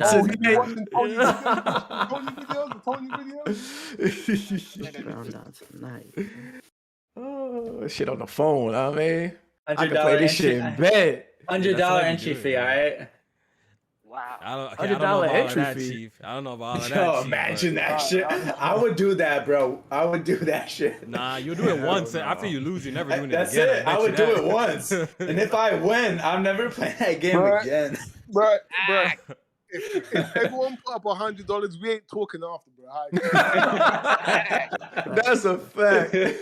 Oh, his he be name. watching Tony videos. The Tony videos. Round down tonight. Oh, shit on the phone, I mean. I can $100 play this shit in bed. $100 entry fee, all right? Wow. I don't know $100 about all of entry that, fee. Chief. I don't know about all of that, Yo, Chief. imagine but- that shit. I would do that, bro. I would do that shit. Nah, you do it once. After you lose, you're never doing it That's again. it. I would do it once. And if I win, I'm never playing that game Bruh. again. But if everyone put up $100, we ain't talking after, bro. That's a fact. We ain't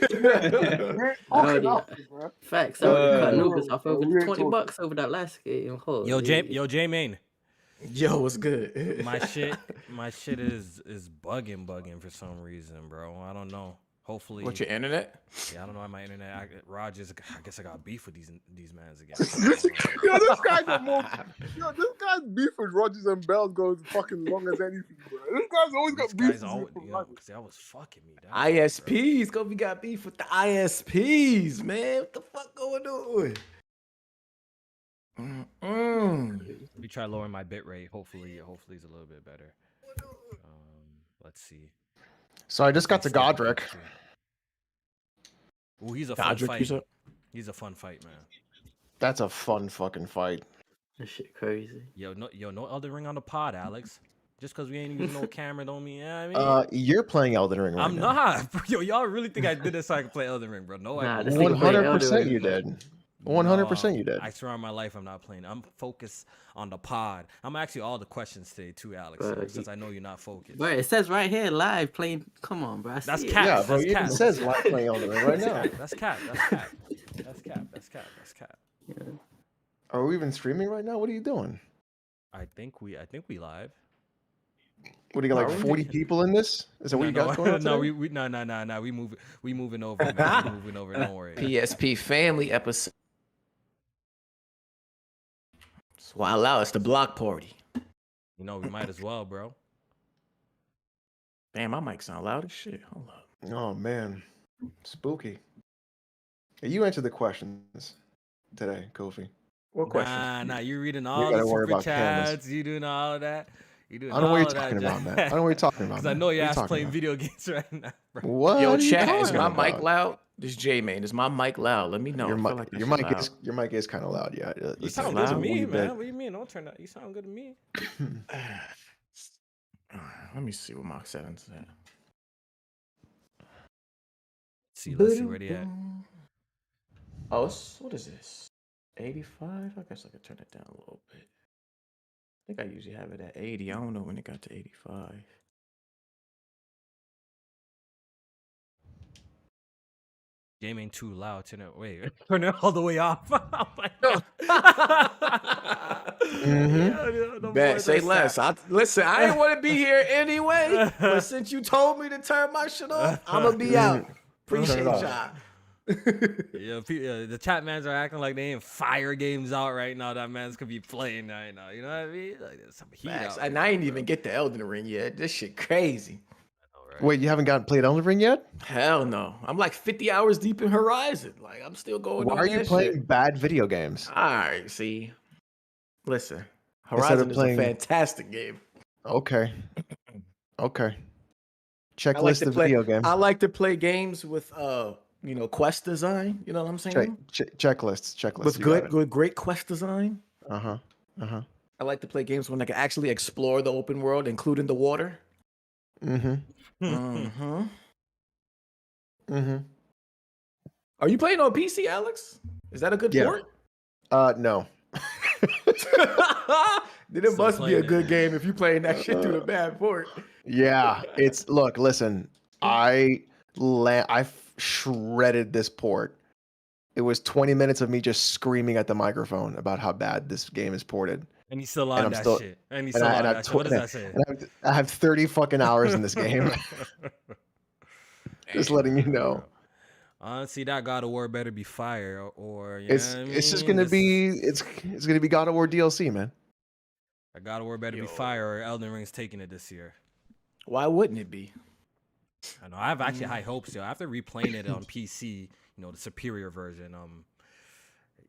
talking after, bro. Facts. I already cut Anubis off we over ain't $20 talking. over that last game. Holy. Yo, J-Main. Yo, what's good? My shit is bugging for some reason, bro. I don't know. Hopefully. What's your internet? Yeah, I don't know why my internet. Rogers, I guess I got beef with these mans again. Yo, this guy got more. Yo, this guy's beef with Rodgers and Bell goes fucking long as anything, bro. This guy's always got beef with always, you. you know, because that was fucking me down. ISPs. Kofi got beef with the ISPs, man. What the fuck going on? We try lowering my bit rate. Hopefully it's a little bit better. Let's see. So I just got to Godric. Oh, he's a fun Godric, fight. He's a fun fight, man. That's a fun fucking fight. That shit crazy. No Elden Ring on the pod, Alex. Just because we ain't using no camera don't mean, I mean. You're playing Elden Ring right I'm now. not. Yo, y'all really think I did this so I could play Elden Ring, bro? No, Nah, I this nigga play Elden 100% Ring. you did. 100% you did. I swear on my life I'm not playing. I'm focused on the pod. I'm actually all the questions today too, Alex, since I know you're not focused. Bro, it says right here live playing. Come on, bro. I That's see it. cap. Yeah, bro. That's It even cap. says live playing Elden Ring right now. That's cap. That's cap. Yeah. Are we even streaming right now? What are you doing? I think we live. What do you got, like 40 people in this? Is that what you got going on? No, today? we moving over, man. We moving over. Don't worry. PSP family episode. That's why I allow us to block party. You know, we might as well, bro. Damn, my mic sound loud as shit. Hold up. Oh, man. Spooky. Hey, you answered the questions today, Kofi. What question? Nah, you reading You all gotta the worry super about cameras. chats. You doing all of that. You doing I don't know all what you're of that, talking about, Jack. man. I don't know what you're talking about. Because I man. know What are your you ass talking playing about? video games right now, bro. What? Yo, are you chat, is talking my mic about? loud? This J-Man, is my mic loud? Let me know. Your I feel mic, like that your shit mic loud. is your mic is kind of loud, yeah. You It sound loud good to a me, wee man. bit. What do you mean? Don't turn that. You sound good to me. Let me see what my settings at. Let's see where they at. Oh, what is this? 85? I guess I could turn it down a little bit. I think I usually have it at 80. I don't know when it got to 85. Game ain't too loud. Turn it all the way off. Bet, say less. Listen, I didn't want to be here anyway, but since you told me to turn my shit off, I'm going to be out. Appreciate off. y'all. Yeah, the chat mans are acting like they ain't fire games out right now. That man's could be playing right now. You know what I mean? Like there's some heat Facts. out. And I ain't even get the Elden Ring yet. This shit crazy. Right? Wait, you haven't gotten played Elden Ring yet? Hell no. I'm like 50 hours deep in Horizon. Like, I'm still going Why on are you that playing shit. bad video games? All right, see. Listen, Instead of Horizon is playing- a fantastic game. Okay. Okay. I like Checklist to of play, video games. I like to play games with quest design. You know what I'm saying? Checklists. With you got it. great quest design. Uh-huh. I like to play games when I can actually explore the open world, including the water. Mm-hmm. Mm-hmm. Mm-hmm. Are you playing on PC, Alex? Is that a good Yeah. port? No. Then it Still must be a playing good it. game if you're playing that shit through the bad port. Yeah. Listen. I shredded this port. It was 20 minutes of me just screaming at the microphone about how bad this game is ported. And he's still And on I'm that still- shit. And he's and still I- on and that I've shit. What does tw- that say? And I have 30 fucking hours in this game. Just letting you know. Honestly, that God of War better be fire, or you It's know what I it's just mean? gonna be it's gonna be God of War DLC, man. That God of War better be fire, or Elden Ring's taking it this year. Why wouldn't it be? I know I have actually high hopes. Yo, after replaying it on PC, the superior version.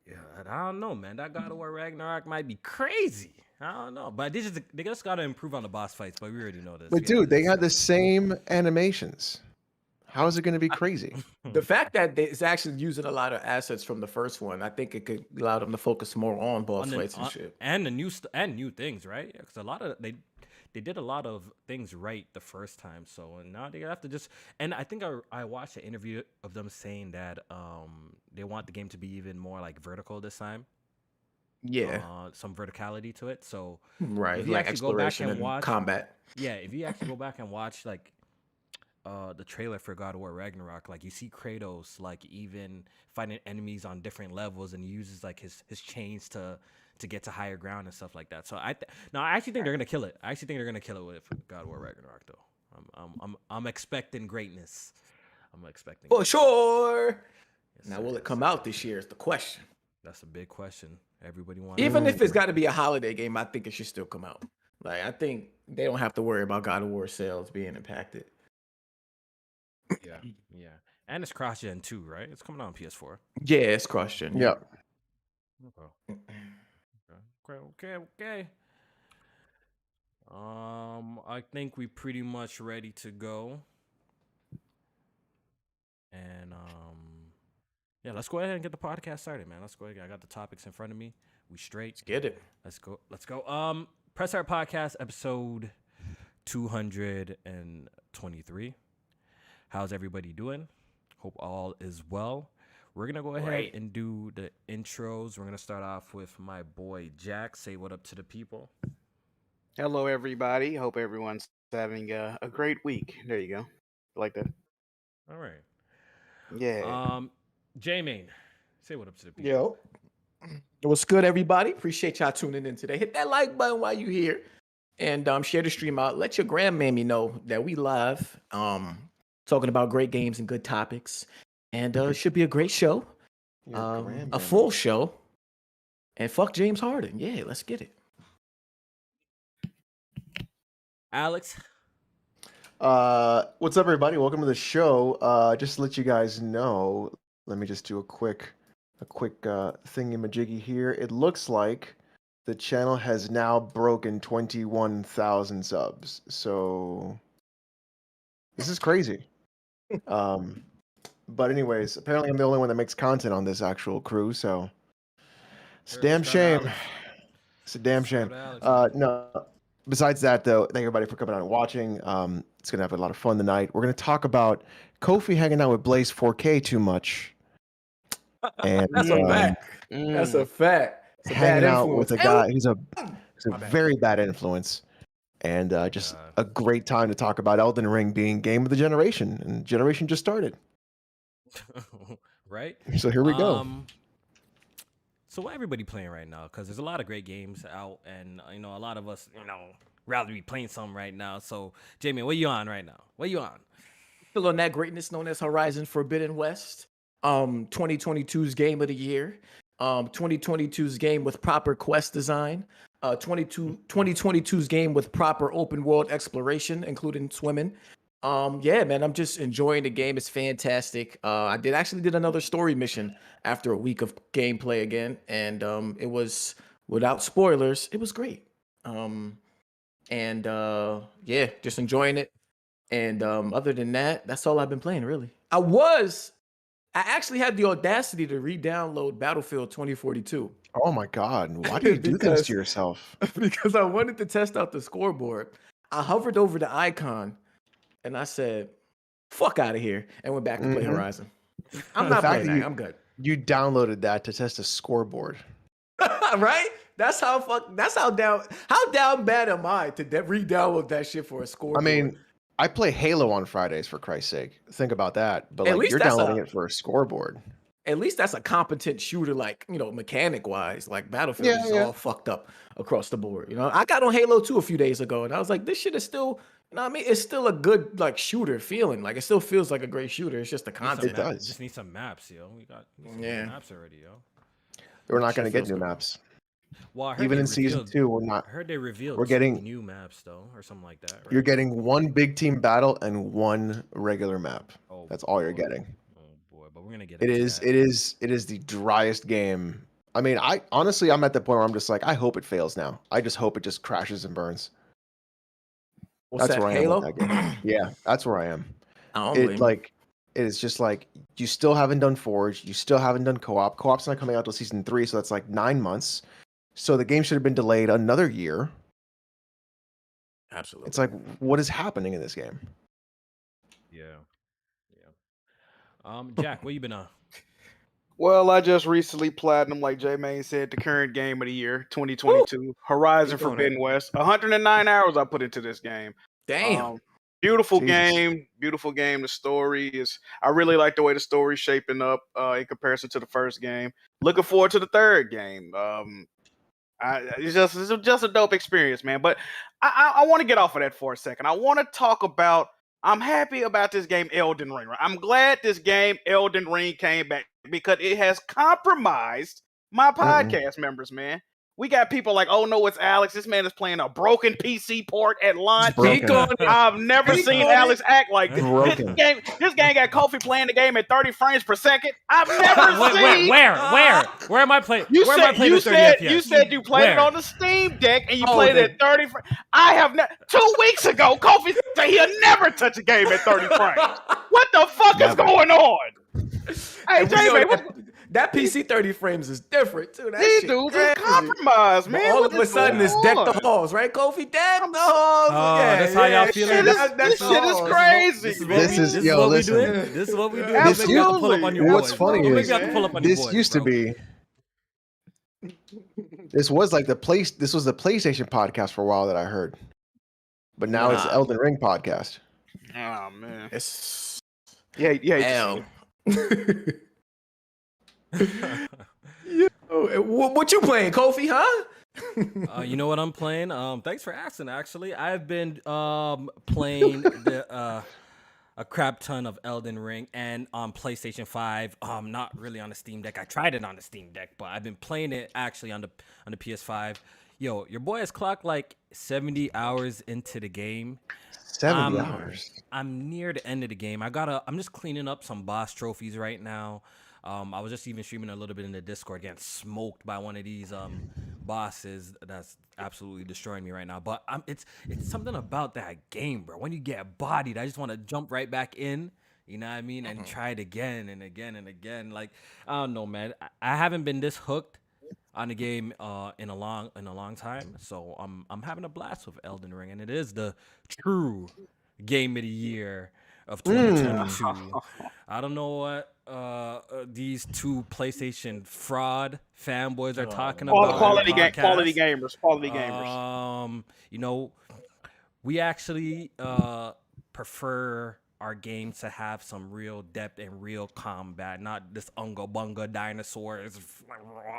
Yeah, I don't know, man. That God of War Ragnarok might be crazy. I don't know, but they just gotta improve on the boss fights. But we already know this. But We dude, they had the discussed same animations. How is it going to be crazy? The fact that it's actually using a lot of assets from the first one, I think it could allow them to focus more on boss fights and shit. and the new things, right? Because a lot of they did a lot of things right the first time. So and now they have to just. And I think I watched an interview of them saying that they want the game to be even more like vertical this time. Yeah, Some verticality to it. So right. if you Like actually go back exploration and watch combat. Yeah, if you actually go back and watch like the trailer for God of War Ragnarok, like you see Kratos like even fighting enemies on different levels, and he uses like his chains to get to higher ground and stuff like that. So I actually think they're gonna kill it. I actually think they're gonna kill it with God of War Ragnarok though. I'm expecting greatness. I'm expecting For sure. Yes, Now, sir, will yes, it come sir. out this year is the question. That's a big question. Everybody wants. Even if it's got to be a holiday game, I think it should still come out. Like, I think they don't have to worry about God of War sales being impacted. Yeah, and it's cross-gen too, right? It's coming out on PS4. Yeah, it's cross-gen. Yeah. Okay. I think we pretty much ready to go. And yeah, let's go ahead and get the podcast started, man. Let's go ahead. I got the topics in front of me. We straight. Let's get it. Let's go. Press Start Podcast episode 223. How's everybody doing? Hope all is well. We're gonna go ahead and do the intros. We're gonna start off with my boy Jack. Say what up to the people. Hello, everybody. Hope everyone's having a great week. There you go. Like that. All right. Yeah. J-Main, say what up to the people. Yo. What's good, everybody? Appreciate y'all tuning in today. Hit that like button while you here. And share the stream out. Let your grandmammy know that we live. Talking about great games and good topics. And it should be a great show. A full show. And fuck James Harden. Yeah, let's get it. Alex. What's up, everybody? Welcome to the show. Just to let you guys know, let me just do a quick thingy-majiggy here. It looks like the channel has now broken 21,000 subs. So this is crazy. But anyways, apparently I'm the only one that makes content on this actual crew, so it's a damn shame. It's a damn shame. No. Besides that, though, thank everybody for coming out and watching. It's gonna have a lot of fun tonight. We're gonna talk about Kofi hanging out with Blaze 4K too much, and That's a fact. That's a fact. It's a hanging bad out influence. with a guy. He's a very bad influence, and just a great time to talk about Elden Ring being game of the generation, and generation just started. Right. So here we go. So what everybody playing right now? Because there's a lot of great games out, and a lot of us, rather be playing some right now. So Jamie, what you on right now? What you on? Still on that greatness known as Horizon Forbidden West. 2022's game of the year. 2022's game with proper quest design. 2022's game with proper open world exploration, including swimming. Yeah, man, I'm just enjoying the game. It's fantastic. I actually did another story mission after a week of gameplay again, and it was, without spoilers, it was great. Yeah, just enjoying it. And other than that, that's all I've been playing, really. I actually had the audacity to re-download Battlefield 2042. Oh my God, why do you do this to yourself? Because I wanted to test out the scoreboard. I hovered over the icon, and I said, fuck out of here, and went back to play Horizon. I'm not playing that. I'm good. You downloaded that to test a scoreboard. Right? That's how down bad am I to re-download that shit for a scoreboard? I mean, I play Halo on Fridays, for Christ's sake. Think about that. But At like, least you're that's downloading it for a scoreboard. At least that's a competent shooter, like, mechanic-wise. Like, Battlefield is all fucked up across the board. I got on Halo 2 a few days ago, and I was like, this shit is still, it's still a good, like, shooter feeling. Like, it still feels like a great shooter. It's just the content. It does. Just need some maps, yo. We got some maps already, yo. We're not going to get new maps. Well, I heard even in revealed, season 2, we're not. I heard they revealed we're getting new maps though, or something like that. Right? You're getting one big team battle and one regular map. That's all you're getting. Oh boy, but we're gonna get. It is the driest game. I mean, I honestly, I'm at the point where I'm just like, I hope it fails now. I just hope it just crashes and burns. What's That's that, where I am Halo? with that game. Yeah, that's where I am. I don't blame It you. like it is just like you still haven't done Forge, you still haven't done co-op. Co-op's not coming out till season 3, so that's like 9 months. So the game should have been delayed another year. Absolutely. It's like, what is happening in this game? Yeah. Jack, what you been on? Well, I just recently platinum, like J Main said, the current game of the year, 2022, Horizon Keep doing Forbidden West. 109 hours I put into this game. Damn. Beautiful Jesus. game, beautiful game. The story is, I really like the way the story's shaping up in comparison to the first game. Looking forward to the third game. It's just a dope experience, man. But I want to get off of that for a second. I want to talk about. I'm happy about this game, Elden Ring. I'm glad this game, Elden Ring, came back because it has compromised my podcast members, man. We got people like, oh no, it's Alex. This man is playing a broken PC port at launch. Broken. I've never seen Alex act like this. Broken. This game got Kofi playing the game at 30 frames per second. I've never seen. Where am I playing? You Where am I playing at 30 FPS? you said you played it Where? on the Steam Deck and you Oh, played the- it at 30 frames. I have 2 weeks ago, Kofi said he'll never touch a game at 30 frames. What the fuck is Never. going on? Hey, And we know J-Man, that PC 30 frames is different too. That these shit dudes crazy. are compromised, But man. all What of a is sudden, going it's deck the on? halls, right, Kofi? Deck the halls. Oh, that's how y'all feeling? This shit is crazy. This is man. This is- this yo, is what listen. we do. This is what we do. This Maybe you have to pull up Absolutely. on your What's boys, funny bro. Maybe is you have to pull up on your this boys, used to bro. be. This was like this was the PlayStation podcast for a while that I heard, but now it's Nah. Elden Ring podcast. Oh man. It's Yeah. damn. Yo, what you playing, Kofi? Huh? You know what I'm playing? Thanks for asking. Actually, I've been playing a crap ton of Elden Ring and on PlayStation 5. Not really on the Steam Deck. I tried it on the Steam Deck, but I've been playing it actually on the PS5. Yo, your boy has clocked like 70 hours into the game. 70 hours. I'm near the end of the game. I'm just cleaning up some boss trophies right now. I was just even streaming a little bit in the Discord, getting smoked by one of these bosses that's absolutely destroying me right now. But it's something about that game, bro. When you get bodied, I just want to jump right back in. You know what I mean? And try it again and again and again. Like, I don't know, man. I haven't been this hooked on the game in a long time. So I'm having a blast with Elden Ring, and it is the true game of the year of 2022. I don't know what these two PlayStation fraud fanboys are talking about. Quality on the gamers. Quality gamers. You know, we actually prefer our games to have some real depth and real combat, not this unga bunga dinosaurs.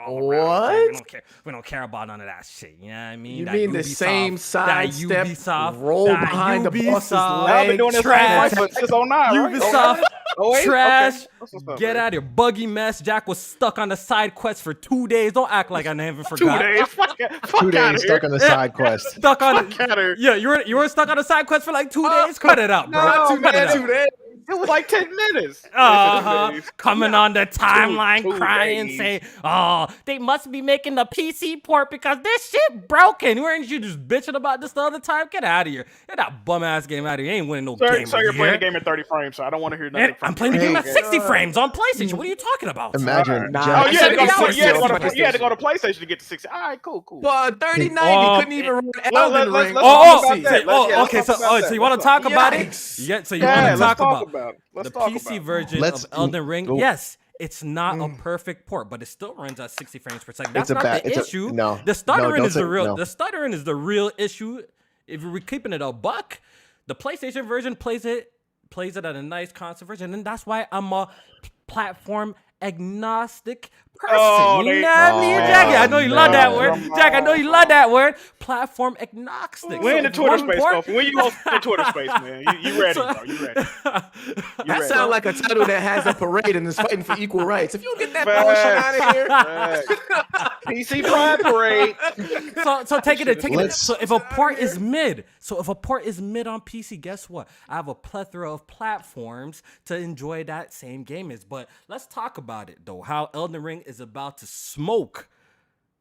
What? We don't care about none of that shit. You know what I mean? You That mean the Ubisoft- same that sidestep, Ubisoft- roll that behind the boss's Ubisoft- leg? I've been doing this trash. since 09, right? Ubisoft Oh, wait? trash. Okay. What's up, Get man? out of here, buggy mess. Jack was stuck on the side quest for 2 days. Don't act like I never 2 forgot. days. Fuck 2 outta days here. stuck on the side quest. Stuck on Fuck outta here. Yeah, you were stuck on a side quest for like 2 days. Cut it out, bro. No, Cut man, it out. 2 days. It was like 10 minutes. Coming on the timeline 2 crying, days. say, "Oh, they must be making the PC port because this shit broken." Weren't you just bitching about this the other time? Get out of here! Get that bum ass game out of here. You ain't winning no game. So you're of playing year. the game at 30 frames, so I don't want to hear nothing And from I'm playing the game at Hey. 60 frames on PlayStation. What are you talking about? Imagine. Nah, Jack- Oh, you had to go to 70 hours you had to go still. to you had to go to PlayStation to get to 60. All right, cool. But 3090 couldn't even run Elden let's Ring. talk Oh, about that. Let's okay. talk So, about so that. you want Let's to talk talk about about it? it. Yeah. So you Yeah, want to let's talk talk about about it. Let's the talk PC about it. version Let's- of Elden Ring? go. Yes, it's not a perfect port, but it still runs at 60 frames per second. That's It's a not bad- the it's a- issue. no, The stuttering don't is the say- real. no. The stuttering is the real issue. If we're keeping it a buck, the PlayStation version plays it at a nice console version, and that's why I'm a platform agnostic person. Oh, You they- know what I mean, Oh, Jackie? I know you love that no. word. Jack, I know you love that word. Platform agnostic. We're in the So Twitter one space, port- Kofi. When you go to the Twitter space, man? You ready, So- bro? You ready? That ready. sounds like a title that has a parade and is fighting for equal rights. If you don't get that Facts. bullshit out of here, PC Pride Parade. So take it. Let's- So if a port is mid, on PC, guess what? I have a plethora of platforms to enjoy that same game is. But let's talk about it though. How Elden Ring is about to smoke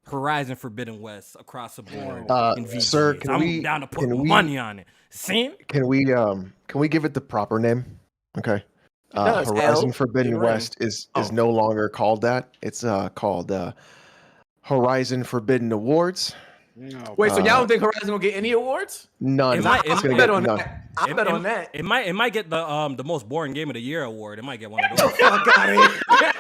Horizon Forbidden West across the board in VGAs. Sir, I'm down to put money on it. See? Can we give it the proper name? Okay. does, Horizon L. Forbidden Ring. West is no longer called that. It's called Horizon Forbidden Awards. No. Wait, so y'all don't think Horizon will get any awards? None. It might- It's gonna I bet get on none. that. I bet on that. It might get the most boring game of the year award. It might get one of those. Fuck out of here.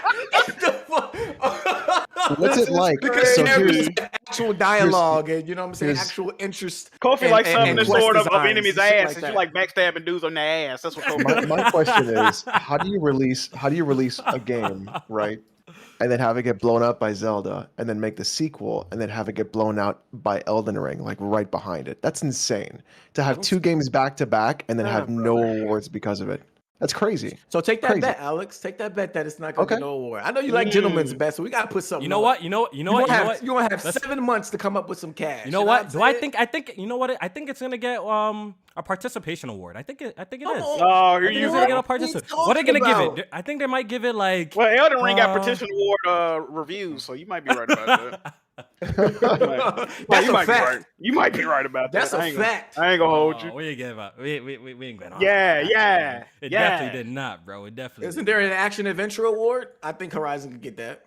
What's it like? Because So there's actual dialogue and you know what I'm saying, here's- actual interest. Kofi and- like and- something and the quest sword of designs enemy's and shit ass, like and that. you like backstabbing dudes on their ass. That's what Kofi. my question is, how do you release a game, right? And then have it get blown up by Zelda, and then make the sequel, and then have it get blown out by Elden Ring, like right behind it. That's insane. To have two games back to back and then have no awards because of it. That's crazy. So take that Crazy. bet, Alex. Take that bet that it's not gonna Okay. get no award. I know you like gentlemen's bets, so we gotta put something. You know on. what? You know what? You're gonna have Let's- 7 months to come up with some cash. You know what? I'm Do I saying? think you know what? I think it's gonna get a participation award. I think it is. on. Oh, I here think you it's gonna get go. a participation. What are you What are they gonna talking give it? I think they might give it like. Well, Elden Ring got Uh, petition award reviews, so you might be right about that. That's you a might be fact. right. You might be right about That's that. a fact. I ain't gonna hold you. We ain't give up. We ain't going on. Yeah, that. yeah, It yeah. definitely did not, bro. It definitely. Isn't did there not. an action adventure award? I think Horizon could get that.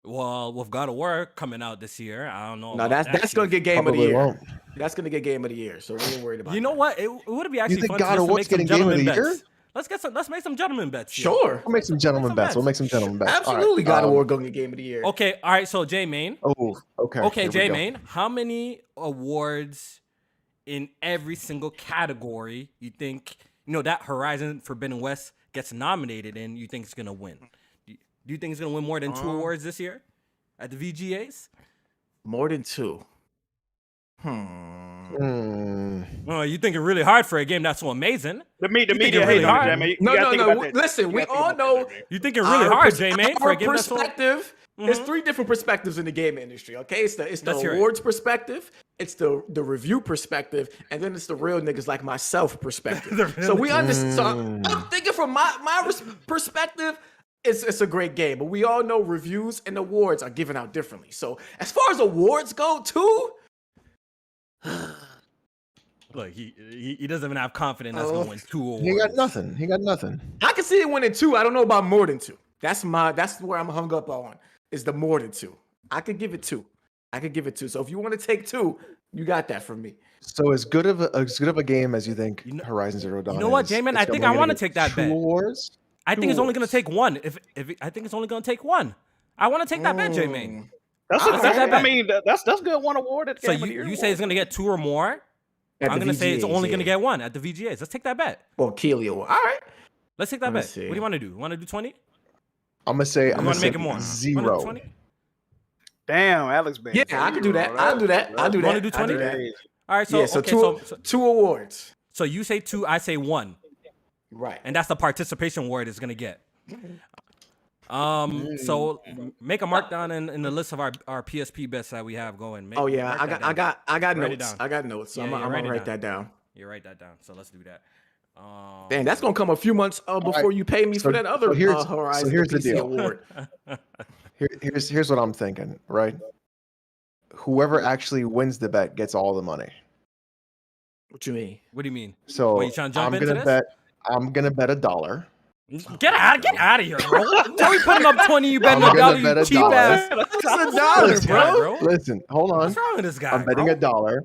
Well, with God of War coming out this year, I don't know. No, about that's that gonna shit. get game of the Probably year. won't. That's gonna get game of the year. So we ain't worried about. You know that. what? It would be actually think fun God to of just War's make some getting Game of gentleman the bets. Year? Let's make some gentleman bets. here. Sure. We'll make some gentleman Some bets. bets. We'll make some gentleman bets. All right. Absolutely, God of War gonna get game of the year. Okay, all right. So J Main. Oh, okay. Okay, here we J go. Main. How many awards in every single category you think that Horizon Forbidden West gets nominated in? You think it's gonna win? Do you think it's gonna win more than 2 awards this year at the VGAs? More than 2. Oh, you think it's really hard for a game that's so amazing? The think media it really hating on hard? it, Jamie. No. Listen, we all know. You think it's really hard, J Main, for Our a game that's so? perspective. There's 3 different perspectives in the gaming industry. Okay, it's the Let's hear it. awards perspective, it's the review perspective, and then it's the real niggas like myself perspective. So we understand. So I'm thinking from my perspective. It's a great game, but we all know reviews and awards are given out differently. So as far as awards go, too, Look, he doesn't even have confidence that's gonna win 2 awards. He got nothing. He got nothing. I can see it winning 2. I don't know about more than 2. That's where I'm hung up on. Is the more than 2. I could give it 2. So if you want to take 2, you got that from me. So as good of a game as you think Horizon Zero Dawn You know what, is, J-Man? it's I think only I wanna gonna take get that 2 bet. awards? I think it's only gonna awards. take 1. If I think it's only gonna take 1. I want to take that bet, J Main. That's I'll take that I bet. mean, that's good. 1 award at the So Game of the Year you say it's gonna get 2 or more? At I'm the gonna say it's VGAs, only gonna yeah. get 1 at the VGAs. Let's take that bet. Well, Keely Award. All right. Let's take that Let me bet. see. What do you want to do? Want to do 20? I'm gonna say You want to make it more? 0. 20? Damn, Alex. Yeah, I can do that. I'll do that. You wanna do 20? All right. So Yeah, so okay. 2 So 2 awards. so you say 2, I say 1, Right. and that's the participation award it's gonna get. So make a mark down in the list of our PSP bets that we have going. Oh yeah, mark that down. I got Write it notes. down. I got notes. So Yeah, I'm yeah, gonna write it write down. that down. You write that down. So let's do that. Damn, that's gonna come a few months before you pay me for that other Horizon here's the PC deal. award. Here's what I'm thinking, right? Whoever actually wins the bet gets all the money. What you mean? What do you mean? So What, you trying to jump I'm into gonna this? bet. I'm gonna bet $1. Get out of here, bro. Are we putting up 20? You betting I'm $1, gonna you bet cheap $1. ass. That's $1, This guy, bro. Listen, hold on. What's wrong with this guy? I'm betting bro? $1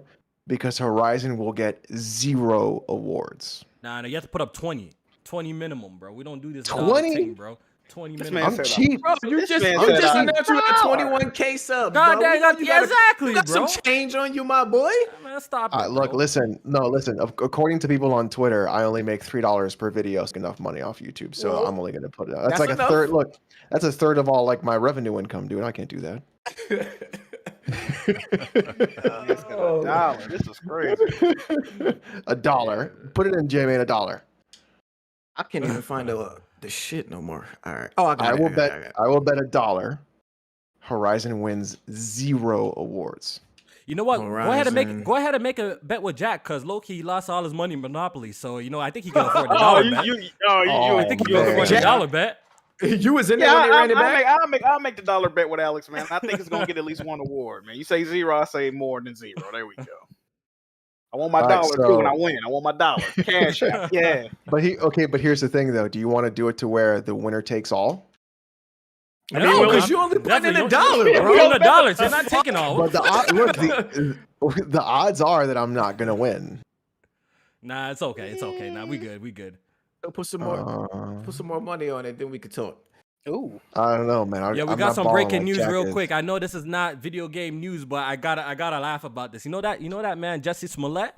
because Horizon will get 0 awards. Nah, you have to put up 20. 20 minimum, bro. We don't do this. 20? thing, bro. 20 This minimum. man I'm said cheap. Bro, you just man announced said you had $1. 21K subs. God bro. dang, We know you got exactly, you got bro. some change on you, my boy. Man, stop it, Look, bro. listen. According to people on Twitter, I only make $3 per video. It's enough money off YouTube, so Well, I'm only gonna put it out. That's that's like enough. a third. Look, that's a third of all like my revenue income, dude. I can't do that. $1. This is crazy. $1. Put it in, Jamie, $1. I can't even find the shit no more. All right. Oh, I got I it. will I got bet. it. I will bet $1. Horizon wins 0 awards. You know what? Horizon. Go ahead and make a bet with Jack, because low-key lost all his money in Monopoly. So I think he can afford the Oh, dollar bet. you I think he you can afford the man. dollar bet. You was in there Yeah, when they ran it back. I'll make the dollar bet with Alex, man. I think it's gonna get at least one award, man. You say 0, I say more than 0. There we go. I want my All right, dollar too when I so- win. I want my dollar. Cash out. Yeah. But here's the thing though. Do you want to do it to where the winner takes all? I mean, No, we'll- because you only putting in Definitely, a dollar, You're bro. putting the dollars. You're not taking all. But the odds are that I'm not gonna win. Nah, it's okay. It's okay. Nah, we good. We good. Put some more money on it, then we could talk. Ooh. I don't know, man. Yeah, we I'm got not some balling breaking like news Jack real is. quick. I know this is not video game news, but I gotta laugh about this. You know that man, Jesse Smollett?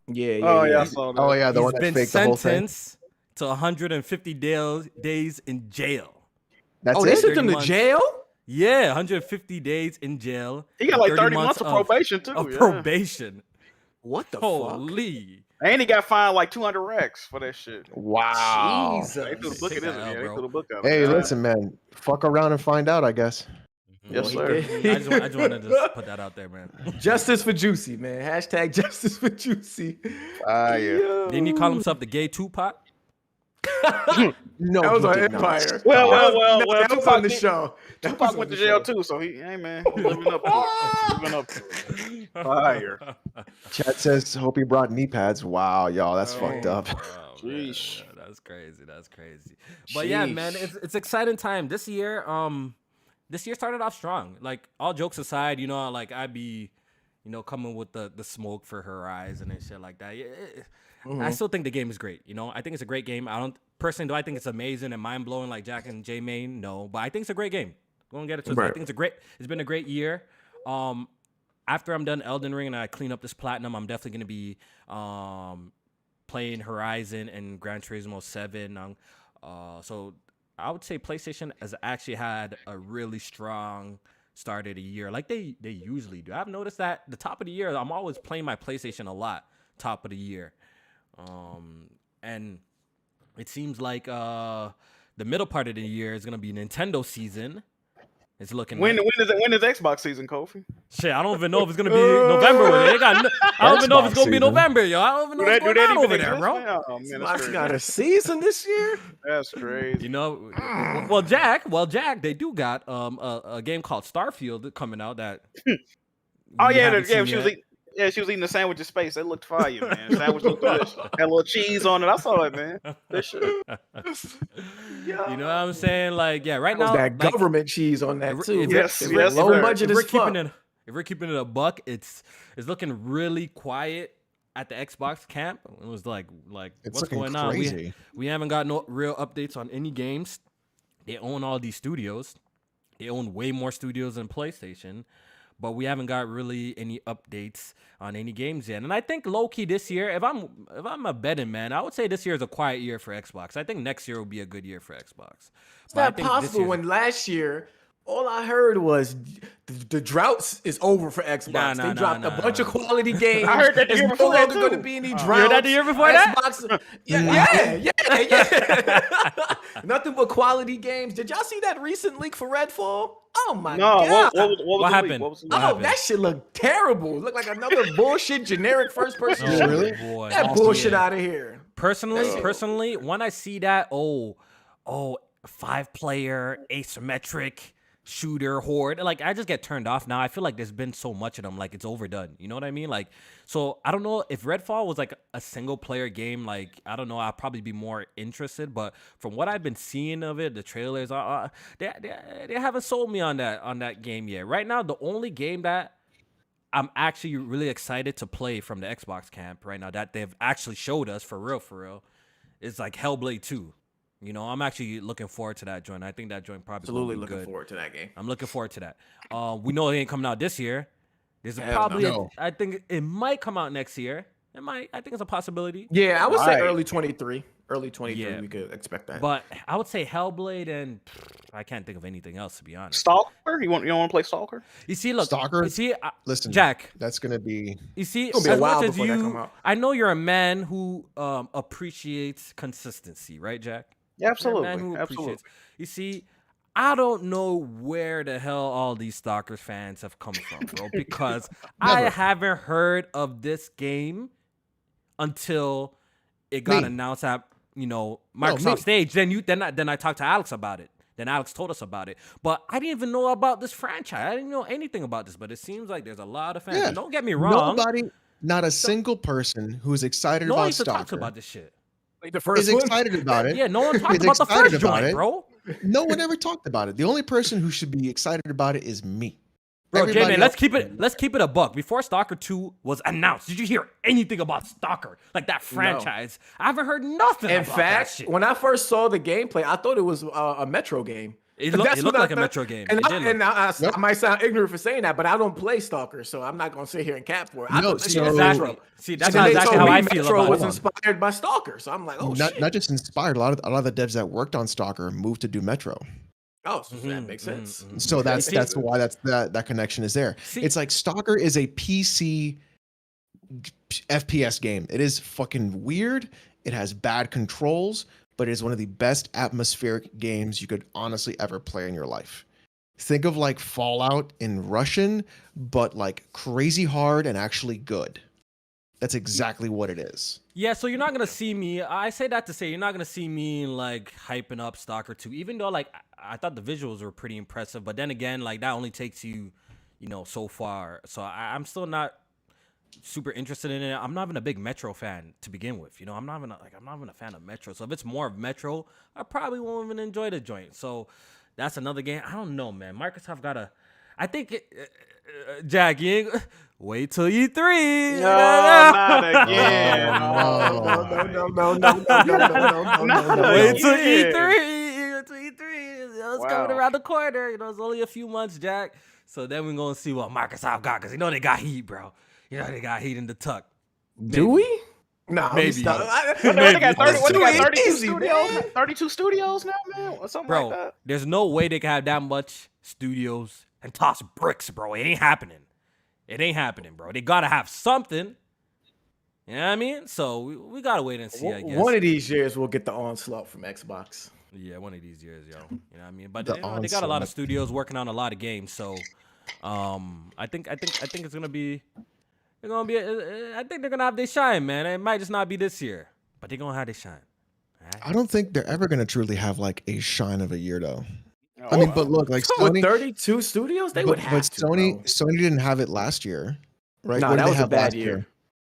Yeah, yeah. Oh yeah, I yeah. saw that. Oh yeah, the He's one that been faked the whole thing. sentenced to 150 days in jail. That's Oh, they it. sent him to months. jail? Yeah, 150 days in jail. He got like 30 30 months of probation too. Of yeah. probation. What the fuck? Holy. And he got fined like 200 racks for that shit. Wow. Jesus. They threw the book Take at him. that out, Yeah, they bro. threw the book up. Hey, Yeah. listen, man. Fuck around and find out, I guess. Yes, Well, he sir. did. I just wanted to put that out there, man. Justice for Juicy, man. Hashtag justice for Juicy. Yeah. Didn't he call himself the gay Tupac? No, That was he on did not. Empire. Well, that was Tupac on the did- show. That Tupac was went on to the jail show. too, so hey man, he's living up to it. Living up to it. Fire. Chat says, hope he brought knee pads. Wow, y'all, that's fucked up. Oh, man, Sheesh. yeah, that's crazy. That's crazy. But yeah, man, Sheesh. it's exciting time this year. This year started off strong. Like all jokes aside, you know, like I'd be, you know, coming with the smoke for Horizon and shit like that. I still think the game is great. You know, I think it's a great game. I don't personally do I think it's amazing and mind blowing like Jack and J Main. No, but I think it's a great game. Go and get it. I think it's been a great year. After I'm done Elden Ring and I clean up this platinum, I'm definitely gonna be playing Horizon and Gran Turismo 7. So I would say PlayStation has actually had a really strong start of the year, like they usually do. I've noticed that the top of the year, I'm always playing my PlayStation a lot. Top of the year, and it seems like the middle part of the year is gonna be Nintendo season. It's looking When is Xbox season, Kofi? shit. I don't even know if it's gonna be November with it. They got I don't even know if it's gonna be Xbox season. November, yo. I don't even know what's going on over there, bro. Oh, man, that's Xbox crazy. got a season this year? That's crazy. You know, well, Jack, they do got a game called Starfield coming out that. Oh we yeah, haven't seen she was yet. she was eating the sandwich in space. That looked fire, man. Sandwich looked good. Had a little cheese on it. I saw it, man. That shit. You know what I'm saying? Like, yeah, right That was now, that like, government cheese on that if- too. if- Yes, If yes, low sir. budget if as fuck. If we're keeping it a buck, it's looking really quiet at the Xbox camp. It was like It's what's looking going on? crazy. We haven't got no real updates on any games. They own all these studios. They own way more studios than PlayStation, but we haven't got really any updates on any games yet. And I think low key this year, if I'm a betting man, I would say this year is a quiet year for Xbox. I think next year will be a good year for Xbox. It's not possible when last year all I heard was the droughts is over for Xbox. They dropped a bunch of quality games. I heard that the There's year no before that, longer going to too. be any You droughts. heard that the year before that? Xbox, yeah. Nothing but quality games. Did y'all see that recent leak for Redfall? Oh my No, god. what was What the leak? happened? What was the What leak? Oh, happened? that shit looked terrible. Looked like another bullshit generic first person Oh, shooter. really? boy. That bullshit out of here. Personally, when I see that, 5-player asymmetric shooter horde, like I just get turned off now. I feel like there's been so much of them, like it's overdone. You know what I mean? Like, so I don't know if Redfall was like a single player game. Like, I don't know. I'll probably be more interested. But from what I've been seeing of it, the trailers, they haven't sold me on that game yet. Right now, the only game that I'm actually really excited to play from the Xbox camp right now that they've actually showed us for real is like Hellblade 2. You know, I'm actually looking forward to that joint. I think that joint probably Absolutely gonna be looking good. forward to that game. I'm looking forward to that. We know it ain't coming out this year. There's Hell probably no. I think it might come out next year. It might. I think it's a possibility. Yeah, I would say Right. early 23. Early 23, Yeah. we could expect that. But I would say Hellblade and I can't think of anything else to be honest. Stalker? You don't want to play Stalker? You see, look, Stalker? You see, Listen, Jack. that's gonna be. You see, It's gonna be a as while much as before that come you, out. I know you're a man who appreciates consistency, right, Jack? Yeah, You're a man absolutely. who Absolutely. appreciates. You see, I don't know where the hell all these Stalkers fans have come from, bro, because I Never. haven't heard of this game until it got Me. announced at No, Microsoft me. stage. Then I talked to Alex about it. Then Alex told us about it. But I didn't even know about this franchise. I didn't know anything about this, but it seems like there's a lot of fans. Yeah. And don't get me wrong. Nobody, not a single person who's excited No one about even talks Stalker about this shit. Like the is first one. excited about it. Yeah, no one talks Is about the excited first about joint, it. bro. No one ever talked about it. The only person who should be excited about it is me. Bro, Everybody J-Man, else- let's keep it a buck. Before Stalker 2 was announced, did you hear anything about Stalker? Like that franchise? I haven't heard nothing In about that fact, shit. when I first saw the gameplay, I thought it was a Metro game. It And looked what like I a Metro game. And, It did look. I might sound ignorant for saying that, but I don't play Stalker, so I'm not gonna sit here and cap for it. I No, thought this so- was Exactly. Metro. See, that's And they exactly told how me I feel Metro about was it. inspired by Stalker, so I'm like, oh not, shit. not just inspired. A lot of the devs that worked on Stalker moved to do Metro. Oh, so that makes sense. So that's See- why that connection is there. See- It's like Stalker is a PC FPS game. It is fucking weird. It has bad controls, but it is one of the best atmospheric games you could honestly ever play in your life. Think of like Fallout in Russian, but like crazy hard and actually good. That's exactly what it is. Yeah, so you're not gonna see me. I say that to say you're not gonna see me like hyping up Stalker 2, even though like I thought the visuals were pretty impressive. But then again, like that only takes you, so far. So I'm still not super interested in it. I'm not even a big Metro fan to begin with. I'm not even a fan of Metro. So if it's more of Metro, I probably won't even enjoy the joint. So that's another game. I don't know, man. Microsoft gotta. I think Jack, you ain't, wait till E3. No, not again. No. Wait till Yeah. E3. Wait till E3. It's coming Wow. around the corner. It's only a few months, Jack. So then we're gonna see what Microsoft got, because they got heat, bro. They got heat in the tuck. Do we? No, Maybe. What they got 30, what they got 32 easy, studios? man. 32 studios now, man? Or something Bro, like that. there's no way they can have that much studios and toss bricks, bro. It ain't happening. It ain't happening, bro. They gotta have something. You know what I mean? So we gotta wait and see, I guess. One of these years we'll get the onslaught from Xbox. Yeah, one of these years, yo. You know what I mean? But The they got a lot onslaught. of studios working on a lot of games, so I think it's gonna be. I think they're gonna have their shine, man. It might just not be this year, but they're gonna have their shine. Alright? I don't think they're ever gonna truly have like a shine of a year though. I mean, but look, like With Sony, 32 studios, they would have to. Sony, bro. Sony didn't have it last year, right? Nah, What did that they was a have bad last year.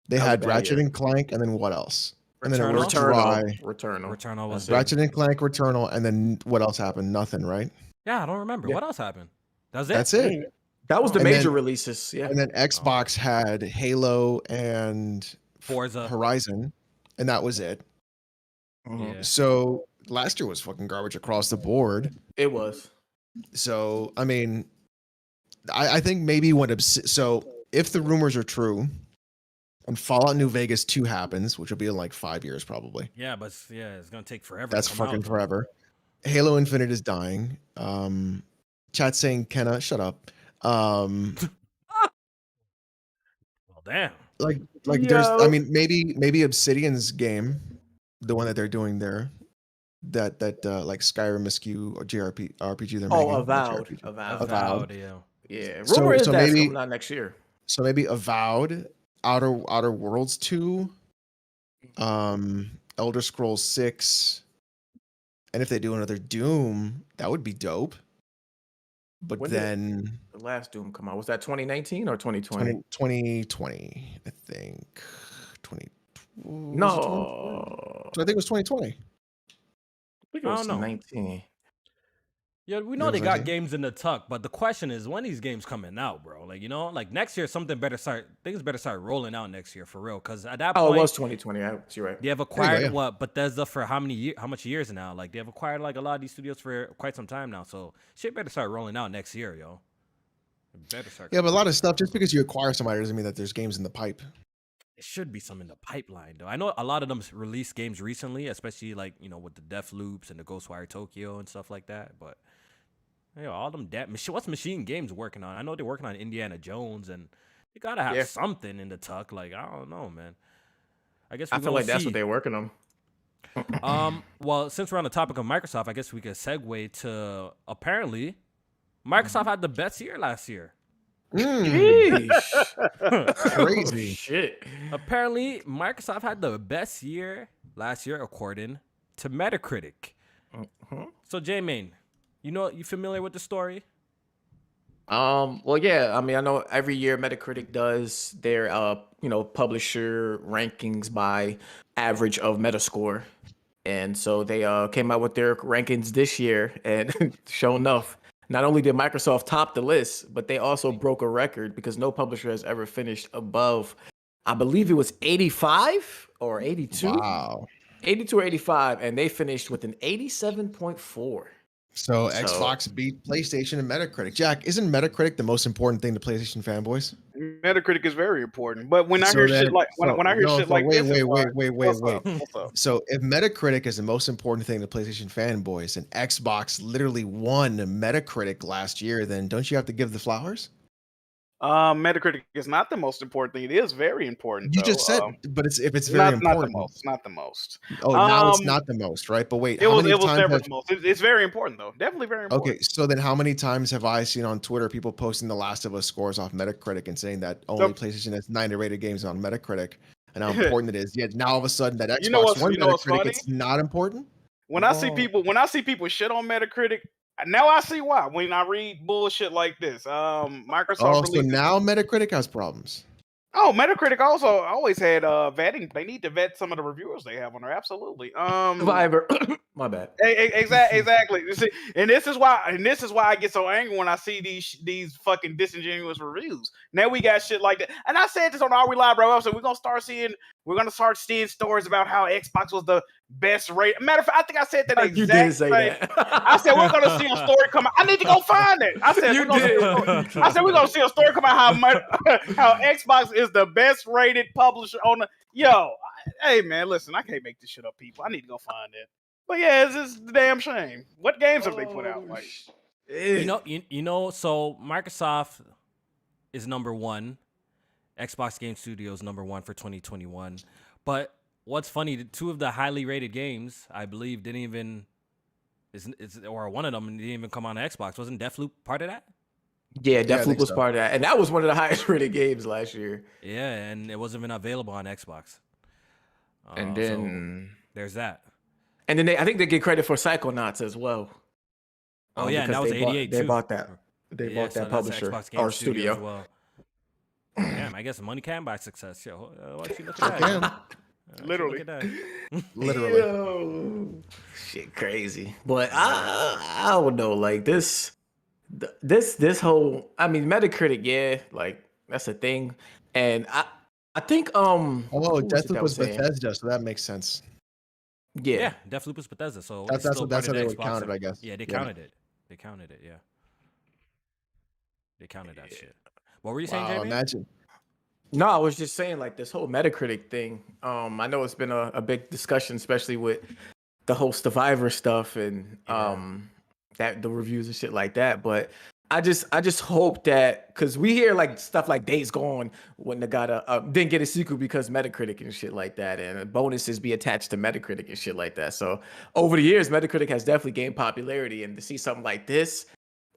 They That was a had bad Ratchet year. and Clank, and then what else? And then it was Returnal? dry. Returnal. Was Ratchet and Clank, Returnal, and then what else happened? Nothing, right? Yeah, I don't remember. Yeah. What else happened? That was it. That's it. That was the And major then- releases. Yeah. And then Xbox had Halo and Forza. Horizon, and that was it. Mhm. Yeah. So last year was fucking garbage across the board. It was. So I mean, I think maybe so if the rumors are true, and Fallout New Vegas 2 happens, which will be in like 5 years probably. Yeah, but it's gonna take forever. to That's come fucking out. forever. Halo Infinite is dying. Chat saying Kenna, shut up. Well, damn. Like there's I mean maybe Obsidian's game, the one that they're doing there, that like Skyrim Askew or RPG they're making. Oh, not Avowed. JRPG. Avowed. Avowed. Yeah. Yeah. So- Rumor is so that's maybe- coming out next year. So maybe Avowed, Outer Worlds 2, Elder Scrolls 6, and if they do another Doom, that would be dope. But When did- then The last Doom come out. Was that 2019 or 2020? 2020, I think. 20. was it 2020? No. So I think it was 2020. I think it I was don't know. 19. Yeah, we know It they was got 19. games in the tuck, but the question is when these games coming out, bro. Like, like next year things better start rolling out next year for real. Cause at that Oh, point it was 2020. You're right. they have acquired yeah. what Bethesda for how much years now? Like they have acquired like a lot of these studios for quite some time now. So shit better start rolling out next year, yo. It better start. Yeah, but a coming lot out. of stuff, just because you acquire somebody doesn't mean that there's games in the pipe. It should be some in the pipeline though. I know a lot of them released games recently, especially like with the Death Loops and the Ghostwire Tokyo and stuff like that. But all them what's Machine Games working on? I know they're working on Indiana Jones, and they gotta have something in the tuck. Like I don't know, man. I guess I feel like that's what they're working on. Well, since we're on the topic of Microsoft, I guess we could segue to apparently Microsoft had the best year last year. Crazy. Shit. Apparently, Microsoft had the best year last year according to Metacritic. So, J-Main, You familiar with the story? Well, yeah. I mean, I know every year Metacritic does their publisher rankings by average of Metascore, and so they came out with their rankings this year, and sure enough, not only did Microsoft top the list, but they also broke a record because no publisher has ever finished above, I believe it was 85 or 82. Wow. 82 or 85, and they finished with an 87.4. So Xbox beat PlayStation and Metacritic. Jack, isn't Metacritic the most important thing to PlayStation fanboys? Metacritic is very important, but when I So hear then- shit like when I hear no, shit so like wait, this, wait, it's wait, like, wait, wait, what's wait. up? What's up? So if Metacritic is the most important thing to PlayStation fanboys, and Xbox literally won Metacritic last year, then don't you have to give the flowers? Metacritic is not the most important thing. It is very important. You though. just said, but if it's very not important. the most. Not the most. Oh, now it's Um, not the most, right? But wait, It how was many it was times never have, the most. It's very important though. Definitely very important. okay, so then how many times have I seen on Twitter people posting The Last of Us scores off Metacritic and saying that only Nope. PlayStation has 90 rated games on Metacritic and how important it is? Yet now all of a sudden that Xbox You know what's won what's Metacritic, funny? it's not important? When I see people shit on Metacritic, now I see why. When I read bullshit like this, Microsoft Oh, so released. now Metacritic has problems. Oh, Metacritic also always had vetting. They need to vet some of the reviewers they have on there. Absolutely. Survivor. My bad. Exactly. You see, and this is why I get so angry when I see these fucking disingenuous reviews. Now we got shit like that. And I said this on Are We Live, bro. So we're gonna start seeing stories about how Xbox was the best rate. Matter of fact, I think I said that exact You did say same. that. I said we're gonna see a story come out. I need to go find it. I said You we're gonna did. we're gonna see a story come out how Xbox is the best rated publisher on the hey man, listen, I can't make this shit up, people. I need to go find it. But yeah, it's just a damn shame. What games have they put out? Like, So Microsoft is number one. Xbox Game Studios number one for 2021. But what's funny, the two of the highly rated games, I believe, didn't even or one of them didn't even come on Xbox. Wasn't Deathloop part of that? Yeah, I Deathloop think was so. part of that, and that was one of the highest rated games last year. Yeah, and it wasn't even available on Xbox. And So then, there's that. I think they get credit for Psychonauts as well. Oh yeah, and that because was they bought- 88 They too. bought that. They Yeah, bought so that that's publisher Xbox Game or Studio as studio. well. Damn, I guess money can buy success. Yo, why don't you look at that? Can. Why don't you Literally. Look at that. Literally. Yo. Shit, crazy. But I don't know. Like this whole. I mean, Metacritic. Yeah, like that's a thing. And I think Oh, who was it Deathloop that was saying? Bethesda, so that makes sense. Yeah. Yeah, Deathloop is Bethesda, so That's it's still that's part how of they the would Xbox. count it, I guess. Yeah, they Yeah. counted it. They counted it. Yeah, they counted that shit. What were you saying, Wow, Jamie? imagine. No, I was just saying like this whole Metacritic thing. I know it's been a big discussion, especially with the whole Survivor stuff and that the reviews and shit like that. But I just hope that because we hear like stuff like Days Gone wouldn't have got didn't get a sequel because Metacritic and shit like that, and bonuses be attached to Metacritic and shit like that. So over the years, Metacritic has definitely gained popularity, and to see something like this,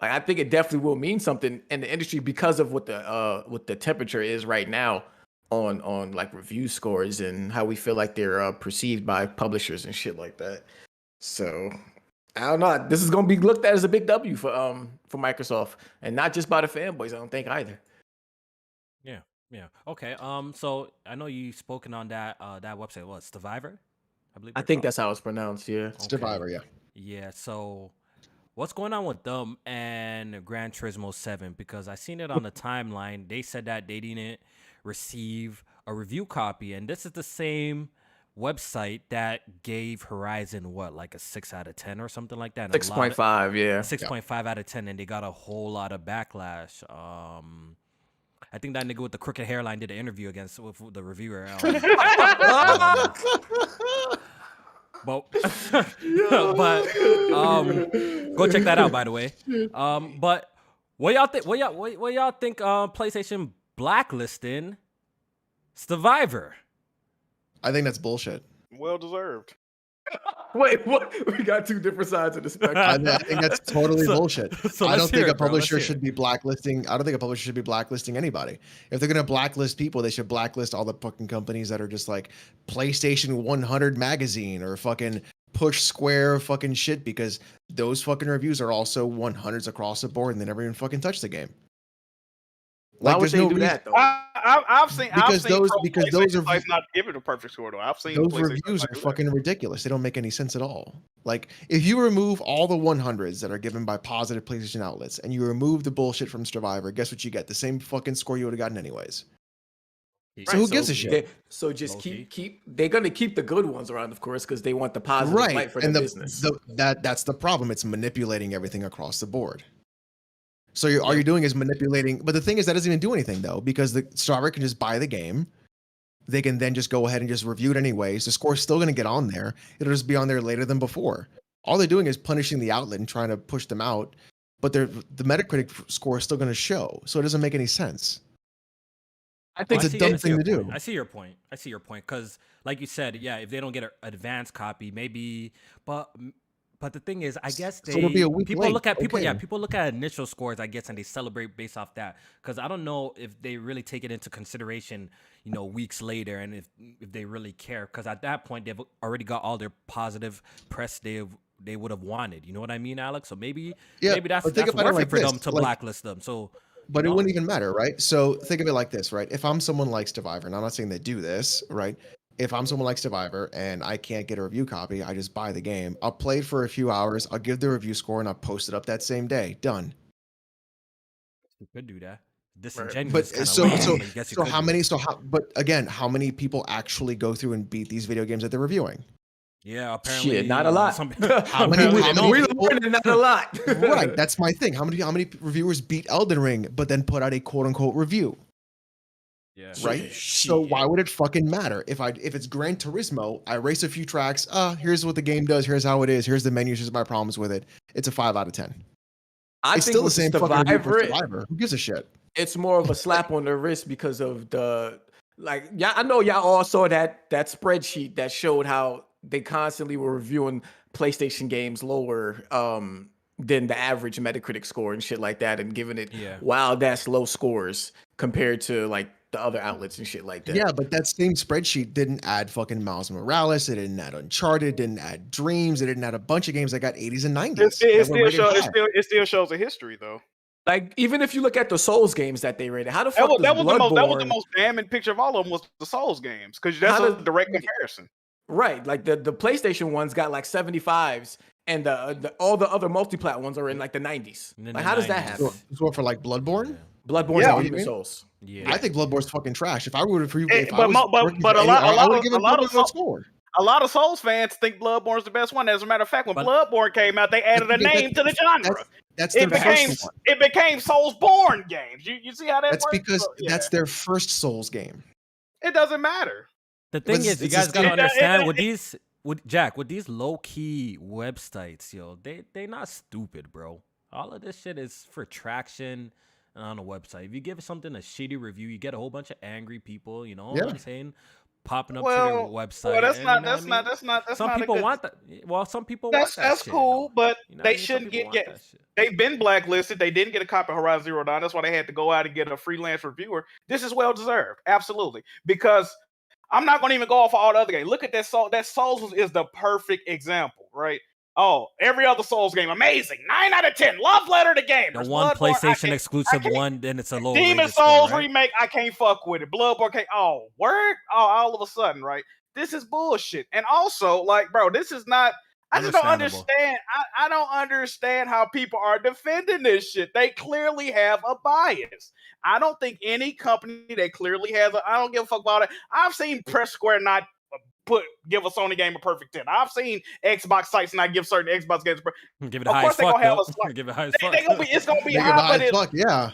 like I think it definitely will mean something in the industry because of what the temperature is right now on like review scores and how we feel like they're perceived by publishers and shit like that. So I don't know. This is gonna be looked at as a big W for Microsoft, and not just by the fanboys. I don't think either. Yeah. Okay. So I know you've spoken on that website. What, Survivor? I believe. I they're think called? that's how it's pronounced. Yeah. Okay. Survivor, yeah. Yeah. So what's going on with them and Gran Turismo 7? Because I seen it on the timeline. They said that they didn't receive a review copy, and this is the same website that gave Horizon like a 6 out of 10 or something like that. 6.5. Yeah. 6.5 out of 10, and they got a whole lot of backlash. I think that nigga with the crooked hairline did an interview with the reviewer. But go check that out, by the way. But what y'all think? What y'all think? PlayStation blacklisting Survivor. I think that's bullshit. well deserved. Wait, what? We got two different sides of the spectrum. I think that's totally bullshit. So I let's don't think hear a it, bro. Let's publisher hear should it. be blacklisting. I don't think a publisher should be blacklisting anybody. If they're gonna blacklist people, they should blacklist all the fucking companies that are just like PlayStation 100 magazine or fucking push Square fucking shit because those fucking reviews are also 100s across the board and they never even fucking touch the game. Why Like, would there's they no do reason. that though? I've seen Those are sites not give it a perfect score though. I've seen those PlayStation reviews sites are do that. fucking ridiculous. They don't make any sense at all. Like, if you remove all the 100s that are given by positive PlayStation outlets and you remove the bullshit from Survivor, guess what you get? The same fucking score you would have gotten anyways. So who gives a shit? So just Low-key. keep. They're gonna keep the good ones around, of course, because they want the positive light for and the business. that's the problem. It's manipulating everything across the board. So all you're doing is manipulating. But the thing is, that doesn't even do anything though, because the Survivor can just buy the game. They can then just go ahead and just review it anyways. The score's still going to get on there. It'll just be on there later than before. All they're doing is punishing the outlet and trying to push them out. But the Metacritic score is still going to show. So it doesn't make any sense. I think It's a dumb thing to do. I see your point. Because, like you said, yeah, if they don't get an advanced copy, maybe. But the thing is, I guess So it'll be a weak people link. look at people. Yeah, Okay. people look at initial scores, I guess, and they celebrate based off that. Because I don't know if they really take it into consideration, weeks later, and if they really care. Because at that point, they've already got all their positive press they would have wanted. You know what I mean, Alex? So maybe that's but think about it worth like it for them this, to like- blacklist them. So. But it wouldn't even matter, right? So think of it like this, right? If I'm someone like Survivor, and I'm not saying they do this, right? If I'm someone like Survivor and I can't get a review copy, I just buy the game. I'll play it for a few hours. I'll give the review score and I'll post it up that same day. Done. You could do that. But Disingenuous. kinda so lame, so but I guess you so could how do many? it. So how? But again, how many people actually go through and beat these video games that they're reviewing? Yeah, apparently. Shit, not a lot. How many- we how many we people- learning not a lot. Right. That's my thing. How many reviewers beat Elden Ring but then put out a quote unquote review? Yeah. Right. So why would it fucking matter if it's Gran Turismo? I race a few tracks. Here's what the game does. Here's how it is. Here's the menus. Here's my problems with it. It's a 5 out of 10. I It's think still the with same fucking review for Survivor, Survivor. Who gives a shit? it's more of a slap on the wrist because of yeah, I know y'all all saw that spreadsheet that showed how they constantly were reviewing PlayStation games lower than the average Metacritic score and shit like that, and giving it wild ass low scores compared to like the other outlets and shit like that. Yeah, but that same spreadsheet didn't add fucking Miles Morales. It didn't add Uncharted. Didn't add Dreams. It didn't add a bunch of games that got 80s and 90s. It still shows a history though. Like, even if you look at the Souls games that they rated, how the fuck That was Bloodborne... the most damning picture of all of them was the Souls games, because that's a direct comparison. Right, like the PlayStation ones got like 75s, and all the other multi-plat ones are in like the 90s. Like, how does that happen? So for like Bloodborne? Bloodborne Yeah, and you Demon mean? Souls. Yeah. I think Bloodborne's fucking trash. If I would have, But a lot of Souls fans think Bloodborne's the best one. As a matter of fact, when Bloodborne came out, they added a name to the genre. It became Soulsborne games. You see how that That's works? because that's their first Souls game. It doesn't matter. The thing is, you guys gotta understand with these low key websites, yo, they not stupid, bro. All of this shit is for traction on a website. If you give something a shitty review, you get a whole bunch of angry people. You know what I'm saying? Popping up to their website. Well, that's not. Some people want that. Well, some people want that. That's shit, cool, but you know they what I mean? Some shouldn't people get. want that shit. They've been blacklisted. They didn't get a copy of Horizon Zero Dawn. That's why they had to go out and get a freelance reviewer. This is well deserved, absolutely. Because I'm not going to even go off all the other games. Look at that Souls. That Souls is the perfect example, right? Oh, every other Souls game, amazing. 9 out of 10. Love letter to gamers. The one Bloodborne, PlayStation exclusive one, then it's a low. Demon Souls remake, I can't fuck with it. Bloodborne can't. Oh, word? Oh, all of a sudden, right? This is bullshit. And also, like, bro, this is not. I just don't understand. I don't understand how people are defending this shit. They clearly have a bias. I don't think any company that clearly has a. I don't give a fuck about it. I've seen Press Square not give a Sony game a perfect 10. I've seen Xbox sites not give certain Xbox games. Give it a high as fuck. Give it high as fuck. It's gonna be high, but yeah.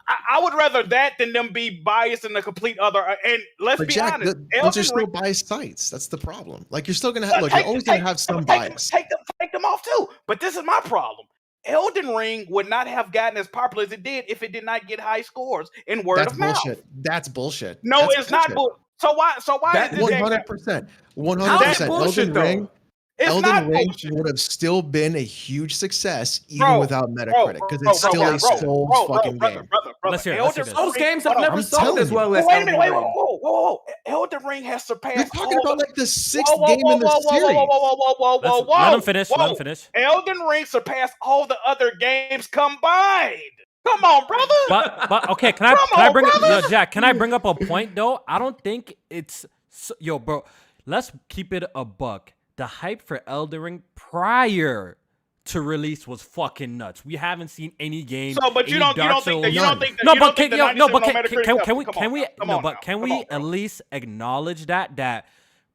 I would rather that than them be biased in a complete other. And let's be honest, those are still biased sites. That's the problem. Like, you're still gonna have. Look, you're always gonna have some bias. Take them off too. But this is my problem. Elden Ring would not have gotten as popular as it did if it did not get high scores in word of mouth. That's bullshit. No, it's not bullshit. So why? That 100%. 100%. Elden Ring would have still been a huge success even without Metacritic, because it's still a Souls fucking game. Brother, Souls games have never sold as well as Wait a minute, whoa. Elden Ring has surpassed. You're talking about like the sixth whoa, game in the series. Whoa. Let him finish. Let him finish. Elden Ring surpassed all the other games combined. Come on, brother. But okay, can I bring up Jack? Can I bring up a point though? I don't think it's bro. Let's keep it a buck. The hype for Elden Ring prior to release was fucking nuts. We haven't seen any game. So, but you don't think can we at least acknowledge that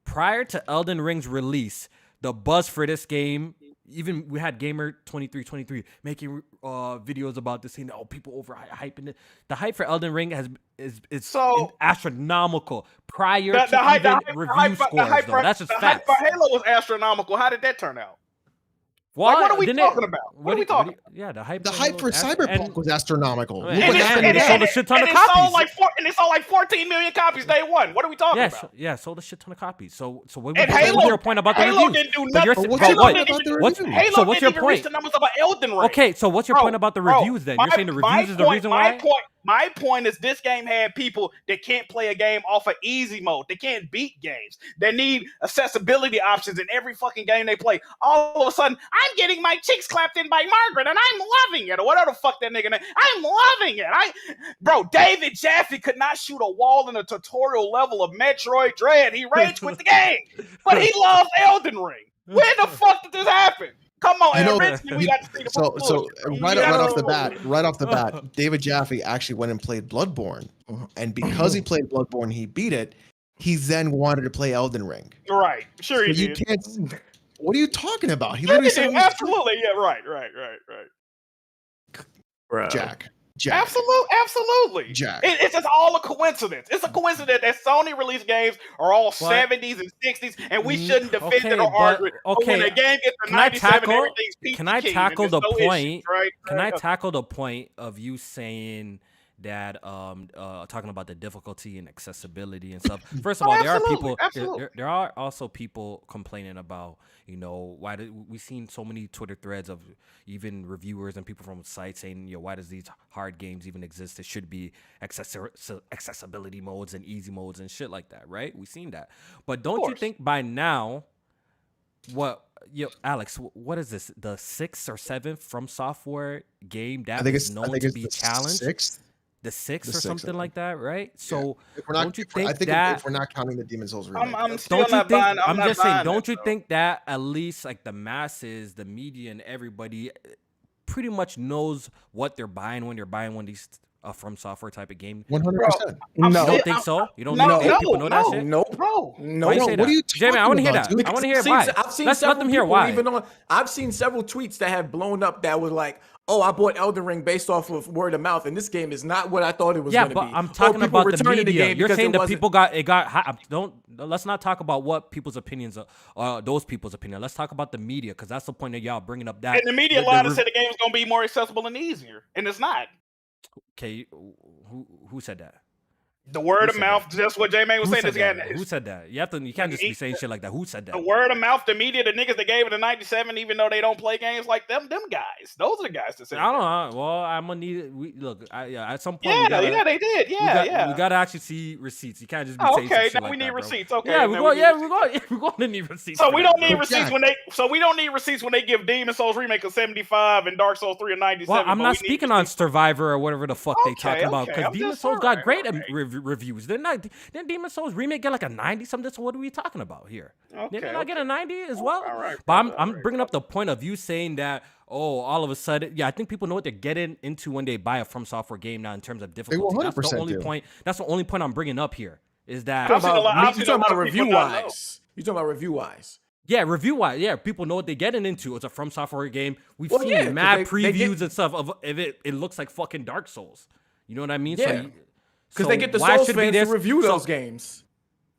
prior to Elden Ring's release, the buzz for this game, even we had Gamer 2323 making videos about this, saying, "Oh, people overhyping it." The hype for Elden Ring is astronomical prior to review scores. That's just facts. The hype for Halo was astronomical. How did that turn out? What? What are we talking about? What are we talking about? Yeah, the hype for Cyberpunk was astronomical. And it sold a shit ton of copies. And it sold like 14 million copies day one. What are we talking about? Yeah, sold a shit ton of copies. So what's your point about the Halo reviews? didn't do nothing. What's your point? Reach the numbers about Elden Ring. Okay, so what's your point about the reviews then? You're saying the reviews is the reason why? My point is this game had people that can't play a game off of easy mode. They can't beat games. They need accessibility options in every fucking game they play. All of a sudden, I'm getting my cheeks clapped in by Margaret, and I'm loving it, or whatever the fuck that nigga name. I'm loving it. Bro, David Jaffe could not shoot a wall in a tutorial level of Metroid Dread. He raged with the game, but he loves Elden Ring. When the fuck did this happen? Come on, we got to see the right off the bat, David Jaffe actually went and played Bloodborne, and because he played Bloodborne, he beat it. He then wanted to play Elden Ring. Right, sure he did. You can't. What are you talking about? He literally said, absolutely, yeah, right. Jack. Absolutely. Jack. It's just all a coincidence. It's a coincidence that Sony released games are all 70s and 60s, and we shouldn't defend it or argue it. Okay. But when a game gets to 97, everything's peachy Can I keen, tackle the no point? Issues, right? Can I tackle the point of you saying that talking about the difficulty and accessibility and stuff? First of all, there are also people complaining about, why we've seen so many Twitter threads of even reviewers and people from sites saying, why does these hard games even exist? It should be accessibility modes and easy modes and shit like that, right? We've seen that. But don't you think by now, Alex, what is this? The 6th or 7th From Software game that is known to be challenged? The 6th or something like that, right? So don't you think that if we're not counting the Demon's Souls remake, don't you think that at least like the masses, the media, and everybody pretty much knows what they're buying when they're buying one of these From Software type of game? 100%. You don't think so? You don't think people know that shit? No. Why you say that? What are you talking Jamie, I want to hear about, that. dude? I want to hear why. Let's let them hear why. I've seen several tweets that have blown up that was like, "Oh, I bought Elden Ring based off of word of mouth, and this game is not what I thought it was going to be." Yeah, but I'm talking about the media. You're saying that people got. Let's not talk about what people's opinions are. Those people's opinion. Let's talk about the media, because that's the point that y'all bringing up. That and the media lied and said the game is going to be more accessible and easier, and it's not. Okay, who said that? The word of mouth, just what J-Man was saying. Who said that? You can't just be saying shit like that. Who said that? The word of mouth, the media, the niggas that gave it a 97, even though they don't play games like them guys. Those are the guys that said. I don't know. Well, I'm gonna need. At some point. They did. We gotta actually see receipts. You can't just be saying shit now we need receipts. Okay. Yeah, we're going to need receipts. So we don't need receipts when they give Demon's Souls remake a 75 and Dark Souls 3 a 97. Well, I'm not speaking on Survivor or whatever the fuck they talking about, because Demon's Souls got great reviews. Didn't Demon's Souls remake get like a 90 something? So what are we talking about here? Didn't I get a 90 as well? All right, but I'm bringing up the point of you saying that, all of a sudden, I think people know what they're getting into when they buy a From Software game now in terms of difficulty. That's the only point. That's the only point I'm bringing up here. Is that you're talking about review wise? You're talking about review wise? Yeah, review-wise, people know what they're getting into. It's a From Software game. We've seen mad previews and stuff of if it looks like fucking Dark Souls. You know what I mean? Yeah. Because they get the Souls fans to review those games.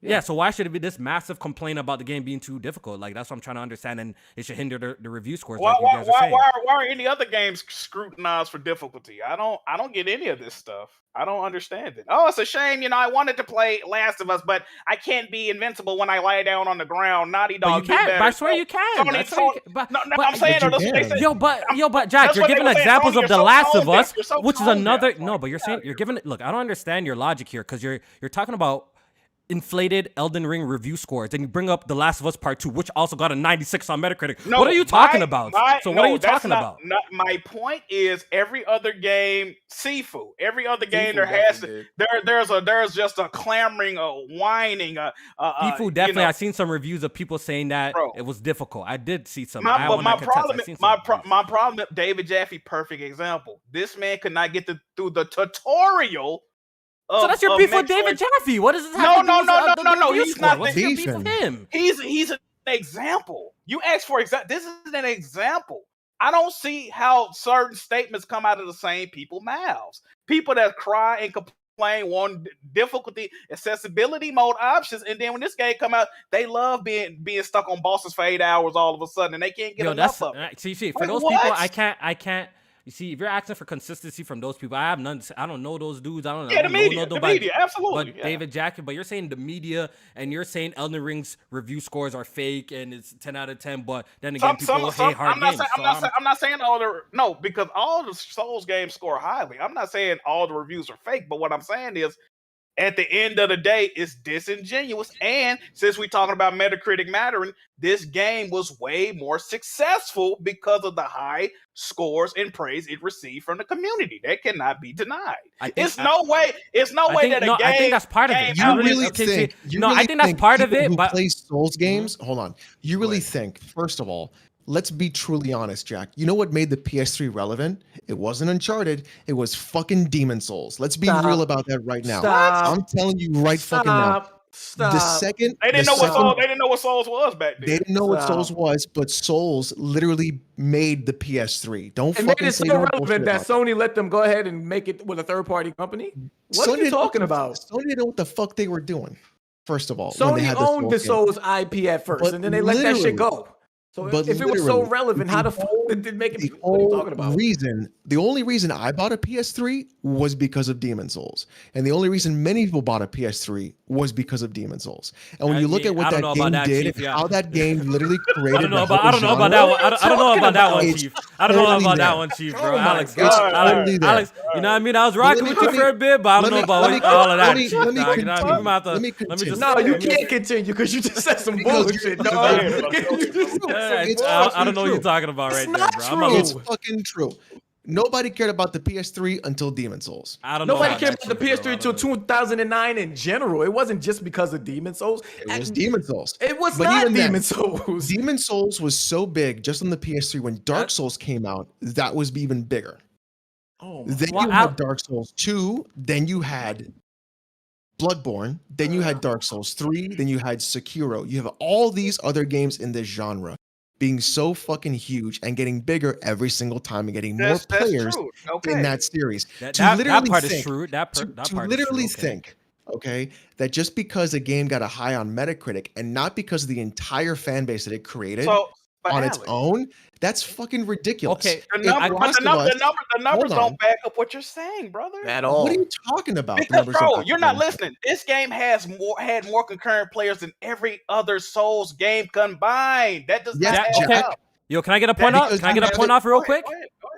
Yeah, so why should it be this massive complaint about the game being too difficult? Like, that's what I'm trying to understand, and it should hinder the review scores. Why are saying. Why are any other games scrutinized for difficulty? I don't get any of this stuff. I don't understand it. Oh, it's a shame. I wanted to play Last of Us, but I can't be invincible when I lie down on the ground. Naughty Dog. But you can. I swear you can. I'm saying but Jack, you're giving examples of The Last of Us, which is another. No, but you're saying you're giving. Look, I don't understand your logic here, because you're talking about inflated Elden Ring review scores. Then you bring up The Last of Us Part 2, which also got a 96 on Metacritic. No, what are you talking about? So what are you talking about? My point is every other game, Sifu, every other game Sifu there has definitely there's just a clamoring, a whining, Sifu definitely. I've seen some reviews of people saying that it was difficult. I did see some. My problem, David Jaffe, perfect example. This man could not get through the tutorial. So that's your beef with David Jaffe. What does this have to do with No. He's not. What's your beef with him? He's an example. You asked for example. This is an example. I don't see how certain statements come out of the same people's mouths. People that cry and complain want difficulty, accessibility mode options, and then when this game come out, they love being stuck on bosses for 8 hours all of a sudden, and they can't get enough of it. See, for those people, I can't. You see, if you're asking for consistency from those people, I have none. I don't know those dudes. I don't know. The media, absolutely. But David Jaffe, but you're saying the media, and you're saying Elden Ring's review scores are fake, and it's 10 out of 10. But then again, people hate hard games. I'm not saying because all the Souls games score highly. I'm not saying all the reviews are fake, but what I'm saying is, at the end of the day, it's disingenuous. And since we're talking about Metacritic mattering, this game was way more successful because of the high scores and praise it received from the community. That cannot be denied. It's no way that a game. I think that's part of it. You really think? I think that's part of it. Who but play Souls games? Hold on. You really think? First of all, let's be truly honest, Jack. You know what made the PS3 relevant? It wasn't Uncharted. It was fucking Demon Souls. Let's be real about that right now. I'm telling you right fucking now. The second they didn't know what Souls was back then. They didn't know what Souls was, but Souls literally made the PS3. Don't and fucking made it say so no relevant that Sony let them go ahead and make it with a third-party company. What are you talking about? Sony didn't know what the fuck they were doing. First of all, Sony owned the Souls IP at first, and then they let that shit go. So if it was so relevant, how the fuck did it make it? What are you talking about? The only reason I bought a PS3 was because of Demon Souls, and the only reason many people bought a PS3 was because of Demon Souls. And when you look at what that game did, and how that game literally created, I don't know about that one. I don't know about that one, Chief. I don't know about that one, Chief, bro. Alex, you know what I mean? I was rocking with you for a bit, but I don't know about all of that. Let me continue. No, you can't continue because you just said some bullshit. I don't know what you're talking about right there, bro. It's fucking true. Nobody cared about the PS3 until Demon Souls. Nobody cared about the PS3 until 2009 in general. It wasn't just because of Demon Souls. It was Demon Souls. It was not Demon Souls. Demon Souls was so big just on the PS3. When Dark Souls came out, that was even bigger. Then you had Dark Souls 2. Then you had Bloodborne. Then you had Dark Souls 3. Then you had Sekiro. You have all these other games in this genre being so fucking huge and getting bigger every single time and getting more players in that series. That part is true. To literally think, okay, that just because a game got a high on Metacritic and not because of the entire fan base that it created on its own, that's fucking ridiculous. Okay, the numbers don't back up what you're saying, brother. At all. What are you talking about? Because, bro, you're not listening. This game had more concurrent players than every other Souls game combined. That does not add up. Yo, can I get a point off? Can I get a point off real quick?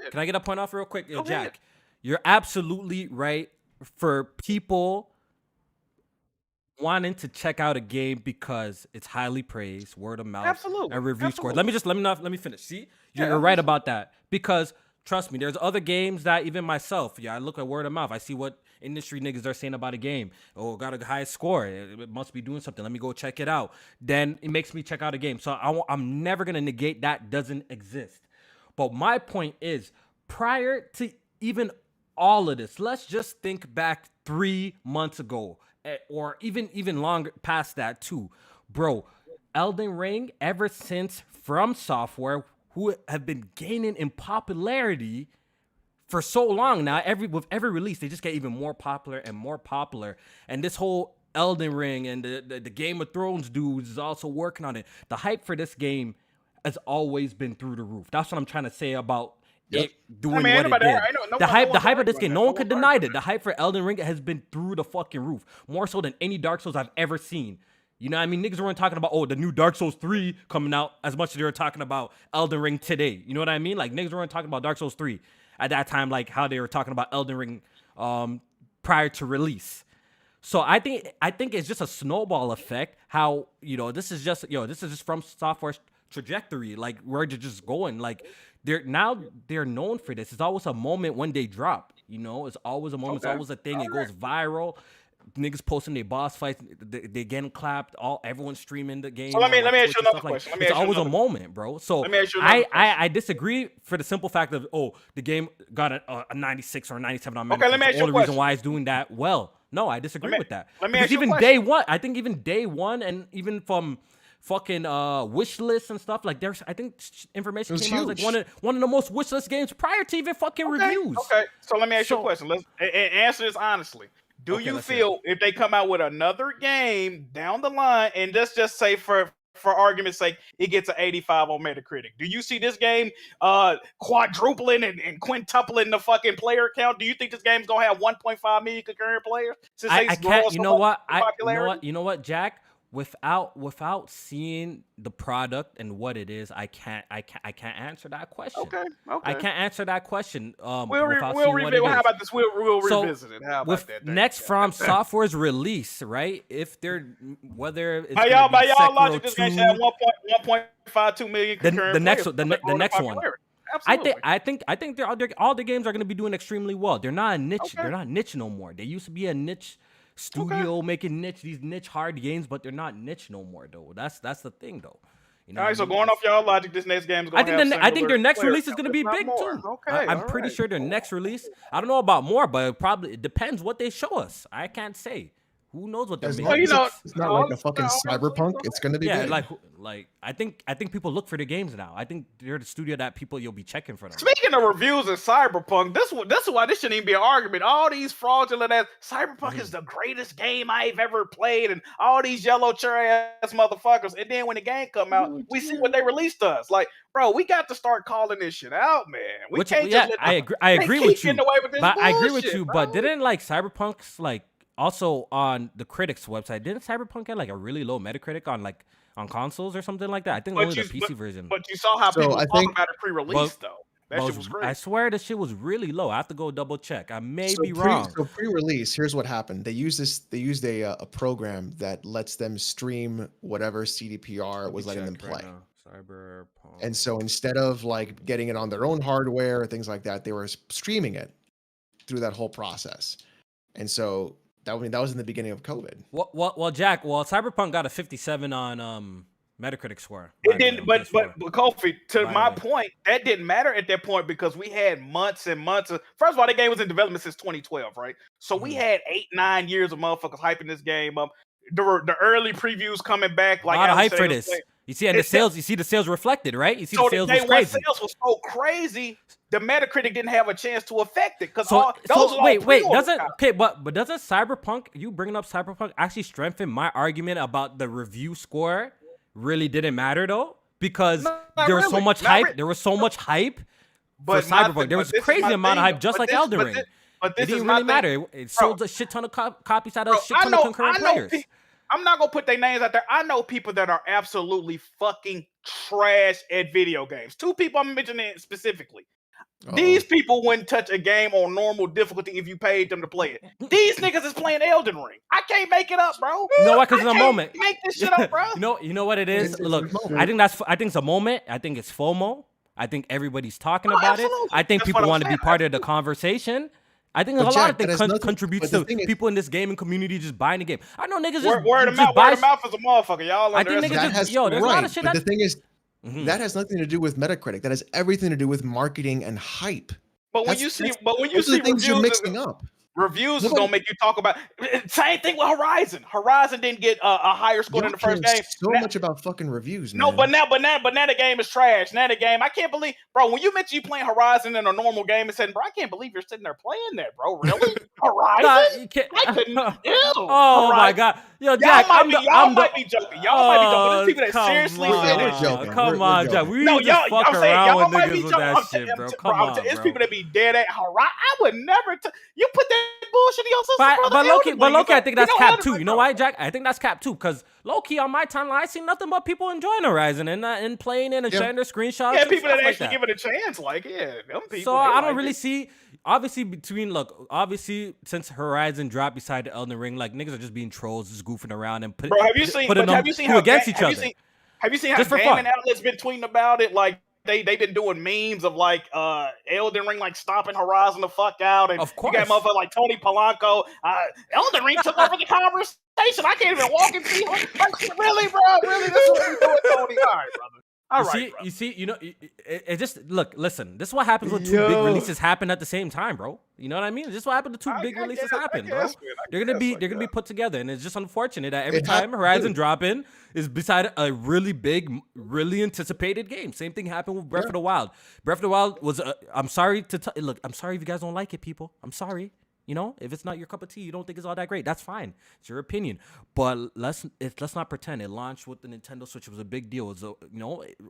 Can I get a point off real quick? Yo, Jack, you're absolutely right for people wanting to check out a game because it's highly praised, word of mouth, and review scores. Let me finish. See, you're right about that, because trust me, there's other games that even myself, I look at word of mouth. I see what industry niggas are saying about a game. Oh, got a high score. It must be doing something. Let me go check it out. Then it makes me check out a game. So I'm never gonna negate that doesn't exist. But my point is, prior to even all of this, let's just think back 3 months ago. Or even longer past that too, bro. Elden Ring, ever since From Software, who have been gaining in popularity for so long now, with every release they just get even more popular and more popular. And this whole Elden Ring and the Game of Thrones dudes is also working on it. The hype for this game has always been through the roof. That's what I'm trying to say about it doing what it did. The hype of this game, no one could deny it. The hype for Elden Ring has been through the fucking roof, more so than any Dark Souls I've ever seen. You know what I mean? Niggas weren't talking about, the new Dark Souls 3 coming out as much as they were talking about Elden Ring today. You know what I mean? Like, niggas weren't talking about Dark Souls 3 at that time, like how they were talking about Elden Ring prior to release. So I think it's just a snowball effect. How this is just from software's trajectory. Like we're just going. Like they're known for this. It's always a moment when they drop. It's always a moment. Okay. It's always a thing. It goes viral. Niggas posting their boss fights. They getting clapped. Everyone's streaming the game. So let me ask you another Like, question. it's always a moment, bro. So let me ask you another I disagree for the simple fact of the game got a 96 or a 97 on Metacritic. Okay, let me ask you a the only reason question. why it's doing that well. No, I disagree with that. let me Because ask you a even question. day one, I think even day one, and even from fucking wish lists and stuff, like I think information It was came out like huge. one of the most wish list games prior to even fucking reviews. Okay, so let me ask you a So- question. Let's answer this honestly. Do Okay, you let's feel if they come out with another game down the line, and let's just say for argument's sake, it gets an 85 on Metacritic, do you see this game quadrupling and quintupling the fucking player count? Do you think this game's gonna have 1.5 million concurrent players? Since I they can't. growing so much in popularity? You know what, Jack? Without seeing the product and what it is, I can't answer that question. Okay. I can't answer that question. We'll without seeing what it revisit. How is. about this? We'll So, revisit it. How about With that? next From Software's release, right? If they're whether it's By gonna be y'all logic, Sekiro this game 2, should have 1.52 million concurrent the next players. the next one. Popularity. I Absolutely. think all the games are going to be doing extremely well. They're not a niche. Okay. They're not niche no more. They used to be a niche studio making these niche hard games, but they're not niche no more though. That's the thing though. You know All what right, so I mean? going off y'all logic, this next game is going I to think have I think their similar next player release is count, going to be if not big more. too. Okay, I'm all pretty right. sure their next release. I don't know about more, but it depends what they show us. I can't say. Who knows what they're As making? long as know, it's not like a fucking no, cyberpunk, it's gonna be Yeah, good. like I think people look for the games now. I think they're the studio that you'll be checking for them. Speaking of reviews of Cyberpunk, this is why this shouldn't even be an argument. All these fraudulent ass Cyberpunk is the greatest game I've ever played, and all these yellow cherry ass motherfuckers. And then when the game come out, we see what they released us. Like, bro, we got to start calling this shit out, man. We can't just let I they agree keep with you. getting away with this But I agree with bullshit, you. bro. But didn't Cyberpunk's also on the critics website? Didn't Cyberpunk get a really low Metacritic on consoles or something like that? I think But only the you- PC version. But you saw how So people I talk think- about it pre-release, though. That But shit was crazy. I swear this shit was really low. I have to go double check. I may So be wrong. So pre-release, here's what happened. They used a program that lets them stream whatever CDPR was letting them play. Cyberpunk. And so instead of getting it on their own hardware or things like that, they were streaming it through that whole process. And so that was in the beginning of COVID. Well, Jack. Well, Cyberpunk got a 57 on Metacritic score. It didn't, but Kofi, to By my the point, that didn't matter at that point because we had months and months of. First of all, the game was in development since 2012, right? So we had 8-9 years of motherfuckers hyping this game up. The early previews coming back, a like lot of Alex hype said, for it was this. like- You see, and the sales. You see the sales reflected, right? You see So the the sales day was one crazy. sales was so crazy, the Metacritic didn't have a chance to affect it because So wait, pre-order doesn't copies. okay, but doesn't Cyberpunk, you bringing up Cyberpunk, actually strengthen my argument about the review score really didn't matter though? Because Not there was so really, much not hype. really. There was so much hype But for not Cyberpunk. the- There but was this is crazy my amount of thing, hype, just but like this- Elden but Ring. this- But It this didn't is really my matter. thing. It sold a shit ton of copies out of Bro, a shit ton of concurrent players. I'm not gonna put their names out there. I know people that are absolutely fucking trash at video games. Two people I'm mentioning specifically. These people wouldn't touch a game on normal difficulty if you paid them to play it. These niggas is playing Elden Ring. I can't make it up, bro. You know what? Because I in a can't moment, make this shit up, bro. you know what it is. It's Look, a moment. I think it's a moment. I think it's FOMO. I think everybody's talking Oh, about it. absolutely. I think That's people what I'm want to be saying. part of the conversation. I think But a lot Jack, of that things has nothing- contributes but the to thing is- people in this gaming community just buying the game. I know niggas Word of mouth is a motherfucker. Y'all I think underestimate. niggas That just- has yo, there's a lot of right, shit but that- the thing is, Mhm. that has nothing to do with Metacritic. That has everything to do with marketing and hype. But when That's- you see, that's- but when you Those are see the things you're reviews, mixing up. reviews is Nobody- gonna make you talk about. Same thing with Horizon. Horizon didn't get a higher score than the Y'all first care game. so Now- much about fucking reviews, man. No, but now the game is trash. Now the game, I can't believe, bro. When you mention you playing Horizon in a normal game and said, bro, I can't believe you're sitting there playing that, bro. Really, Horizon? Nah, you can't- I couldn't. Ew. Oh my Horizon. god, yo, Y'all Jack, might I'm be, the, y'all I'm might the. be joking. Y'all might be joking. But there's people that come seriously on, say We're this joking. shit. Come We're on, joking. Jack. We No, just y'all, fuck I'm saying around y'all with might be niggas with joking. that I'm shit, bro. bro, Come on, There's bro. people that be dead at Horizon. I would never. You put that bullshit in your sister, But brother. Loki, Elden Ring, I think that's you know cap Elden too. Ring, You know bro. why, Jack? I think that's cap too. Because Loki on my timeline, I see nothing but people enjoying Horizon and playing it and Yeah. sharing their screenshots. Yeah, and people stuff that like actually give it a chance, like them people. So they I like don't really it. see. obviously since Horizon dropped beside the Elden Ring, like niggas are just being trolls, just goofing around and Bro, have you seen? putting But them have you seen how against each other. Have you seen how Just for gaming fun. outlets been tweeting about it? Like they've been doing memes of like Elden Ring like stomping Horizon the fuck out, and Of you got course. motherfuckers like Tony Polanco. Elden Ring took over the conversation. I can't even walk and see. Like, really, bro? Really? This is what we doing, Tony? All right, brother. All right, brother. You see, it just listen. This is what happens when two big releases happen at the same time, bro. You know what I mean? This is what happened to two big releases happen, bro. They're gonna be put together, and it's just unfortunate that every time Horizon dropping is beside a really big, really anticipated game. Same thing happened with Breath of the Wild. Breath of the Wild was. I'm sorry to look. I'm sorry if you guys don't like it, people. I'm sorry. You know, if it's not your cup of tea, you don't think it's all that great. That's fine. It's your opinion. But let's not pretend it launched with the Nintendo Switch. It was a big deal. It was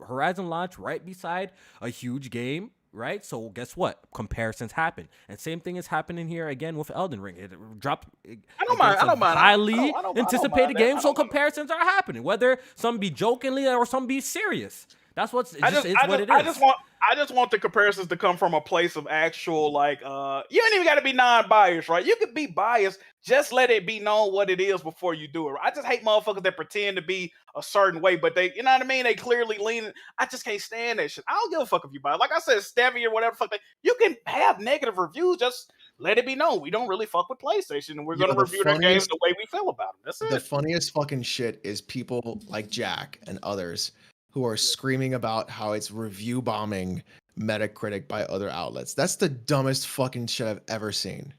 Horizon launched right beside a huge game, right? So guess what? Comparisons happen, and same thing is happening here again with Elden Ring. It dropped. I don't mind. Highly anticipated game, so comparisons are happening. Whether some be jokingly or some be serious. That's what it is. I just want the comparisons to come from a place of actual like you ain't even got to be non-biased, right? You could be biased, just let it be known what it is before you do it. I just hate motherfuckers that pretend to be a certain way, but they, you know what I mean? They clearly lean. I just can't stand that shit. I don't give a fuck if you buy it. Like I said, Stevie or whatever fuck. You can have negative reviews. Just let it be known we don't really fuck with PlayStation, and we're gonna review their games the way we feel about them. That's it. The funniest fucking shit is people like Jack and others who are screaming about how it's review bombing Metacritic by other outlets. That's the dumbest fucking shit I've ever seen.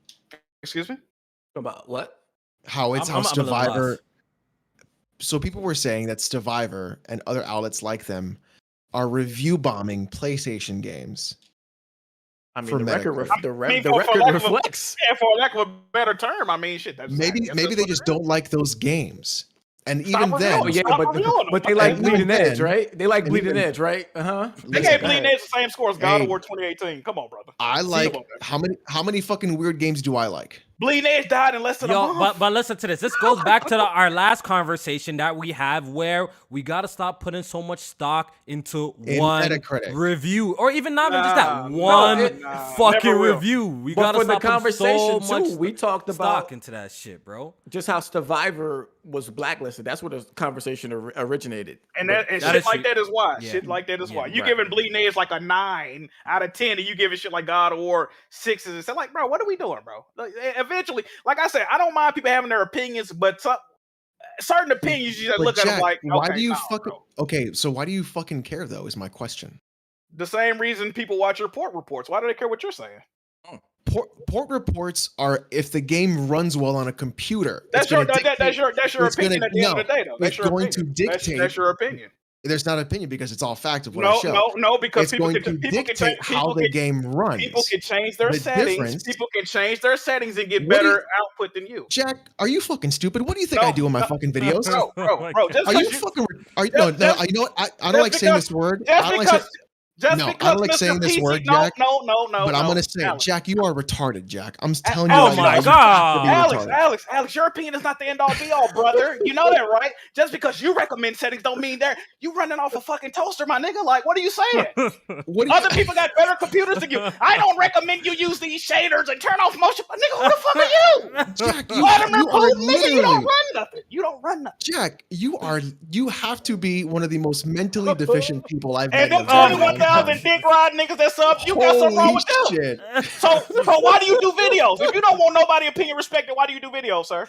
Excuse me? About what? How it's I'm a little Stevivor. lost. So people were saying that Stevivor and other outlets like them are review bombing PlayStation games. I mean, for the record, Metacritic. the I mean, record reflects. For lack of a better term, I mean, shit. Maybe they just don't like those games. And even then, but they like And bleeding even edge, then- right? They like and bleeding even- edge, right? They can't bleed edge the same score as God of War 2018. Come on, brother. I like how many fucking weird games do I like? Bleeding Edge died in less than a month. But listen to this. This goes back to our last conversation that we have, where we gotta stop putting so much stock into one Metacritic. review, or even not even just that one fucking never will. review. We But gotta for the stop putting so conversation much too, we talked stock about into that shit, bro. just how Stevivor was blacklisted. That's where the conversation originated. And That shit is like true. that is why. Yeah. Shit like that is why. You right. giving Bleeding Edge like a 9 out of 10, and you giving shit like God of War 6s. It's like, bro, what are we doing, bro? Like, eventually, like I said, I don't mind people having their opinions, but certain opinions you just But look at them Jack, like, why okay, do you no, fucking bro. okay? So why do you fucking care though? Is my question. The same reason people watch your port reports. Why do they care what you're saying? Port reports are if the game runs well on a computer. That's your opinion at the end of the day, though. That's It's your going opinion. to dictate. That's your opinion. There's not opinion because it's all fact of what I show. No, because It's people going to can dictate how the game runs. People can change their The settings. difference- People can change their settings and get What do better output than you. Jack, are you fucking stupid? What do you think I do in my fucking videos? Bro. Just Are you because fucking? Are you? No, just- you know what? I don't like saying this word. I Just don't like because. saying, Just No, I because don't like Mr. saying this PC word, Jack, No. but I'm gonna say, Alex. Jack, you are retarded, Jack. I'm telling you. Oh right now, my you God. have to be retarded. Alex, your opinion is not the end all be all, brother. You know that, right? Just because you recommend settings don't mean that you running off a fucking toaster, my nigga. Like, what are you saying? What do you, Other people got better computers than you. I don't recommend you use these shaders and turn off motion. But nigga, who the fuck are you? Jack, you Vladimir are Putin, nigga, you literally, don't run nothing. You don't run nothing. Jack, you have to be one of the most mentally deficient people I've met. And them in a very long 21,000 time. dick ride niggas that sub, you got something wrong with them. Shit. So why do you do videos? If you don't want nobody opinion respected, why do you do videos, sir?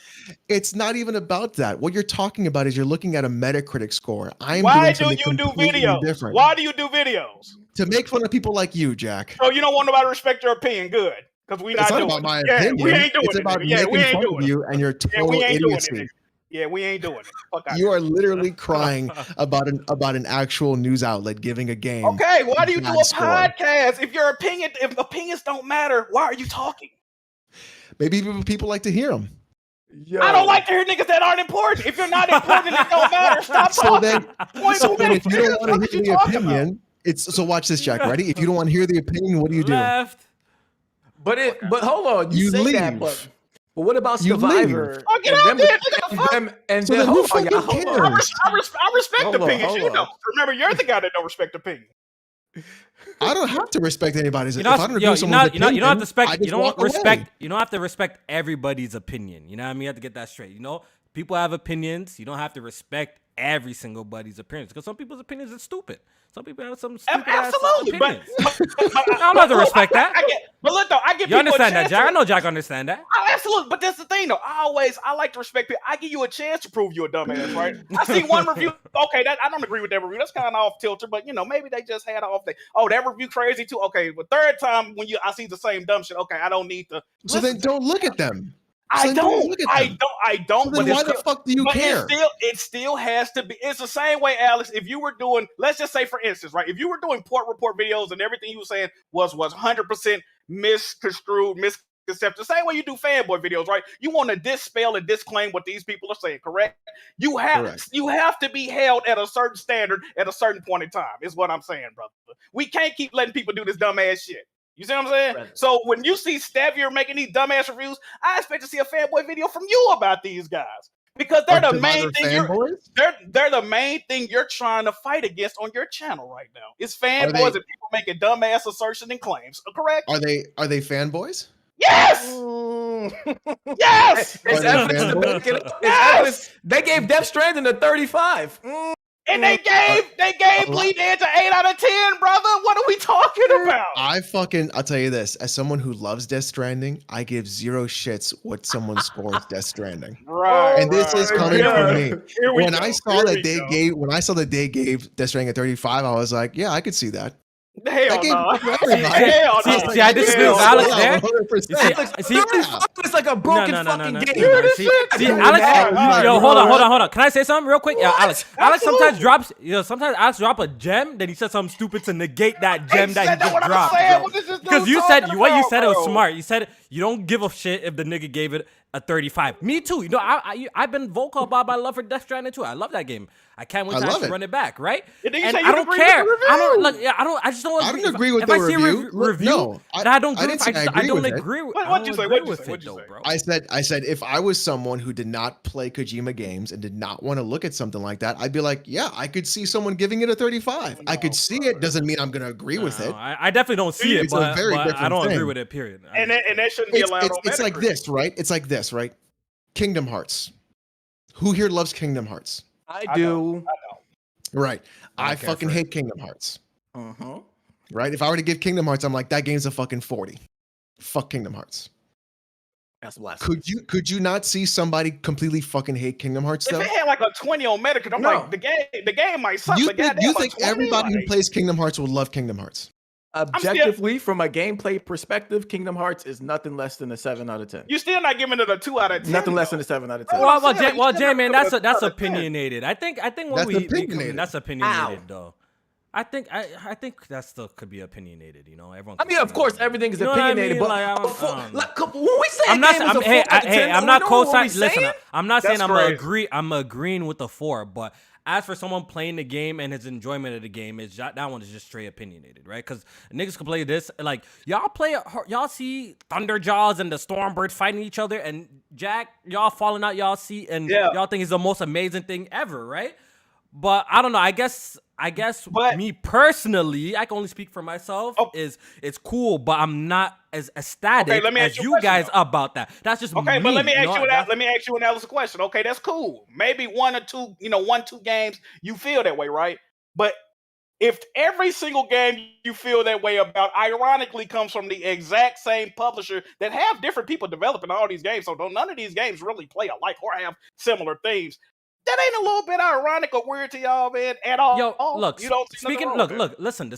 It's not even about that. What you're talking about is you're looking at a Metacritic score. I'm Why doing do something you do completely videos? different. Why do you do videos? To make fun of people like you, Jack. So you don't want nobody to respect your opinion. Good. Because we It's not not doing about it. my Yeah, opinion. we ain't doing it's it. about nigga. Yeah, we making ain't fun doing of it. you and your Yeah, total we ain't doing it. idiocy. nigga. Yeah, we ain't doing it. Fuck out. You are literally crying about an actual news outlet giving a game. Okay, why do you do bad a score. podcast? If opinions don't matter, why are you talking? Maybe people like to hear them. I don't like to hear niggas that aren't important. If you're not important, it don't matter. Stop So talking. then, Point so two then if minutes. you don't What want the to fuck hear you the talking about? opinion, so watch this, Jack. Ready? If you don't want to hear the opinion, what do you do? Left. But hold on, you say that, leave. but what about You Survivor? leave. Oh, get out there, nigga, the fuck? And So then then who hold on, y'all, fucking hold on. cares? I respect Hold on, opinions. hold You on. don't. Remember, you're the guy that don't respect opinion. I don't have to respect anybody's. You if know, I don't agree with someone's opinion, you don't have to respect. I just You don't walk away. respect. You don't have to respect everybody's opinion. You know what I mean? You have to get that straight. You know, people have opinions. You don't have to respect every single body's opinions because some people's opinions are stupid. Some people have some stupid Absolutely, ass opinions. I don't have to respect that. But look though, I give You people understand a that, chance Jack? to- I know Jack understand that. Oh, absolutely, but that's the thing though. I like to respect people. I give you a chance to prove you a dumbass, right? I see one review. Okay, I don't agree with that review. That's kind of off tilter, but maybe they just had an off day. Oh, that review crazy too. Okay, but third time when I see the same dumb shit. Okay, I don't need to. So then don't look at them. I don't. So then why the fuck do you care? It still has to be. It's the same way, Alex. If you were doing, let's just say, for instance, right? If you were doing port report videos and everything you were saying was 100% misconstrued, misconcepted, the same way you do fanboy videos, right? You want to dispel and disclaim what these people are saying, correct? You have to be held at a certain standard at a certain point in time. Is what I'm saying, brother. We can't keep letting people do this dumbass shit. You see what I'm saying? Right. So when you see Stavier making these dumbass reviews, I expect to see a fanboy video from you about these guys because they're the main thing. They're the main thing you're trying to fight against on your channel right now. It's fanboys and people making dumbass assertions and claims. Correct? Are they fanboys? Yes. Yes. It's evidence to back it up. Yes. They gave Death Stranding a 35. And they gave Bleed Edge an 8 out of 10, brother. What are we talking about? I'll tell you this. As someone who loves Death Stranding, I give zero shits what someone scores Death Stranding. Right. And this is coming from me. When I saw that they gave Death Stranding a 35, I was like, yeah, I could see that. Hell no. See, I disagree with Alex there. It's like a broken fucking game. See, Alex, hold on. Can I say something real quick? Yeah, Alex sometimes drops, sometimes Alex drop a gem, then he said something stupid to negate that gem that he just dropped. Because you said it was smart. You said you don't give a shit if the nigga gave it a 35. Me too. I've been vocal about my love for Death Stranding too. I love that game. I can't wait to actually run it back, right? And I don't care. I just don't agree. I don't agree with the review. I don't agree with it. What'd you say? What'd you say? Bro? I said if I was someone who did not play Kojima games and did not want to look at something like that, I'd be like, yeah, I could see someone giving it a 35. I could see it. Doesn't mean I'm going to agree with it. I definitely don't see it, but I don't agree with it, period. And that shouldn't be allowed on Metacritic. It's like this, right? It's like this, right? Kingdom Hearts. Who here loves Kingdom Hearts? I do. Right. I fucking hate Kingdom Hearts. Uh-huh. Right? If I were to give Kingdom Hearts, I'm like, that game's a fucking 40. Fuck Kingdom Hearts. That's blasphemous. Could you not see somebody completely fucking hate Kingdom Hearts though? If it had like a 20 on Metacritic, I'm like, the game might suck. You think everybody who plays Kingdom Hearts will love Kingdom Hearts? Objectively, from a gameplay perspective, Kingdom Hearts is nothing less than a 7 out of 10. You're still not giving it a 2 out of 10. Nothing less than a 7 out of 10. Well, Jay, man, that's opinionated. I think when that's opinionated though. I think that still could be opinionated. Everyone. I mean, of course, everything is opinionated, but when we say I'm not co-signing. Listen, I'm not saying I'm agreeing with the 4, but as for someone playing the game and his enjoyment of the game, that one is just straight opinionated, right? Because niggas can play this, like y'all see Thunderjaws and the Stormbirds fighting each other, and Jack, y'all falling out, y'all see, and y'all think it's the most amazing thing ever, right? But I don't know. I guess me personally, I can only speak for myself. It's cool, but I'm not as ecstatic as you guys about that. That's just me. But let me ask you another question. Okay, that's cool. Maybe 1 or 2 games you feel that way, right? But if every single game you feel that way about, ironically, comes from the exact same publisher that have different people developing all these games, so none of these games really play alike or have similar themes. That ain't a little bit ironic or weird to y'all, man, at all. Yo, look, listen,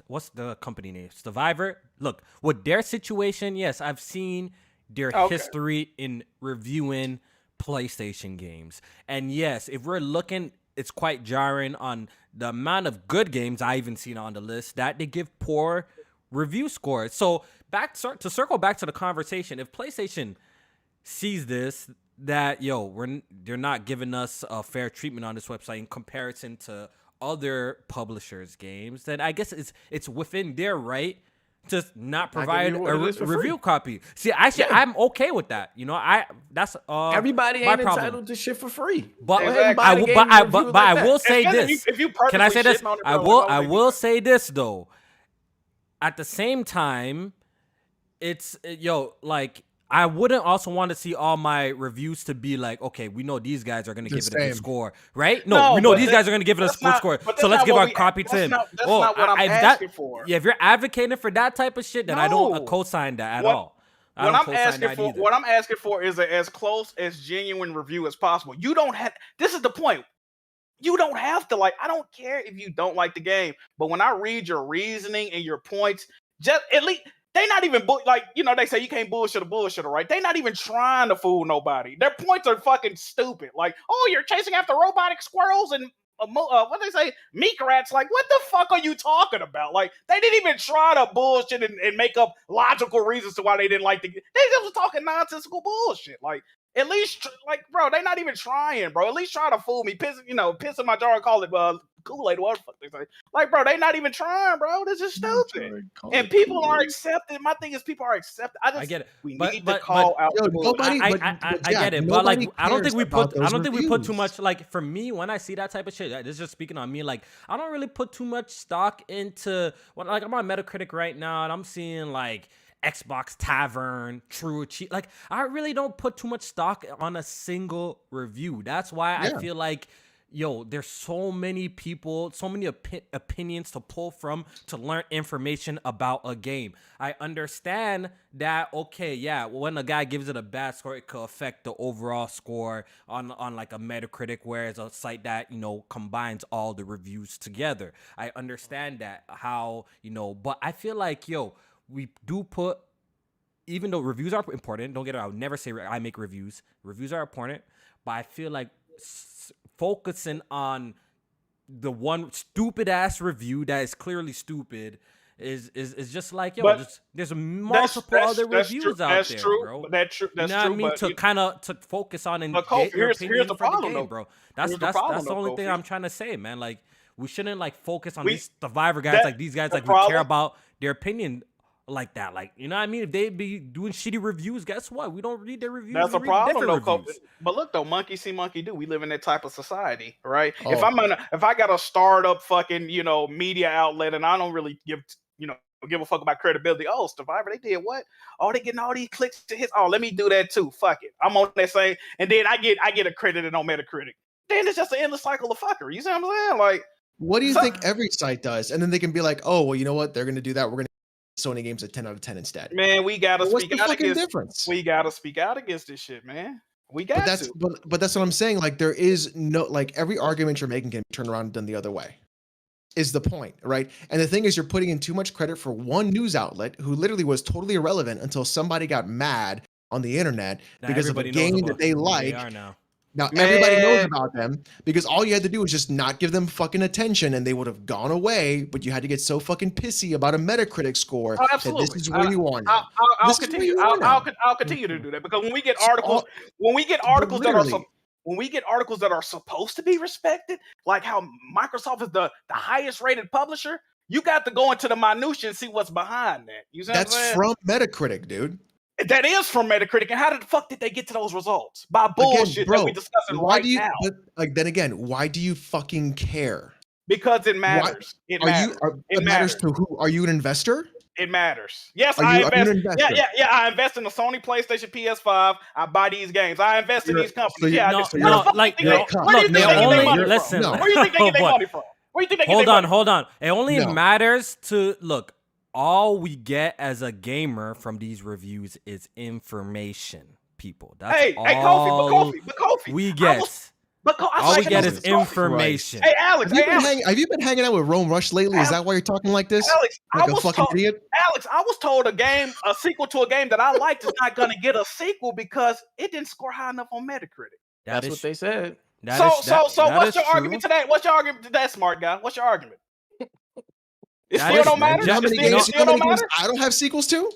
what's the company name? Survivor. Look, with their situation, yes, I've seen their history in reviewing PlayStation games. And yes, if we're looking, it's quite jarring on the amount of good games I even seen on the list that they give poor review scores. So to circle back to the conversation, if PlayStation sees this, that they're not giving us a fair treatment on this website in comparison to other publishers' games, then I guess it's within their right to not give provide you a what it is for free. review copy. See, actually, Yeah. I'm okay with that. You know, that's Everybody my ain't problem. entitled to shit for free. But Go ahead and buy I the will, game but and I review it but like I that. will say And this. if you Can I say purposely this? shitting on it, I bro, will like, I oh, they will do say this though. At the same time, like I wouldn't also want to see all my reviews to be like, okay, we know these guys are going to give it a good same. score, right? No, we know but these guys are going to give it a that's good not- score. but So that's let's not give what our we- copy to that's him. not- that's not what I'm if asking for. Yeah, if you're advocating for that type of shit, then I don't No. co-sign that at What- all. I What don't I'm co-sign asking that for, either. what I'm asking for is as close as genuine review as possible. You don't have. This is the point. You don't have to like. I don't care if you don't like the game, but when I read your reasoning and your points, just at least they not even like they say you can't bullshit a bullshitter, right? They not even trying to fool nobody. Their points are fucking stupid. Like, oh, you're chasing after robotic squirrels and what they say, meat rats. Like, what the fuck are you talking about? Like, they didn't even try to bullshit and make up logical reasons to why they didn't like the game. They just was talking nonsensical bullshit. Like, at least, bro, they not even trying, bro. At least try to fool me. Piss in my jar and call it Kool-Aid, whatever the fuck they say. Like, bro, they not even trying, bro. This is stupid. And people are accepting. My thing is people are accepting. I get it. We But- need but- to call out Yo, the bullshit. nobody- I but get Jack, it, but like nobody I don't think we cares about put those too reviews. much, like, for me when I see that type of shit. This is just speaking on me. Like, I don't really put too much stock into like I'm on Metacritic right now and I'm seeing like Xbox Tavern, True Cheat. Like, I really don't put too much stock on a single review. That's why I feel like, there's so many people, so many opinions to pull from to learn information about a game. I understand that, okay, yeah, when a guy gives it a bad score, it could affect the overall score on like a Metacritic, whereas a site that, combines all the reviews together. I understand that, how, but I feel like, we do put, even though reviews are important, don't get it, I would never say I make reviews. Reviews are important, but I feel like focusing on the one stupid ass review that is clearly stupid is just like, there's multiple other reviews out there, bro. That's true. You know what I mean? To focus on and But Kofi, get your here's opinion the for the problem, game, though. bro. That's Here's the problem, the only though, thing Kofi. I'm trying to say, man. Like, we shouldn't like focus on We- these Survivor guys, that- like these guys, the like we care problem- about their opinion like that. Like, you know what I mean? If they be doing shitty reviews, guess what? We don't read their reviews. That's we a read problem, though, different Kofi. reviews. But look, though, monkey see, monkey do. We live in that type of society, right? Oh. If I got a startup fucking media outlet and I don't really give a fuck about credibility. Oh, Survivor, they did what? Oh, they getting all these clicks to his. Oh, let me do that too. Fuck it, I'm on that same, and then I get accredited on Metacritic. Then it's just an endless cycle of fuckery. You see what I'm saying? Like, What do you think every site does? And then they can be like, oh, well, you know what? They're going to do that. We're going to Sony games at 10 out of 10 instead. man, we gotta Well, what's speak the out fucking against. difference? We gotta speak out against this shit, man. We got to. But that's what I'm saying. Like, there is no, like, every argument you're making can be turned around and done the other way. Is the point, right? And the thing is, you're putting in too much credit for one news outlet who literally was totally irrelevant until somebody got mad on the internet Now because of a everybody knows game about that they who like. are now. Now everybody knows Man. about them because all you had to do was just not give them fucking attention and they would have gone away. But you had to get so fucking pissy about a Metacritic score Oh, that absolutely. this is where you are now. I'll This is where continue. you are now. I'll continue to do that because when we get So, articles, when we get articles that are literally. when we get articles that are supposed to be respected, like how Microsoft is the highest rated publisher, you got to go into the minutia and see what's behind that. You see what I'm That's saying? from Metacritic, dude. That is from Metacritic. And how the fuck did they get to those results? By bullshit Again, bro, that we discussing why right do you? now. But like then again, why do you fucking care? Because it matters. It matters. It matters to who? Are you an investor? It matters. Yes, Are I you invest. an investor? Yeah. I invest in the Sony PlayStation PS5. I buy these games. I invest in You're- these companies. so yeah, no, I do. no, Where the fuck like, do you think no, they- where do you look, think no, they get only- their money you're- from? no. Where do you think they Oh, get their boy. money from? Where do you think they get Hold their on, money hold on. It only No. matters to look. All we get as a gamer from these reviews is information, people. That's Hey, all but Kofi, we I get. was- but Co- I All we said get no, is Kofi. information. Hey, Alex. Have you been hanging out with Rome Rush lately? Is that why you're talking like this? Alex, Like I a was fucking told, idiot? Alex, I was told a sequel to a game that I liked is not going to get a sequel because it didn't score high enough on Metacritic. That's what they said. That So is what's your true. argument to that? What's your argument to that, smart guy? What's your argument? It That still is- don't matter. You know how It many still, games- it still don't matter. I don't have sequels to?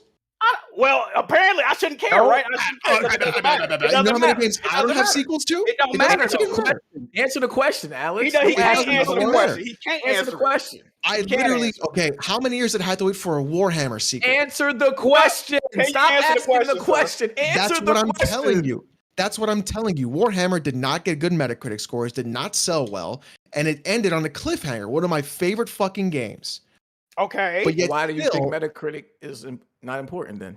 Well, apparently I shouldn't care, right? I shouldn't care. 'Cause it doesn't matter. It You know doesn't how many matter. games It I don't doesn't have matter. sequels to? It don't It matter. doesn't though. matter. Answer the question, Alex. He Don't can't ask me answer the about question. it. He can't Answer answer the it. question. I can't literally answer. okay. How many years did I have to wait for a Warhammer sequel? Answer the question. Can you Stop answer the asking question, the sir? question. Answer That's the what I'm question. telling you. That's what I'm telling you. Warhammer did not get good Metacritic scores, did not sell well, and it ended on a cliffhanger. One of my favorite fucking games. Okay. But yet Why do you still, think Metacritic is not important then?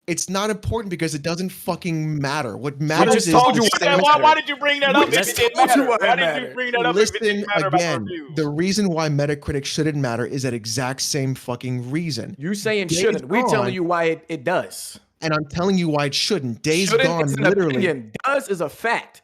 it's not important because it doesn't fucking matter. What just matters is told you the what sales why rate. did you bring that We up if just it didn't told you matter? why it Why did mattered. you bring that up if it Listen didn't matter about the again. reviews? The reason why Metacritic shouldn't matter is that exact same fucking reason. You saying Days shouldn't. We're Gone- telling you why it does. And I'm telling you why it shouldn't. Days Shouldn't Gone, is an literally. opinion. Does is a fact.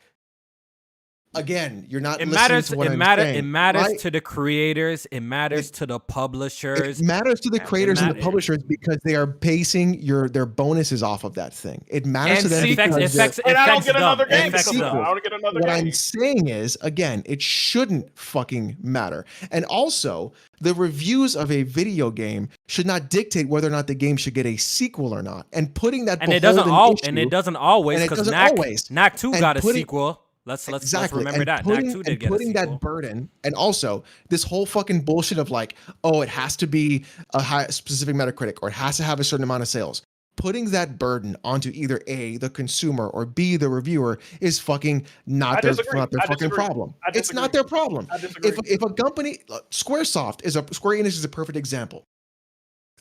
Again, you're not It listening matters. to what It I'm matters. saying. It matters My- to the creators. It matters to the publishers. It matters to the creators and the matters. publishers because they are basing their bonuses off of that thing. It matters And to them sequels. because they're- And I don't get them. another It game. affects because of them. that. I don't get another what game. I'm saying is, again, it shouldn't fucking matter. And also, the reviews of a video game should not dictate whether or not the game should get a sequel or not. And putting that And it doesn't beholden and it issue- doesn't always and it because doesn't Knack always. Knack 2 And got a putting- sequel. Let's Exactly. remember and that. putting, Knack 2 did and get a putting sequel. that burden, and also this whole fucking bullshit of like, oh, it has to be a high specific Metacritic or it has to have a certain amount of sales. Putting that burden onto either A, the consumer, or B, the reviewer is fucking not their disagree. fucking disagree. problem. I It's not disagree. their problem. I disagree. If a company, Square Enix is a perfect example.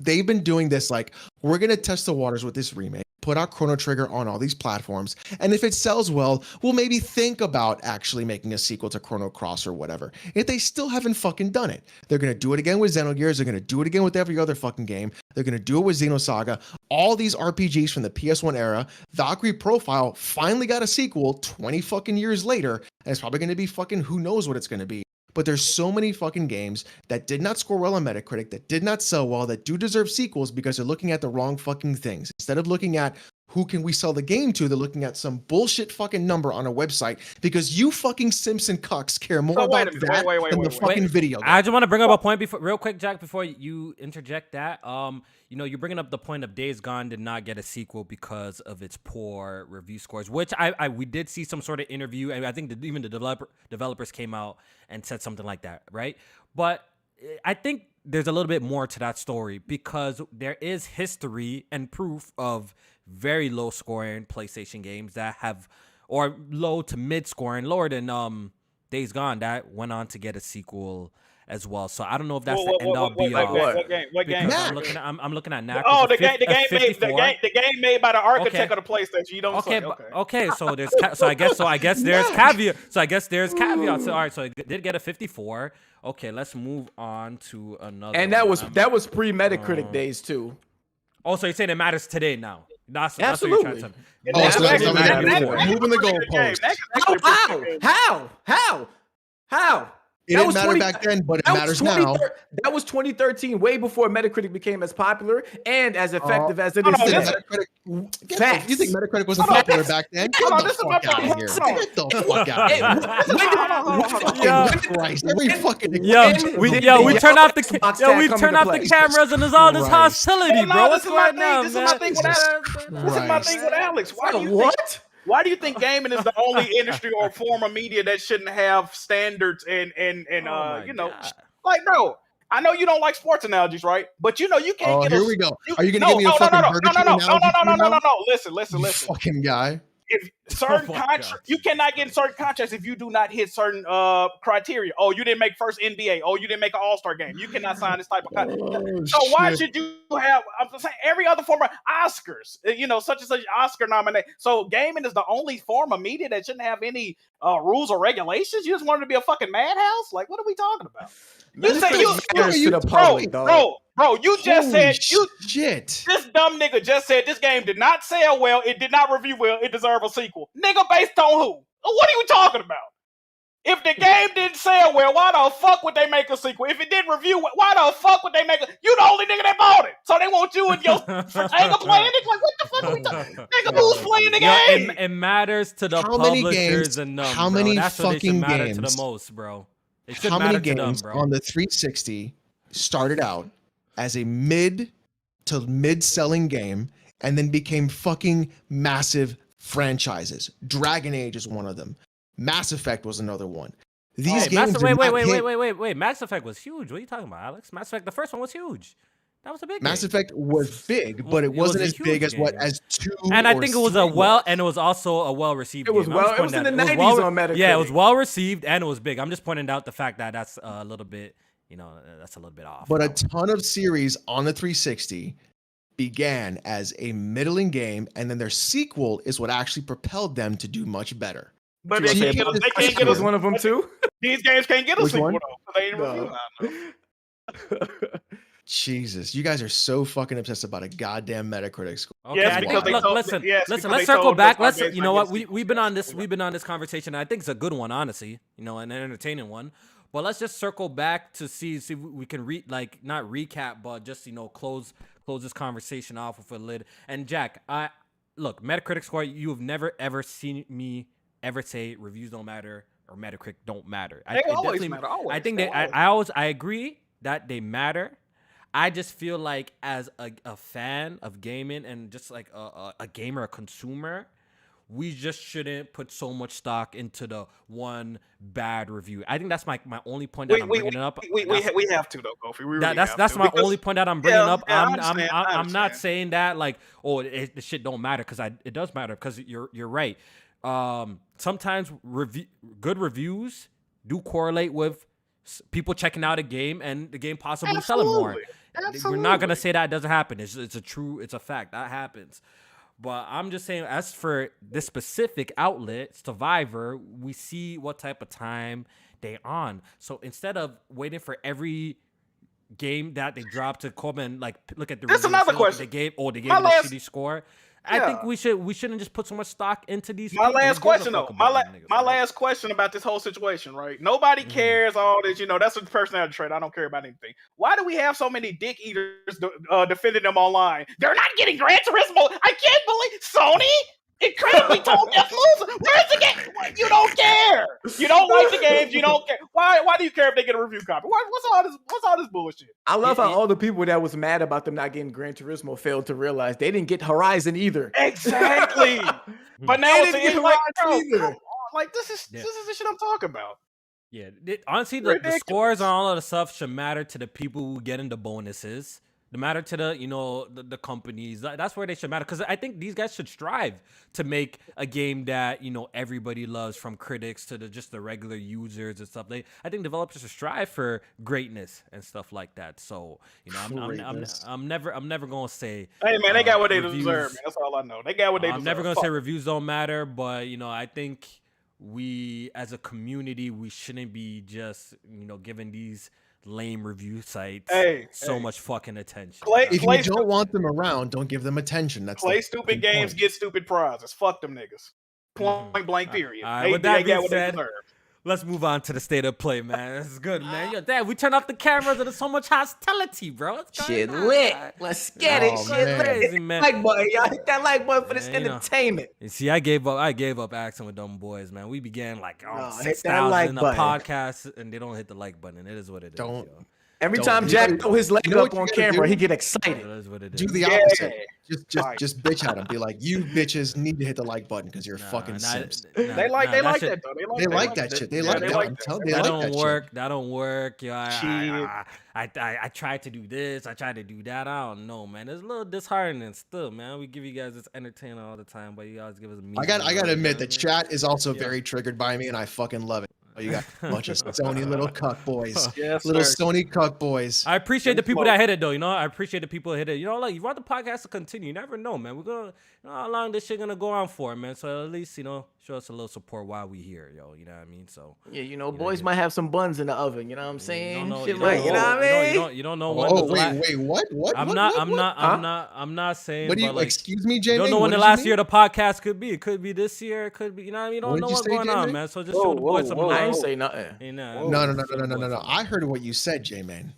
They've been doing this like, we're going to test the waters with this remake, put out Chrono Trigger on all these platforms, and if it sells well, we'll maybe think about actually making a sequel to Chrono Cross or whatever. If they still haven't fucking done it, they're going to do it again with Xenogears, they're going to do it again with every other fucking game, they're going to do it with Xenosaga, all these RPGs from the PS1 era. Valkyrie Profile finally got a sequel 20 fucking years later, and it's probably going to be fucking who knows what it's going to be. But there's so many fucking games that did not score well on Metacritic, that did not sell well, that do deserve sequels because they're looking at the wrong fucking things. Instead of looking at who can we sell the game to, they're looking at some bullshit fucking number on a website because you fucking Simpson cucks care more So wait a about minute, that wait, than the fucking Wait, video game. I just want to bring up a point real quick, Jack, before you interject that. You're bringing up the point of Days Gone did not get a sequel because of its poor review scores, which we did see some sort of interview, and I think even the developers came out and said something like that, right? But I think there's a little bit more to that story because there is history and proof of very low scoring PlayStation games that have, or low to mid scoring, lower than Days Gone, that went on to get a sequel as well. So I don't know if that's the end all be all. What game? Because I'm looking at Knack. Oh, with the a game made 54. the game made by the architect Okay. of the PlayStation. You don't Okay, say. okay. So there's I guess there's caveat. So I guess there's caveats. So, all right. So it did get a 54. Okay, let's move on to another. And that one. was pre-Metacritic days too. Oh, so you're saying it matters today now? That's Absolutely. what you're trying to say. Oh, so that's Absolutely. what That's we're moving the goalposts. How? It That didn't was matter 20 back then, but it That was matters now. That was 2013, way before Metacritic became as popular and as effective as it no, is no, today. listen. Facts. You think Metacritic wasn't Hold on, popular this- back then? hold on, Get this is the my fuck out of point. here. Hold on. Get the fuck out Hey, of here. Yeah. Christ, every fucking We turn off the Xbox yo, tag we come turn into off the play. cameras and there's all this Christ. hostility, No, bro. this What's is my going thing. on, This is man? my thing with Alex. This is my Christ. thing with Alex. Why do you think gaming is the only industry or form of media that shouldn't have standards and Oh my you know, God. like bro? I know you don't like sports analogies, right? But you know you can't Oh, get. here we go. Are you gonna give me a fucking Burger King analogy? No. Listen. You fucking guy. If certain Oh my contracts, God. you cannot get in certain contracts if you do not hit certain criteria. Oh, you didn't make first NBA. Oh, you didn't make an All-Star game. You cannot sign this type of contract. So why should you have? I'm saying every other form of Oscars, such and such Oscar nomination. So gaming is the only form of media that shouldn't have any rules or regulations. You just wanted to be a fucking madhouse? Like, what are we talking about? You say matters to the public, dog. bro. You just Holy said shit. this dumb nigga just said this game did not sell well, it did not review well, it deserved a sequel. Nigga, based on who? What are you talking about? If the game didn't sell well, why the fuck would they make a sequel? If it didn't review well, why the fuck would they make a... You the only nigga that bought it. So they want you and your Fratanga playing it? Like, what the fuck are we talking... Nigga, who's playing the game? It matters to the How many publishers games- and them, how bro. many That's what they should fucking matter to the games- most, bro. It should How matter many to them, games bro. on the 360 started out as a mid to mid-selling game and then became fucking massive franchises. Dragon Age is one of them. Mass Effect was another one. These games wait. Mass Effect was huge. What are you talking about, Alex? Mass Effect, the first one was huge. That was a big Mass game. Effect was big, but it wasn't as big as what as 2 and I or think it was 3 and it was also a well received. It was game. it was in the 90s on Metacritic. Yeah, it was well received and it was big. I'm just pointing out the fact that that's a little bit, that's a little bit off. But a ton of series on the 360 began as a middling game, and then their sequel is what actually propelled them to do much better. But they can't get It was one of them too. These games can't get a Which sequel one? though. They ain't reviewed. Jesus, you guys are so fucking obsessed about a goddamn Metacritic score. Okay, Yes, I because think, they told- listen, yes, because let's they circle told back. us Let's, our you know games what, might we've get been on sequels. this conversation. I think it's a good one, honestly, an entertaining one. But let's just circle back to see if we can not recap, but just close this conversation off with a lid. And Jack, look, Metacritic score. You have never ever seen me ever say reviews don't matter or Metacritic don't matter. They always matter. Always. I think They I agree that they matter. I just feel like as a fan of gaming and just like a gamer, a consumer, we just shouldn't put so much stock into the one bad review. I think that's my only point that I'm bringing it up. We have to though, Kofi. We really that's have my to, only point that I'm bringing up. I I'm understand. not saying that like, oh, the shit don't matter, because it does matter, because you're right. Sometimes good reviews do correlate with people checking out a game and the game possibly selling more. We're not gonna say that doesn't happen. It's a fact that happens. But I'm just saying, as for this specific outlet, Survivor, we see what type of time they on. So instead of waiting for every game that they drop to come and like look at the That's reviews, another see what question. they gave a last- shitty score. I think we shouldn't just put so much stock into these. My people. last Who gives a question fuck though. about them niggas, My bro? last question about this whole situation, right? Nobody cares all this, that's a personality trait. I don't care about anything. Why do we have so many dick eaters defending them online? They're not getting Gran Turismo. I can't believe Sony incredibly told them loser. Where's the game? You don't care. You don't like the games. You don't care. Why do you care if they get a review copy? What's all this bullshit? I love how all the people that was mad about them not getting Gran Turismo failed to realize they didn't get Horizon either. Exactly. But now They it's didn't get like, Horizon bro, either. come on. Like this is the shit I'm talking about. Yeah, honestly, the scores on all of the stuff should matter to the people who get into bonuses. They matter to the companies. That's where they should matter, because I think these guys should strive to make a game that everybody loves, from critics to just the regular users and stuff. I think developers should strive for greatness and stuff like that. So I'm never gonna say. Hey man, they got what they reviews- deserve. Man. That's all I know. They got what they deserve. I'm never gonna Fuck. say reviews don't matter, but I think we as a community, we shouldn't be just giving these lame review sites so much fucking attention. If you don't want them around, don't give them attention. That's play the stupid fucking games, point. get stupid prizes. Fuck them niggas. Point blank period. All right, They with that got being what they said, deserve. let's move on to the state of play, man. This is good, man. Yo, Dad, we turn off the cameras and there's so much hostility, bro. What's going Shit on, lit. man? Let's get it. Oh, Shit man. lit. Crazy, man. Like button, y'all hit that like button for this Man, entertainment. You see, I gave up acting with them boys, man. We began like No, hit that 6,000 like in the button. podcast, and they don't hit the like button. It is what it is. Don't. Yo. Every Don't time do Jack it. throw his leg You know up what you on gotta camera, do? he get It excited. is what it is. Do the Yeah. opposite. Right. Just bitch at them. Be like, you bitches need to hit the like button because you're fucking simps. They like that that shit- though. They like that shit. They like that. I'm telling you, they That like don't that work. shit. That don't work. Yo, I tried to do this. I tried to do that. I don't know, man. It's a little disheartening still, man. We give you guys this entertainment all the time, but you guys give us. I gotta admit, the that chat is also very triggered by me, and I fucking love it. Oh, you got a bunch of Sony little cuck boys. Yes, Little sir. Sony cuck boys. I appreciate the people smoke. that hit it though. I appreciate the people that hit it. Like, you want the podcast to continue. You never know, man. We're gonna how long this shit gonna go on for, man. So at least show us a little support while we here, yo. You know what I mean? So Yeah, boys might have some buns in the oven. You know what I'm saying? you don't know, Shit you like, don't you know what I mean? You don't know when. Oh, the la- wait, what? I'm What? not. I'm not saying. What do you? but, like, Excuse me, you Jamie. don't know when What the did you last mean? year of the podcast could be. It could be this year. It could be. You know what I mean? You don't What know did you what's say, going on, Jamie? man. So just show the boys some whoa, I love. ain't say nothing. No. I heard what you said, J-Man.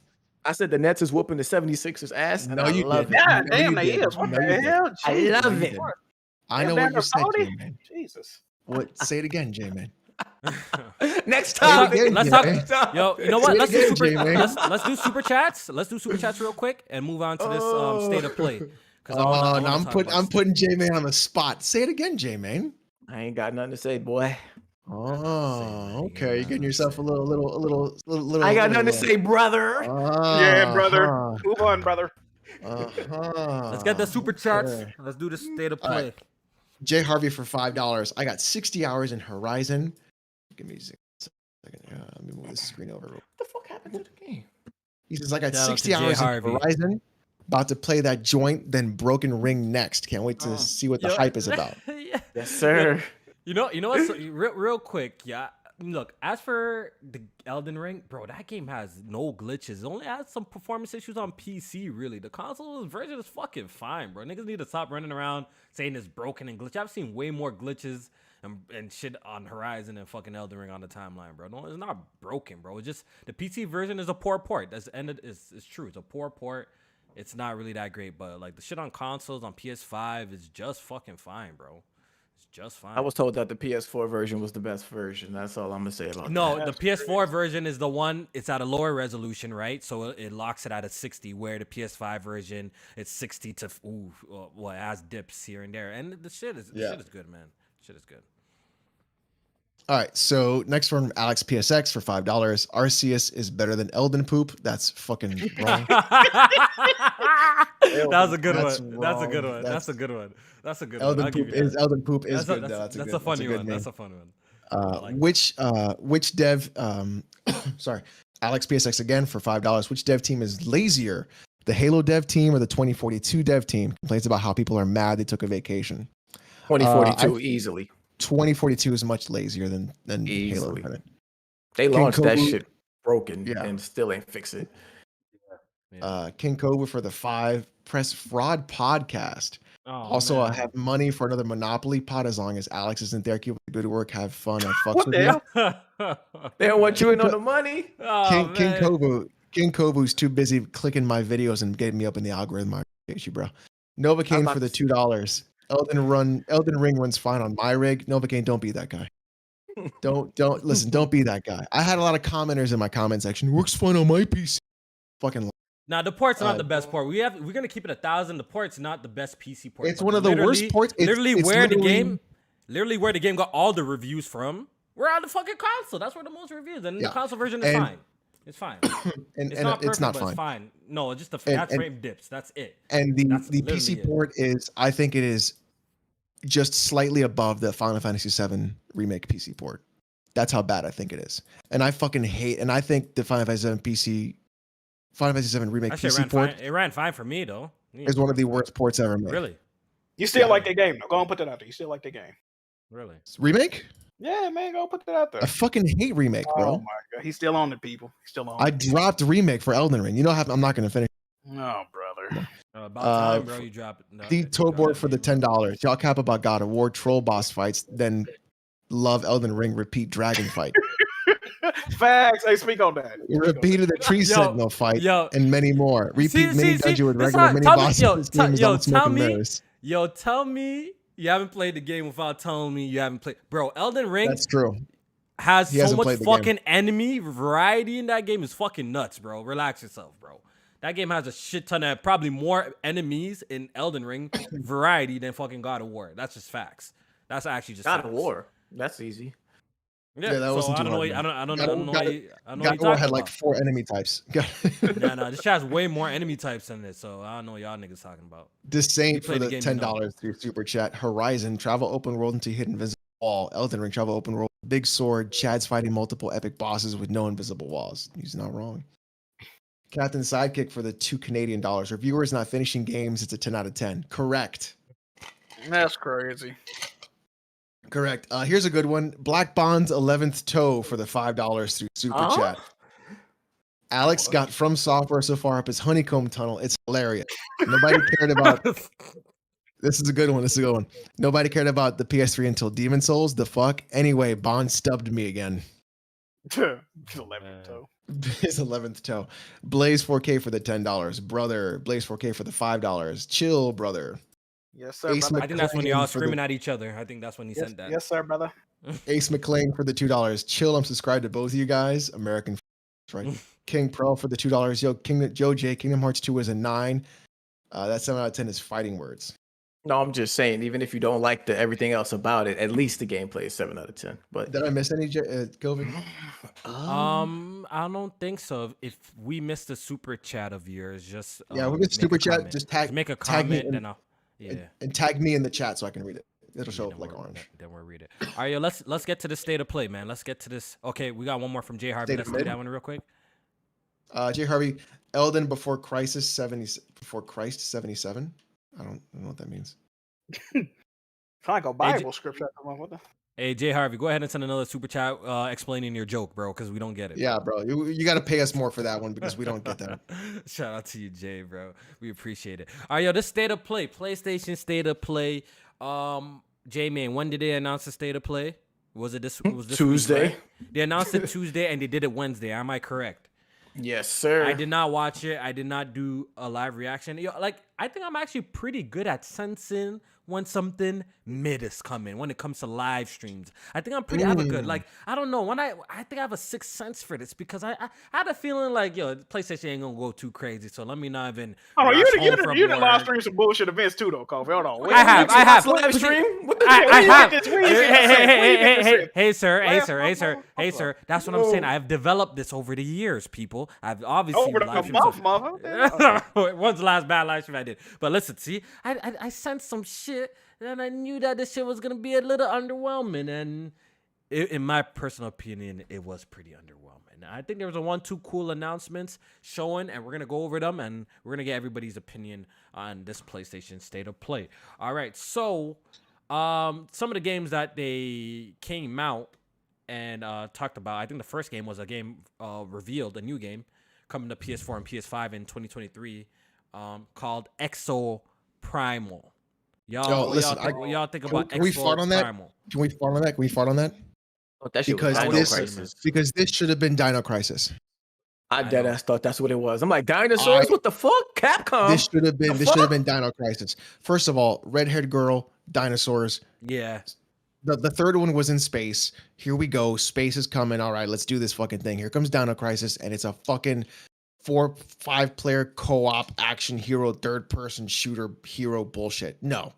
I said the Nets is whooping the 76ers ass. And No, I you love didn't. it. God No, damn, you they didn't. is. What No, the you didn't. hell? I Jesus. love it. I know what you said, Saudi? J-Man. Jesus. What? Say it again, J-Man. Next Say it topic. again, Let's talk. Jay. Yo, you know what? Say it Let's do again, super. Jay, man. Let's do super chats. Let's do super chats real quick and move on to this state of play. Because Oh, no, I'm putting J-Man on the spot. Say it again, J-Man. I ain't got nothing to say, boy. Oh, okay. You're getting yourself a little. I got nothing to say, brother. Yeah, brother. Move on, brother. Let's get the super chats. Sure. Let's do the state of All play. right. Jay Harvey for $5. I got 60 hours in Horizon. Give me a second. Let me move this screen over. What the fuck happened to the game? He says, I got Shout out to 60 Jay hours in Harvey. Horizon. About to play that joint, then Broken Ring next. Can't wait to see what the hype is about. Yeah. Yes, sir. You know what? So, real quick, yeah. Look, as for the Elden Ring, bro, that game has no glitches. It only has some performance issues on PC, really. The console version is fucking fine, bro. Niggas need to stop running around saying it's broken and glitch. I've seen way more glitches and shit on Horizon and fucking Elden Ring on the timeline, bro. No, it's not broken, bro. It's just the PC version is a poor port. That's ended. It's true. It's a poor port. It's not really that great, but like the shit on consoles on PS5 is just fucking fine, bro. It's just fine. I was told that the PS4 version was the best version. That's all I'm gonna say about No, that. the PS4 version is the one. It's at a lower resolution, right? So it locks it at a 60. Where the PS5 version, it's 60 to well, it has dips here and there. And the shit is good, man. Shit is good. All right, so next one, Alex PSX for $5. Arceus is better than Elden Poop. That's fucking wrong. That was a good That's one. That's a good wrong. one. That's a good one. That's a good Elden one. I'll give Poop you is that. Elden Poop is That's good. though. That's a funny good one. name. That's a funny one. I like Which dev sorry, Alex PSX again for $5. Which dev team is lazier? The Halo dev team or the 2042 dev team? Complains about how people are mad they took a vacation. 2042 easily. 2042 is much lazier than Halo. Easily. Kinda. They King launched that Kobu- shit broken Yeah. and still ain't fix it. King Cobra for the 5. Press Fraud Podcast. Oh, Also, I man. have money for another Monopoly pot as long as Alex isn't there. Keep up the good work. Have fun. I fucks What with the you. hell? They don't want you in on the money. Oh, King man. Kobu. King Kobu's too busy clicking my videos and getting me up in the algorithm. I appreciate you, bro. Novocaine about for the to- $2. Elden Ring runs fine on my rig. Novocaine, don't be that guy. Don't listen. Don't be that guy. I had a lot of commenters in my comment section. Works fine on my PC. Fucking. Now the port's not the best port. We're gonna keep it 1,000. The port's not the best PC port. It's but one of the worst literally- ports. It's Literally literally- where the game got all the reviews from. We're on the fucking console. That's where the most reviews. And Yeah. the console version is And- fine. It's fine. And It's not perfect, it's not but fine. it's fine. No, just the And- frame dips. That's it. And That's the literally PC it. port is, I think it is just slightly above the Final Fantasy VII remake PC port. That's how bad I think it is. And I fucking hate, and I think the Final Fantasy VII remake That shit PC ran port fine. It ran fine for me though. is one of the worst ports ever made. Really, You still like the game? Go and put that out there. You still like the game? really. Remake? Yeah, man, go put that out there. I fucking hate remake, Oh bro. my god, he's still on it, people. He's still on. I it. dropped remake for Elden Ring. You know how I'm not gonna finish. No, brother. About time, bro. You drop The toe board for the $10. Y'all cap about God of War troll boss fights, then love Elden Ring repeat dragon fight. Facts. Hey, speak on that. Repeated the tree sentinel fight yo. and many more. Repeat mini dungeon with This regular how- mini tell me- bosses. yo, This tell- game is yo, on smoke tell and me- mirrors. Yo, tell me you haven't played the game without telling me you haven't played. Bro, Elden Ring That's true. has He so hasn't much played the game. fucking enemy variety in that game. Is fucking nuts, bro. Relax yourself, bro. That game has a shit ton of probably more enemies in Elden Ring variety than fucking God of War. That's just facts. That's actually just God facts. of War. That's easy. Yeah, Yeah, that so wasn't I too don't know. hard, I man. don't know. I don't God know. of what War you God of War had talking like about. 4 enemy types. Yeah, no, this shit has way more enemy types in it. So I don't know what y'all niggas talking about. The Saint You for played the the game, you know. $10 through Super Chat. Horizon, travel open world into hidden invisible wall. Elden Ring, travel open world. Big sword. Chad's fighting multiple epic bosses with no invisible walls. He's not wrong. Captain Sidekick for the $2 Canadian. Reviewers not finishing games. It's a 10 out of 10. Correct. That's crazy. Correct. Here's a good one. Black Bond's 11th toe for the $5 through Super Chat. Alex got From Software so far up his honeycomb tunnel. It's hilarious. Nobody cared about. This is a good one. This is a good one. Nobody cared about the PS3 until Demon Souls. The fuck? Anyway, Bond stubbed me again. 11th toe. His 11th toe. Blaze 4K for the $10. Brother. Blaze 4K for the $5. Chill, brother. Yes, sir, Ace brother. I think that's when y'all McClane for the- screaming at each other. I think that's when he Yes, sent that. yes, sir, brother. Ace McLean for the $2. Chill, I'm subscribed to both of you guys. American, right? King Pro for the $2. Yo, Joe J, Kingdom Hearts 2 is a 9. That 7 out of 10 is fighting words. No, I'm just saying, even if you don't like everything else about it, at least the gameplay is 7 out of 10. But did I miss any, Kofi? I don't think so. If we missed a super chat of yours, just yeah, we missed super chat. Comment. Just tag, make a tag me comment, and tag me in the chat so I can read it. It'll show Yeah, up like orange. Then we'll read it. All right, yo, let's get to the state of play, man. Let's get to this. Okay, we got one more from J Harvey. State of Let's do play? that one real quick. J Harvey, Elden before Crisis 70 before Christ 77. I don't know what that means. Kind of like a Bible scripture. What the? Hey, J Harvey, go ahead and send another super chat explaining your joke, bro, because we don't get it. Yeah, bro. You got to pay us more for that one because we don't get that. Shout out to you, Jay, bro. We appreciate it. All right, yo, this state of play, PlayStation state of play. J-Man, when did they announce the state of play? Was this Tuesday? Week, right? They announced it Tuesday and they did it Wednesday. Am I correct? Yes, sir. I did not watch it. I did not do a live reaction. Yo, like, I think I'm actually pretty good at sensing when something mid is coming when it comes to live streams. I think I'm pretty. I have a good, like, I don't know, when I think I have a sixth sense for this because I had a feeling like, yo, PlayStation ain't gonna go too crazy. So let me not even. Oh, you did live stream some bullshit events too, though, Kofi. Hold on. I have live stream. I have. Hey, sir. That's what I'm saying. I've developed this over the years, people. I've obviously over the month, mother. When's the last bad live stream I did? But listen, see, I sensed some shit, and I knew that this shit was gonna be a little underwhelming. And in my personal opinion, it was pretty underwhelming. I think there was 1-2 cool announcements showing, and we're gonna go over them, and we're gonna get everybody's opinion on this PlayStation State of Play. All right, so some of the games that they came out and talked about. I think the first game was a game revealed, a new game coming to PS4 and PS5 in 2023, called Exo Primal. Y'all, listen, what y'all think about can we Exo fart on that? Primal? Can we fart on that? Can we fart on that? Oh, that shit was Because Dino Crisis. because this should have been Dino Crisis. I deadass thought that's what it was. I'm like, dinosaurs? What the fuck? Capcom? This should have been Dino Crisis. First of all, red-haired girl, dinosaurs. Yeah. The third one was in space. Here we go. Space is coming. All right, let's do this fucking thing. Here comes Dino Crisis, and it's a fucking 4-5 player co-op action hero, third person shooter hero bullshit. No.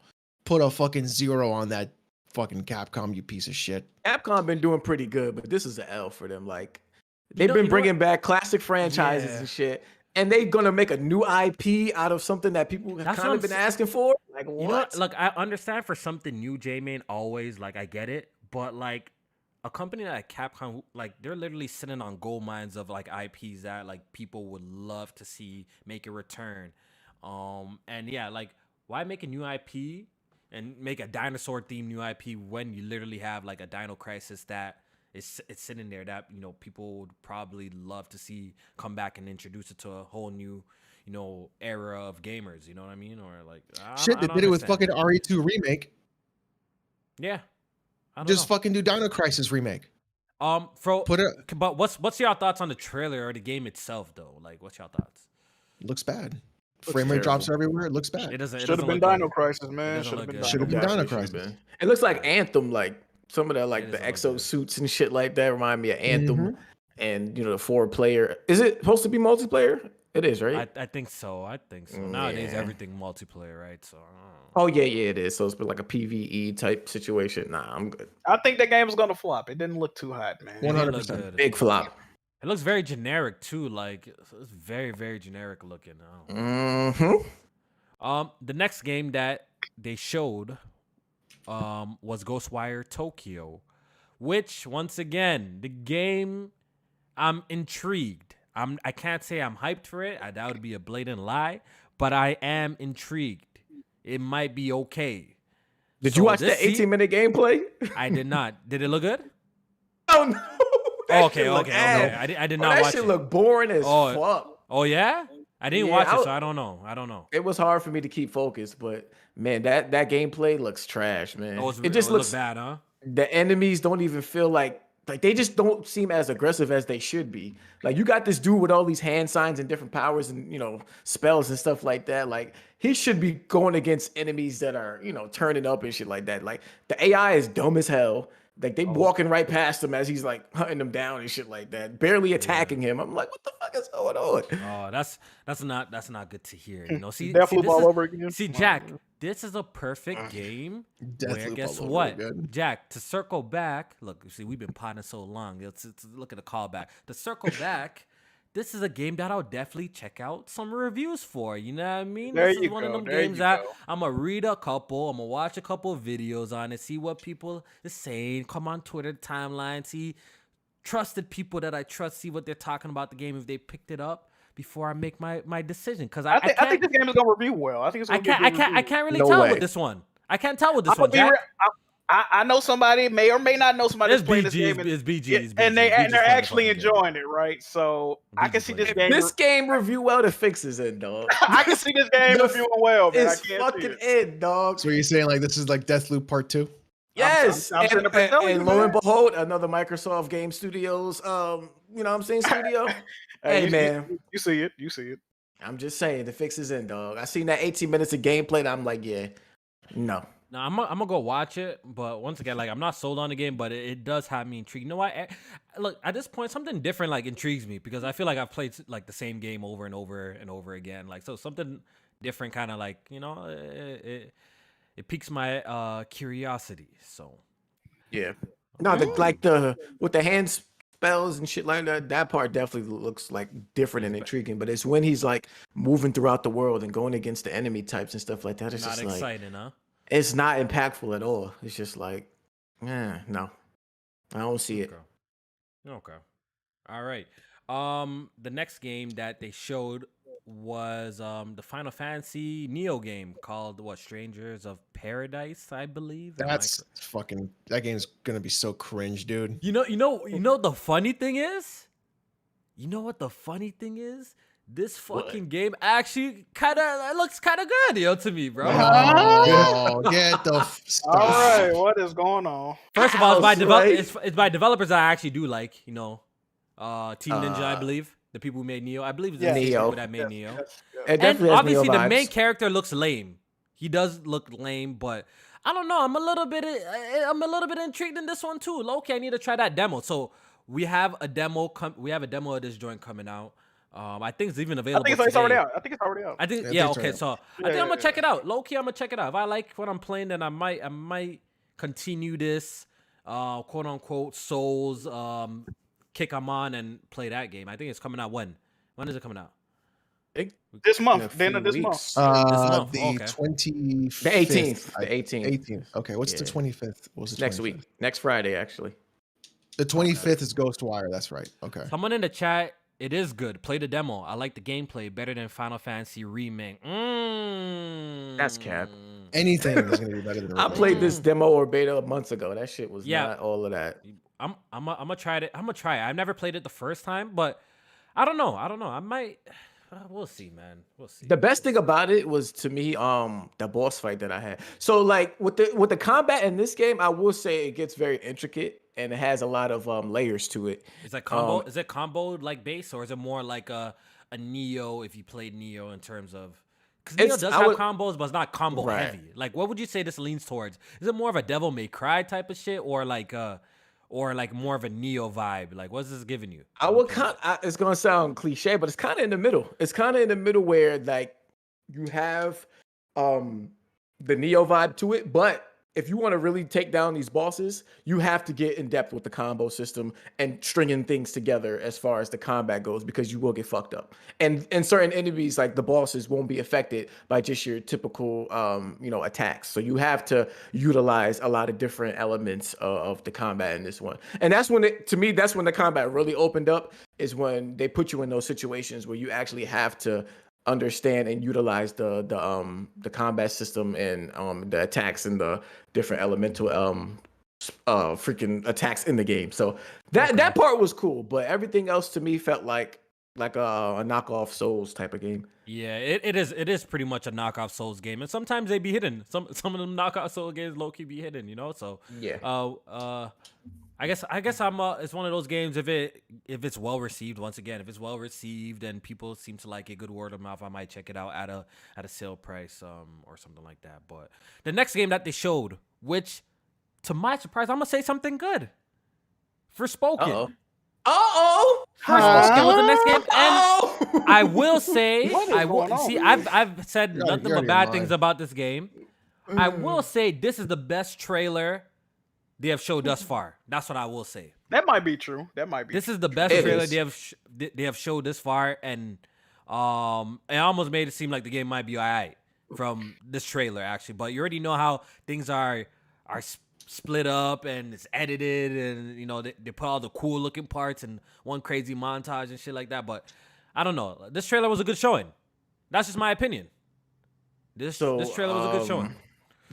Put a fucking 0 on that fucking Capcom, you piece of shit. Capcom been doing pretty good, but this is an L for them. Like, they've been bringing back classic franchises and shit, and they gonna make a new IP out of something that people have kind of been asking for. Like, what? You know, look, I understand for something new, J-Man, always, like, I get it, but like a company like Capcom, like, they're literally sitting on gold mines of like IPs that like people would love to see make a return. And yeah, like, why make a new IP and make a dinosaur themed new IP when you literally have like a Dino Crisis that it's sitting there that, you know, people would probably love to see come back and introduce it to a whole new, you know, era of gamers, you know what I mean? Or like, shit, they did it with fucking RE2 remake. Yeah. Just fucking do Dino Crisis remake. But what's your thoughts on the trailer or the game itself though? Like, what's your thoughts? Looks bad. Frame rate drops everywhere. It looks bad. It doesn't. Should have been Dino Crisis, man. Should have been Dino Crisis. It looks like Anthem, like some of the like the exo suits and shit like that remind me of Anthem. And you know, the 4-player. Is it supposed to be multiplayer? It is, right? I think so. Nowadays everything multiplayer, right? So oh yeah, it is. So it's been like a PvE type situation. Nah, I'm good. I think that game is gonna flop. It didn't look too hot, man. 100%. Big flop. It looks very generic too. Like, it's very, very generic looking. The next game that they showed was Ghostwire Tokyo, which once again, the game, I'm intrigued. I can't say I'm hyped for it. That would be a blatant lie, but I am intrigued. It might be okay. Did you watch the 18-minute gameplay? I did not. Did it look good? Oh no. Okay. I did not watch it. That shit look boring as fuck. Oh yeah? I didn't watch it, so I don't know. It was hard for me to keep focused, but man, that gameplay looks trash, man. It just looks bad, huh? The enemies don't even feel like they just don't seem as aggressive as they should be. Like, you got this dude with all these hand signs and different powers and, you know, spells and stuff like that. Like, he should be going against enemies that are, you know, turning up and shit like that. Like, the AI is dumb as hell. Like they walking right past him as he's like hunting them down and shit like that, barely attacking him. I'm like, what the fuck is going on? Oh, that's not good to hear. You know, see, Deathloop this all is, over again. see, Jack, this is a perfect game. Where Deathloop guess all over what, again. Jack? To circle back, look, see, we've been potting so long. Let's look at the callback. To circle back, this is a game that I'll definitely check out some reviews for. You know what I mean? There This is you one of go, them there games you that go. I'm gonna read a couple. I'm gonna watch a couple of videos on it, see what people is saying. Come on Twitter timeline, see trusted people that I trust, see what they're talking about the game if they picked it up before I make my decision. Because I I think this game is gonna review well. I think it's I gonna be a can't good review. I can't really No tell way. with this one. I can't tell with this I'ma one, be Jack. I know somebody may or may not know somebody It's that's playing this BG, game, and, it's BG, yeah, it's and BG. they're BG's playing the actually fucking game. enjoying it, right? So I can BG see playing this it. game. This game review well, the fix is in, dog. I can see this game The reviewing well, man. I It's can't see fucking it. in, dog. So you're saying like this is like Deathloop Part 2? Yes, I'm sitting up and telling you, lo and man. behold, another Microsoft Game Studios, you know what I'm saying, studio. Hey, man, you see it. You see it. I'm just saying the fix is in, dog. I seen that 18 minutes of gameplay, and I'm like, yeah, no. Now I'm gonna go watch it, but once again, like I'm not sold on the game, but it does have me intrigued. You know what? Look, at this point, something different like intrigues me because I feel like I've played like the same game over and over and over again. Like so, something different, kind of like it piques my curiosity. So Yeah. No, the with the hand spells and shit like that, that part definitely looks like different and intriguing. But it's when he's like moving throughout the world and going against the enemy types and stuff like that. It's not just like exciting, huh? it's not impactful at all. It's just like, no, I don't see it. Okay. All right. The next game that they showed was the Final Fantasy Neo game called Strangers of Paradise, I believe. That's fucking, that game's gonna be so cringe, dude. You know the funny thing is? You know what the funny thing is? This fucking game actually looks kind of good, to me, bro. Oh, get the All right, what is going on? First of all, Right? it's by developers I actually do like, Team Ninja, I believe. The people who made Neo. I believe it's the same Neo. people that made Neo. It And definitely has obviously Neo the main vibes. character looks lame. He does look lame, but I don't know. I'm a little bit intrigued in this one too. Low-key, I need to try that demo. So we have a demo. We have a demo of this joint coming out. I think it's even I available. think it's already today. out. I think it's already out. I think Yeah, I think okay. so. So I think I'm gonna check it out. Low key, I'm gonna check it out. If I like what I'm playing, then I might continue this quote unquote Souls kick I'm on and play that game. I think it's coming out when? When is it coming out? This In month, a the end of few this month. weeks. month, The okay. 25th. The 18th. The 18th. 18th. Okay, what's the Yeah. 25th? What's the Next 25th? week. Next Friday, actually. The 25th is Ghostwire. That's right. Okay. Someone in the chat, it is good. Play the demo. I like the gameplay better than Final Fantasy Remake. That's cap. Anything is gonna be better than. I played this demo or beta months ago. That shit was Yeah. not all of that. I'm gonna try it. I'm gonna try it. I've never played it the first time, but I don't know. I might. We'll see, man. We'll see. The best thing about it was to me, the boss fight that I had. So like with the combat in this game, I will say it gets very intricate and it has a lot of layers to it. Is that combo? Is it combo like base, or is it more like a Neo? If you played Neo in terms of, because Neo does have combos, but it's not combo Right. heavy. Like, what would you say this leans towards? Is it more of a Devil May Cry type of shit, or like more of a Neo vibe? Like, what's this giving you? I would it's gonna sound cliche, but it's kind of in the middle. It's kind of in the middle where like you have the Neo vibe to it, but if you want to really take down these bosses, you have to get in depth with the combo system and stringing things together as far as the combat goes, because you will get fucked up. And certain enemies, like the bosses, won't be affected by just your typical attacks. So you have to utilize a lot of different elements of the combat in this one. And that's when that's when the combat really opened up, is when they put you in those situations where you actually have to understand and utilize the combat system and the attacks and the different elemental freaking attacks in the game. So that part was cool, but everything else to me felt like a knockoff Souls type of game. Yeah, it is pretty much a knockoff Souls game, and sometimes they be hidden. Some of them knockoff Souls games low key be hidden, So Yeah. I guess I'm it's one of those games, if it's well received, once again, if it's well received and people seem to like it, good word of mouth, I might check it out at a sale price or something like that. But the next game that they showed, which to my surprise, I'm gonna say something good. Forspoken. Uh-oh. Forspoken was the next game, and Oh. I will say, What is going on? I've said You're nothing out but of your bad mind. things about this game. I will say this is the best trailer they have showed thus far. That's what I will say. That might be true. That might be. This is the best It trailer is. they have showed this far, and it almost made it seem like the game might be alright from this trailer actually. But you already know how things are split up and it's edited, and you know they put all the cool looking parts in one crazy montage and shit like that. But I don't know. This trailer was a good showing. That's just my opinion. This trailer was a good showing.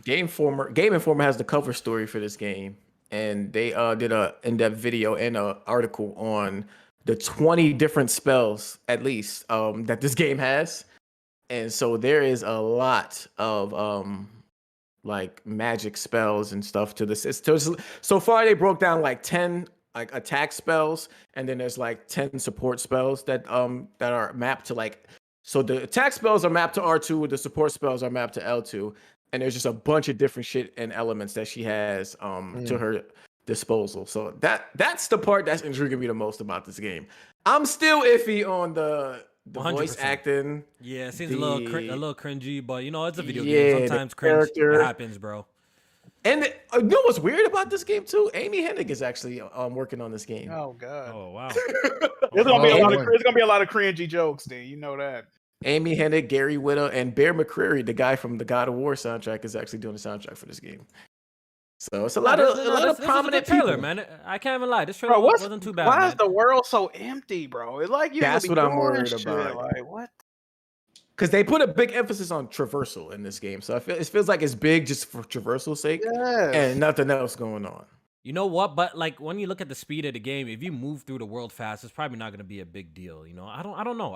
Game Informer has the cover story for this game, and they did a in-depth video and an article on the 20 different spells at least that this game has, and so there is a lot of like magic spells and stuff to this. So far they broke down like 10 like attack spells, and then there's like 10 support spells that are mapped to like. So the attack spells are mapped to R2, the support spells are mapped to L2. And there's just a bunch of different shit and elements that she has to her disposal. So that's the part that's intriguing me the most about this game. I'm still iffy on the voice 100%. acting. Yeah, it seems a little cringy, but you know it's a video Yeah, game. the Sometimes cringe character. happens, bro. And you know what's weird about this game too? Amy Hennig is actually working on this game. Oh god. Oh wow. There's gonna be a lot of Amy- there's gonna be a lot of cringy jokes, then you know that. Amy Hennig, Gary Whitta, and Bear McCreary, the guy from the God of War soundtrack, is actually doing the soundtrack for this game. So it's a lot of prominent this trailer, people. man. I can't even lie. This trailer Bro, wasn't too bad. Why man. is the world so empty, bro? It's like you. That's what I'm worried shit. about. Like what? Because they put a big emphasis on traversal in this game, so it feels like it's big just for traversal's sake, Yes. and nothing else going on. You know what? But like when you look at the speed of the game, if you move through the world fast, it's probably not going to be a big deal. You know, I don't know.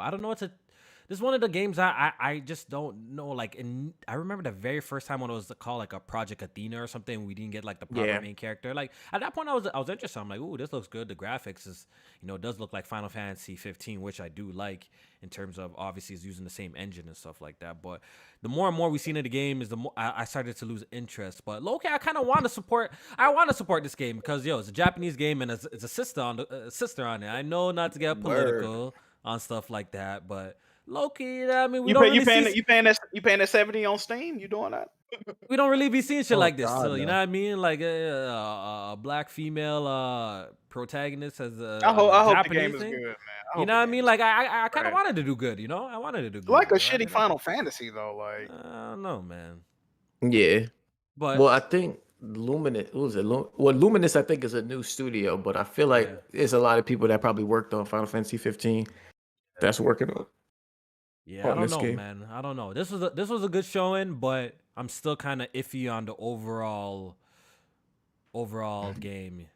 This is one of the games I just don't know. Like, I remember the very first time when it was called like a Project Athena or something. We didn't get like the proper main character. Like at that point, I was interested. I'm like, ooh, this looks good. The graphics is, does look like Final Fantasy 15, which I do like in terms of obviously it's using the same engine and stuff like that. But the more and more we seen in the game, is the more I started to lose interest. But low-key, I kind of want to support. I want to support this game because it's a Japanese game and it's a sister on it. I know not to get political on stuff like that, but. Low-key, I mean, You paying that 70 on Steam? You doing that? we don't really be seeing shit like this. God, So, you no. know what I mean? Like a black female protagonist as a I hope the Japanese game is thing. good, man. You know what I mean? Like I kind of Right. wanted to do good. I wanted to do good. Like a you know? shitty Final Fantasy though. Like I don't know, man. Yeah. But Well, I think Luminous. What was it? Luminous, I think, is a new studio, but I feel like there's a lot of people that probably worked on Final Fantasy 15 that's working on. yeah, I on don't this know, game. man. I don't know. This was a good showing, but I'm still kind of iffy on the overall game.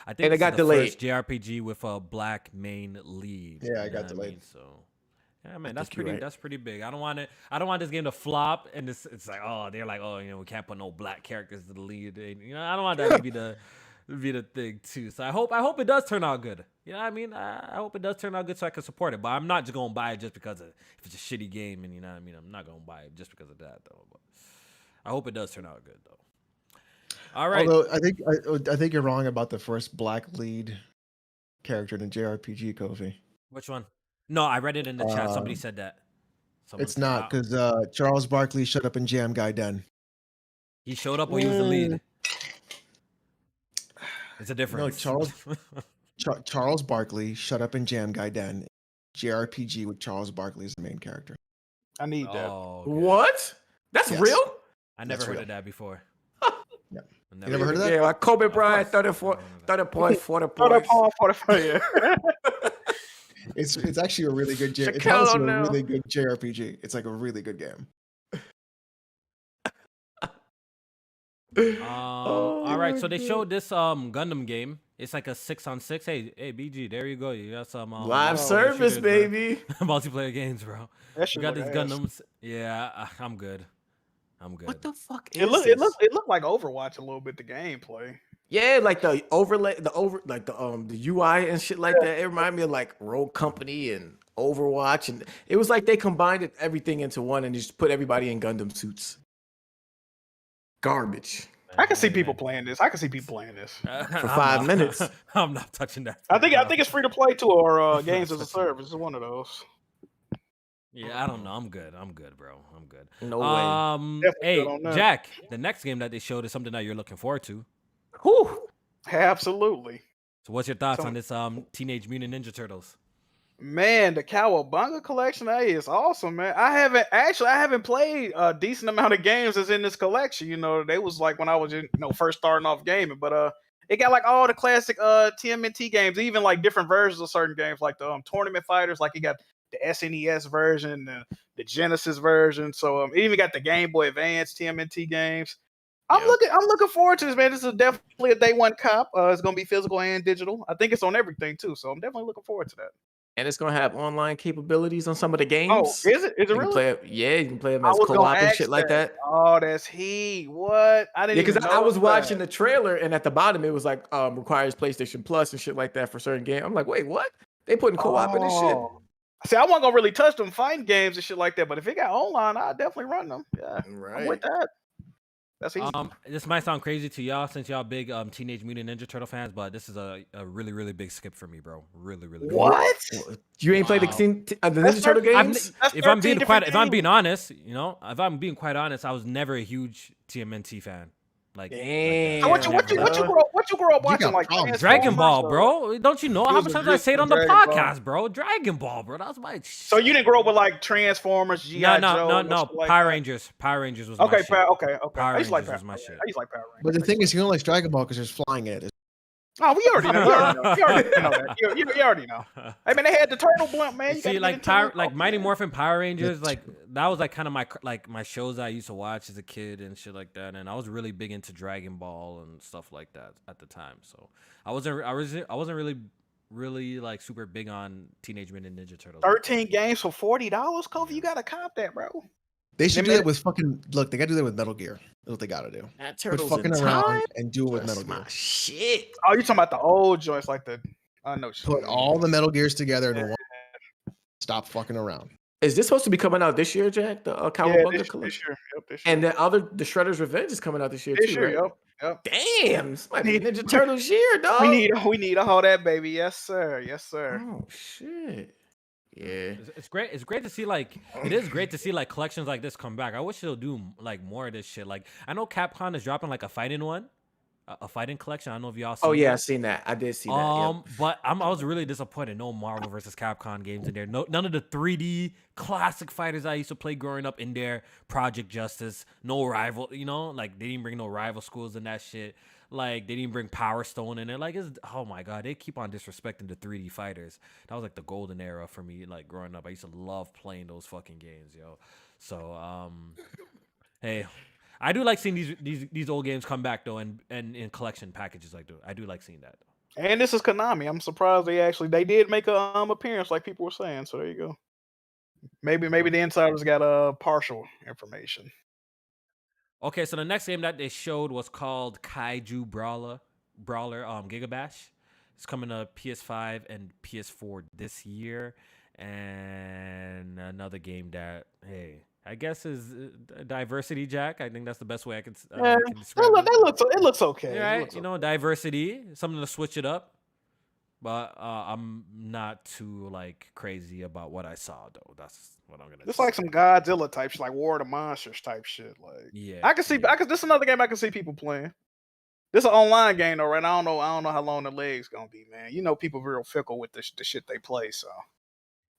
I think And it this got is the delayed. first JRPG with a black main lead. Yeah, it you got know what I delayed. mean? So, yeah, man, think you're right. that's pretty big. I don't want this game to flop, and it's like, oh, they're like, oh, we can't put no black characters to the lead. And, I don't want that to be the thing too. So I hope it does turn out good. You know what I mean? I hope it does turn out good so I can support it. But I'm not just gonna buy it just because if it's a shitty game, and you know what I mean. I'm not gonna buy it just because of that though. But I hope it does turn out good though. All right. Although I think you're wrong about the first black lead character in JRPG, Kofi. Which one? No, I read it in the chat. Somebody Um, said that. Someone It's said- not because Charles Barkley showed up in Jam Gaiden. he showed up or he was the lead. It's a difference. Charles Barkley showed up in Jam Gaiden. JRPG with Charles Barkley as the main character. I need that. Oh, okay. What? That's Yes. real? I never That's heard real. of that before. Yeah. I You never heard of that? Yeah, like Kobe Bryant, course. 34, 30 points, 40 Throw that points. pawn for the fire. It's actually a really good. It's Shaquille honestly a O'Neal. really good JRPG. It's like a really good game. All right, so they showed this Gundam game. It's like a 6-on-6. Hey, BG, there you go. You got some Live service, shooters, bro. baby. Multiplayer games, bro. That You shit got look these ass. Gundams. Yeah, I'm good. What the fuck is It looked this? like Overwatch a little bit. The gameplay. Yeah, like the overlay, the UI and shit like that. It reminded me of like Rogue Company and Overwatch, and it was like they combined everything into one and just put everybody in Gundam suits. Garbage. I can see people playing this. I can see people playing this. For 5 minutes. I'm not touching that. I think it's free to play too, or games as a service. It's one of those. Yeah, I don't know. I'm good, bro. I'm good. No way. Definitely Hey, good on that. Jack, the next game that they showed is something that you're looking forward to. Whew. Absolutely. So what's your thoughts on this Teenage Mutant Ninja Turtles? Man, the Cowabunga collection, that is awesome, man. I haven't played a decent amount of games that's in this collection. You know, they was like when I was first starting off gaming, but it got like all the classic TMNT games, even like different versions of certain games, like the tournament fighters, like you got the SNES version, the Genesis version. So it even got the Game Boy Advance TMNT games. I'm looking forward to this, man. This is definitely a day one cop. It's gonna be physical and digital. I think it's on everything too, so I'm definitely looking forward to that. And it's gonna have online capabilities on some of the games. Oh, is it? Is it You can really? play it, yeah, you can play them I as was gonna co-op and ask shit like that. Oh, that's heat. What? I didn't. Yeah, because even I was notice watching that. the trailer, and at the bottom it was like requires PlayStation Plus and shit like that for certain games. I'm like, wait, what? They putting co-op in this shit? Oh. See, I wasn't gonna really touch them fighting games and shit like that, but if it got online, I'd definitely run them. Yeah, I'm with that. That's easy. This might sound crazy to y'all since y'all big Teenage Mutant Ninja Turtle fans, but this is a really, really big skip for me, bro. Really, really big. What? You ain't played the Ninja Turtle games? If I'm being honest, if I'm being quite honest, I was never a huge TMNT fan. Like, damn. So what you grew up watching? Like Dragon Ball, bro. Don't you know how many times I say it on the Dragon podcast, bro? Dragon Ball, bro. That was my. So you didn't grow up with like Transformers, G.I. Joe? No. Like Power that? Rangers. Power Rangers was Okay, my shit. okay. Power I used to like Rangers Power was my shit. I used to like Power Rangers. But the thing is, he only likes Dragon Ball because there's flying in it. Oh, we already know. You already know that. You already know. I mean, they had the turtle blunt, man. You See, like Mighty Morphin Power Rangers, like that was like kind of my shows that I used to watch as a kid and shit like that. And I was really big into Dragon Ball and stuff like that at the time. So I wasn't really like super big on Teenage Mutant Ninja Turtles. 13 games for $40, Kofi. You gotta cop that, bro. They should do that with fucking. Look, they gotta do that with Metal Gear. That's what they gotta do. That Quit Turtles fucking in around Time? and do it with That's Metal Gear. my shit. Oh, you talking about the old joints, like the? I know. Put all the Metal Gears together into one. Stop fucking around. Is this supposed to be coming out this year, Jack? The Cowabunga collection? This year. Yep, this year. And the Shredder's Revenge is coming out this year This too, year, right? Yep. Damn, this might be Ninja Turtles year, dog. We need all that, baby. Yes, sir. Yes, sir. Oh shit. Yeah. It's great. It's great to see it is great to see like collections like this come back. I wish they'll do like more of this shit. Like I know Capcom is dropping like a fighting one, a fighting collection. I don't know if y'all. Oh yeah, I that. seen that. I did see that. Yep. But I was really disappointed. No Marvel versus Capcom games in there. None of the 3D classic fighters I used to play growing up in there. Project Justice. No rival. Like they didn't bring no rival schools in that shit. Like they didn't bring Power Stone in it. Like oh my god, they keep on disrespecting the 3D fighters. That was like the golden era for me. Like growing up, I used to love playing those fucking games, yo. So hey, I do like seeing these old games come back though, and in collection packages. I do like seeing that. And this is Konami. I'm surprised they did make a appearance, like people were saying. So there you go. Maybe the insiders got partial information. Okay, so the next game that they showed was called Kaiju Brawler Gigabash. It's coming to PS5 and PS4 this year, and another game that I guess is diversity, Jack. I think that's the best way I can describe it. It looks okay. Yeah, It looks diversity, something to switch it up. But I'm not too like crazy about what I saw though. That's what I'm gonna. It's like some Godzilla type shit, like War of the Monsters type shit. Like I can see. This is another game I can see people playing. This is an online game though, right? I don't know how long the leg's gonna be, man. People real fickle with the shit they play, so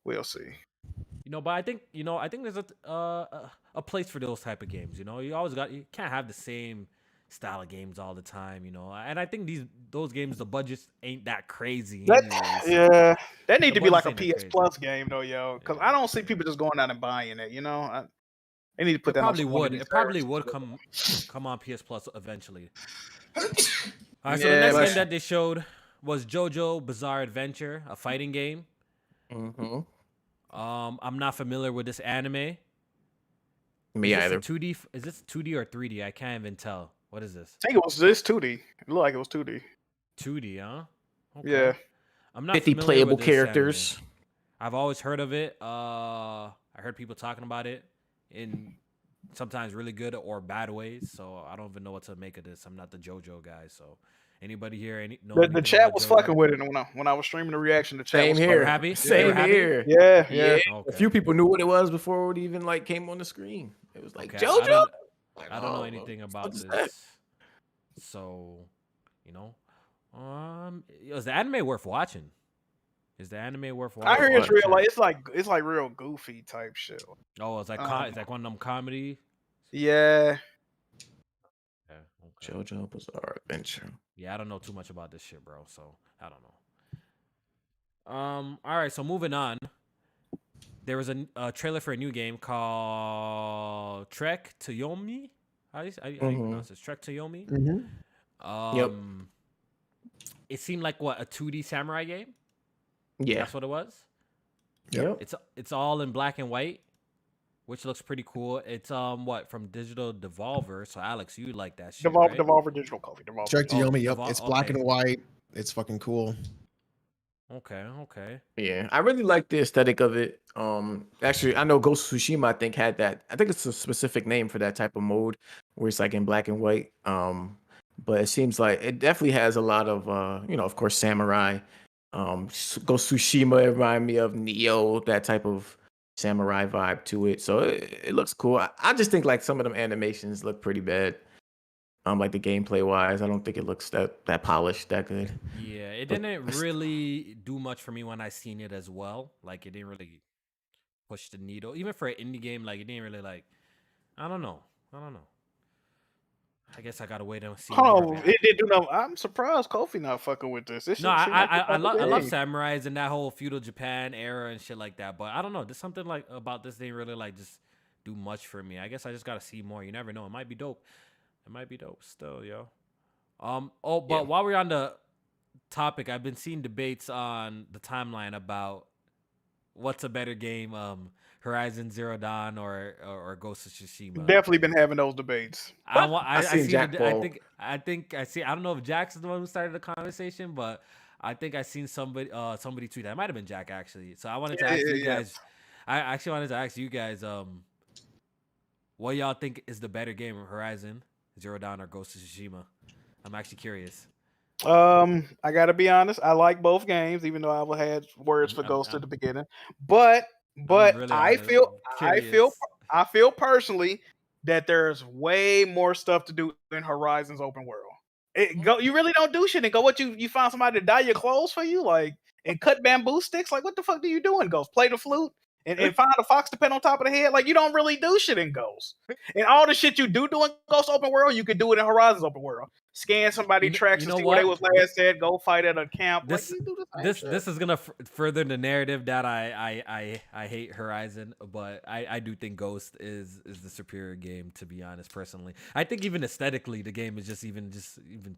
we'll see. But I think there's a place for those type of games. You can't have the same style of games all the time, and I think those games, the budgets ain't that crazy. That need to be like a PS Plus game though, yo, because I don't see people just going out and buying it. They need to put that. It probably would come on PS Plus eventually. All right, so the next game that they showed was JoJo Bizarre Adventure, a fighting game. Mm-hmm. I'm not familiar with this anime. Me either. 2D? Is this 2D or 3D? I can't even tell. What is this? I think it was this 2D. It looked like it was 2D. 2D, huh? Okay. Yeah. I'm not 50 playable characters. I've always heard of it. I heard people talking about it in sometimes really good or bad ways. So I don't even know what to make of this. I'm not the JoJo guy. So anybody here know The anything chat about was JoJo? fucking with it when I was streaming the reaction. The chat Same was You here. were happy? You were Same happy? here. Yeah, Yeah. Okay. A few people knew what it was before it even like came on the screen. It was like Okay, JoJo. I don't know anything about what is that? this. So, is the anime worth watching? Is the anime worth watching? I heard it's Watch real it's like real goofy type shit. Oh, it's like it's like one of them comedy. Yeah. Okay. JoJo Bizarre Adventure. Yeah, I don't know too much about this shit, bro. So I don't know. All right. So moving on. There was a trailer for a new game called Trek to Yomi. How do you pronounce this? Trek to Yomi. Yep. It seemed like what, a 2D samurai game? Yeah. That's what it was. Yep. It's all in black and white, which looks pretty cool. It's what, from Digital Devolver. So Alex, you like that shit, right? Devolver Digital Kofi. Devolver. Check to Yomi. Yep, Devol- it's black okay. and white. It's fucking cool. Okay. Yeah, I really like the aesthetic of it. Actually, I know Ghost of Tsushima, I think, had that. I think it's a specific name for that type of mode where it's like in black and white. But it seems like it definitely has a lot of, of course, samurai. Ghost of Tsushima remind me of Neo, that type of samurai vibe to it. So it looks cool. I just think like some of them animations look pretty bad. Like the gameplay wise, I don't think it looks that polished, that good. Yeah, it But didn't really do much for me when I seen it as well. Like, it didn't really push the needle. Even for an indie game, like, it didn't really, like, I don't know. I guess I gotta wait and see more Oh, of it. it did do no. I'm surprised Kofi not fucking with this. This No, shit seem like a I love game. samurais and that whole feudal Japan era and shit like that. But I don't know. There's something like about this didn't really like just do much for me. I guess I just gotta see more. You never know. It might be dope. It might be dope still, yo. But while we're on the topic, I've been seeing debates on the timeline about what's a better game, Horizon Zero Dawn or Ghost of Tsushima. Definitely been having those debates. I seen see Jack Paul. I think I see. I don't know if Jack's the one who started the conversation, but I think I seen somebody tweet that. It might have been Jack actually. So I wanted to ask you guys. I actually wanted to ask you guys, what y'all think is the better game, Horizon Zero Dawn or Ghost of Tsushima? I'm actually curious. I gotta be honest. I like both games, even though I've had words for Ghost at the beginning. But really I feel personally that there's way more stuff to do in Horizon's open world. You really don't do shit and go. What you find somebody to dye your clothes for you, like, and cut bamboo sticks? Like, what the fuck do you do in Ghost? Play the flute and find a fox to pin on top of the head? Like, you don't really do shit in Ghost. And all the shit you do in Ghost open world, you could do it in Horizon's open world. Scan somebody tracks and see where they was last at. Go fight at a camp. This like, you do the same shit. this is gonna further the narrative that I hate Horizon, but I do think Ghost is the superior game, to be honest. Personally, I think even aesthetically the game is just even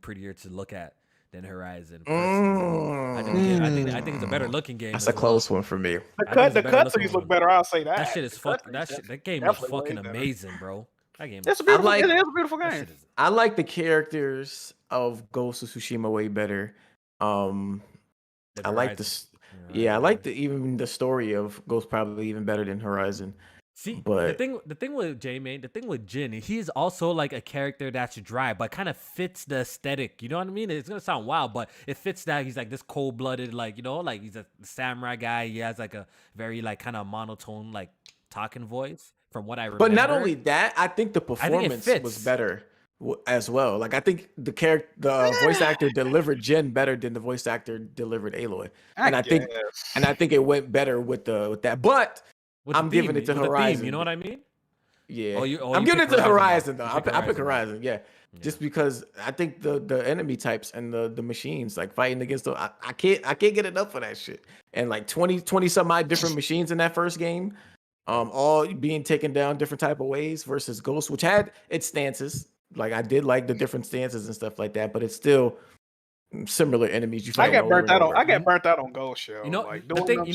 prettier to look at than Horizon. I think it's a better looking game. That's a close one for me. The cutscenes look better. I'll say that. That shit is that game looks fucking amazing, bro. That game. It's a beautiful. It is a beautiful game. I like the characters of Ghost of Tsushima way better. I like this. Yeah, I like even the story of Ghost probably even better than Horizon. See, but the thing with J-Main, the thing with Jin, he's also like a character that's dry, but kind of fits the aesthetic. You know what I mean? It's gonna sound wild, but it fits that. He's like this cold-blooded, like, like he's a samurai guy. He has like a very like kind of monotone like talking voice, from what I remember. But not only that, I think the performance was better as well. Like, I think the voice actor delivered Jin better than the voice actor delivered Aloy, and I think it went better with that. But I'm giving it to Horizon. You know what I mean? Yeah. I'm giving it to Horizon though. I pick Horizon. Yeah. Just because I think the enemy types and the machines, like fighting against them, I can't get enough of that shit. And like 20 some odd different machines in that first game, all being taken down different type of ways versus Ghost, which had its stances. Like, I did like the different stances and stuff like that, but it's still similar enemies. You fight. I got burnt out on Ghost, yo. You know, like, the thing,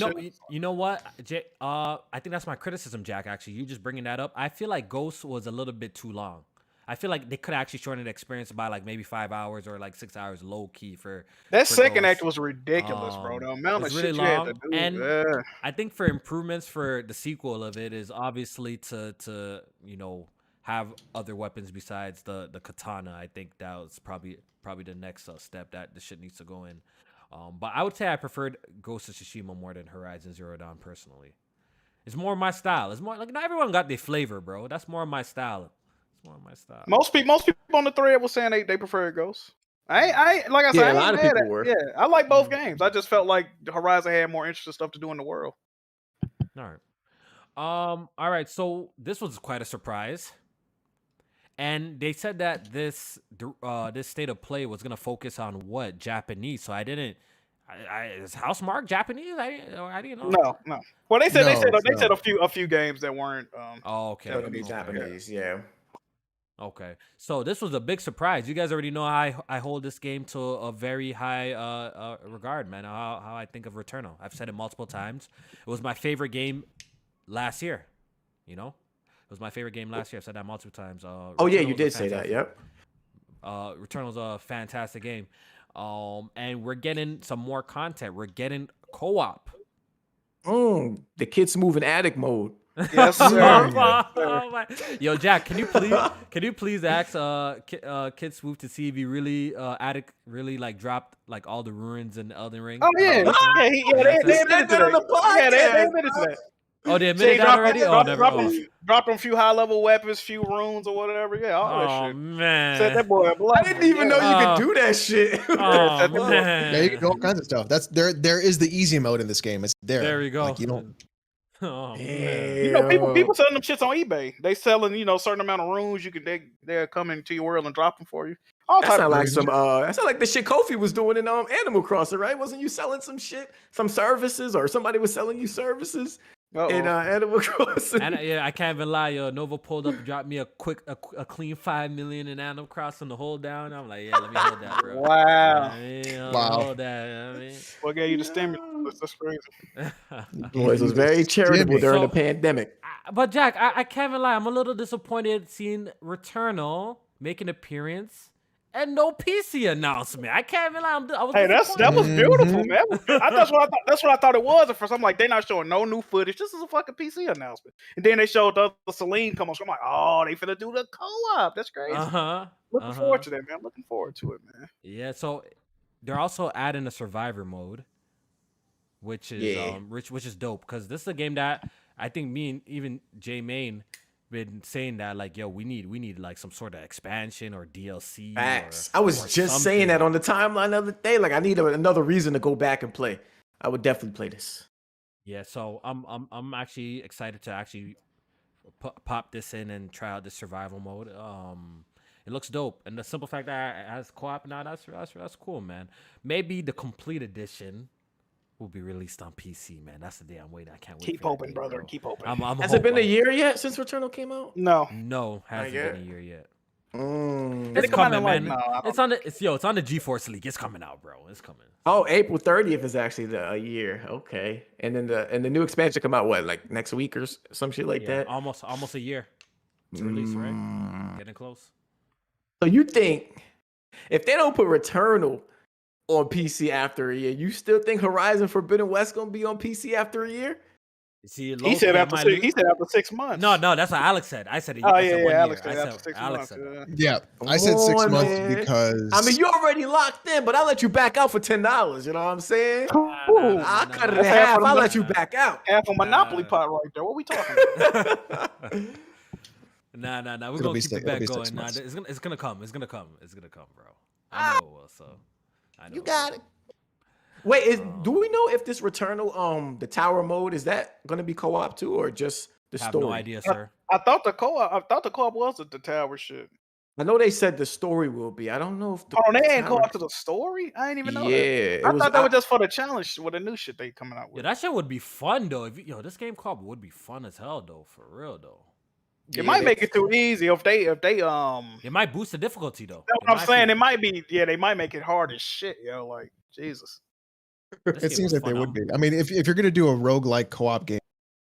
you know what, Jay, I think that's my criticism, Jack. Actually, you just bringing that up. I feel like Ghost was a little bit too long. I feel like they could actually shorten the experience by like maybe 5 hours or like 6 hours, low key for that second Ghost. act was ridiculous, bro. The amount of really shit long, you had to do. And I think for improvements for the sequel of it is obviously to have other weapons besides the katana. I think that was probably the next step that the shit needs to go in. But I would say I preferred Ghost of Tsushima more than Horizon Zero Dawn personally. It's more my style. It's more like not everyone got their flavor, bro. That's more my style. It's more my style. Most people on the thread were saying they prefer Ghost. I like I said, Yeah, I a lot ain't of mad people at- were. Yeah, I like both games. I just felt like Horizon had more interesting stuff to do in the world. All right. All right. So this was quite a surprise, and they said that this state of play was gonna focus on what Japanese. So I didn't. Is Housemarque Japanese? I didn't know. No. Well, they said No. said a few games that weren't. Oh, okay. Gonna be Okay. Japanese, yeah. Okay, so this was a big surprise. You guys already know I hold this game to a very high regard, man. How I think of Returnal. I've said it multiple times. It was my favorite game last year. You know, it was my favorite game last year. I've said that multiple times. Oh yeah, you Returnal's a did say that. fantastic- Yep. Returnal's a fantastic game. And we're getting some more content. We're getting co-op. The kids moving attic mode. Yes, sir. Oh my. Yo, Jack, can you please ask Kid Swoop to see if he really really like dropped like all the ruins in Elden Ring? Oh yeah, Everything? they They admitted said to that on the that. Yeah, they podcast. admitted to that. Oh, they See, admitted that already? Oh, never. dropped them a few high level weapons, few runes or whatever. Yeah, all that Oh shit. man. Said that boy. I didn't even know you could do that shit. Oh Said that boy. man. Yeah, you can do all kinds of stuff. That's there is the easy mode in this game. It's there. There we go. Like, you don't. Oh man. You know, people selling them shits on eBay. They selling, certain amount of runes. You can they're coming to your world and drop them for you. All That type sound of like runes. some that sound like the shit Kofi was doing in Animal Crossing, right? Wasn't you selling some shit, some services, or somebody was selling you services in Animal Crossing? And yeah, I can't even lie, yo. Nova pulled up and dropped me a clean 5 million in Animal Crossing to hold down. I'm like, yeah, let me hold that, bro. Wow. Wow. Hold that. I mean. What gave you the stimulus? That's crazy. Boys was very charitable during the So- pandemic. But Jack, I can't even lie. I'm a little disappointed seeing Returnal make an appearance and no PC announcement. I can't even lie. I was Hey, that disappointed. was beautiful, man. That was good. That's what I thought it was at first. I'm like, they're not showing no new footage. This is a fucking PC announcement. And then they showed the Celine come on. So I'm like, oh, they finna do the co-op. That's crazy. Looking forward to that, man. Looking forward to it, man. Yeah, so they're also adding a survivor mode, which is which is dope because this is a game that I think me and even J Main been saying that like, yo, we need like some sort of expansion or DLC. Facts. I was just saying that on the timeline the other day. Like, I need another reason to go back and play. I would definitely play this. Yeah, so I'm actually excited to actually pop this in and try out this survival mode. It looks dope, and the simple fact that it has co-op now, that's cool, man. Maybe the complete edition will be released on PC, man. That's the day I'm waiting. I can't wait. Keep hoping, brother. Bro. Keep hoping. I'm Has it been a year yet since Returnal came out? No. No, hasn't been a year yet. Did It's it come out coming, in, like, man. no, It's on the GeForce League. It's coming out, bro. It's coming. Oh, April 30th is actually a year. Okay, and then the new expansion come out what, like next week or some shit like that? Almost a year to release, right? Getting close. So you think if they don't put Returnal on PC after a year, you still think Horizon Forbidden West gonna be on PC after a year? See, He said after 6 months. No, that's what Alex said. I said. Oh I said 1 year. Alex said I after said 6 Alex months. said. Yeah, I said 6 on, months man. because I mean, you already locked in, but I'll let you back out for $10. You know what I'm saying? Ooh, I'll cut it in That's half half. of I'll the- let you back out. half a Monopoly pot right there. What we talking about? Nah. We're It'll gonna be keep six- it back it'll be 6 going. Nah, months. it's gonna come. It's gonna come, bro. I know it will. So I know You it got will. it. Wait, do we know if this Returnal, the tower mode, is that gonna be co-op too, or just the I have story? no idea, sir. I thought the co-op was at the tower shit. I know they said the story will be. I don't know if the Oh, they ain't tower- co-op to the story? I ain't even know Yeah, that. it I was- thought that was just for the challenge with the new shit they coming out Yeah, with. that shit would be fun though. This game co-op would be fun as hell though, for real though. It might make it too easy if they It might boost the difficulty though. That's what I'm saying. It might be, they might make it hard as shit, yo. Like, Jesus. it seems like they would be. I mean, if you're gonna do a roguelike co-op game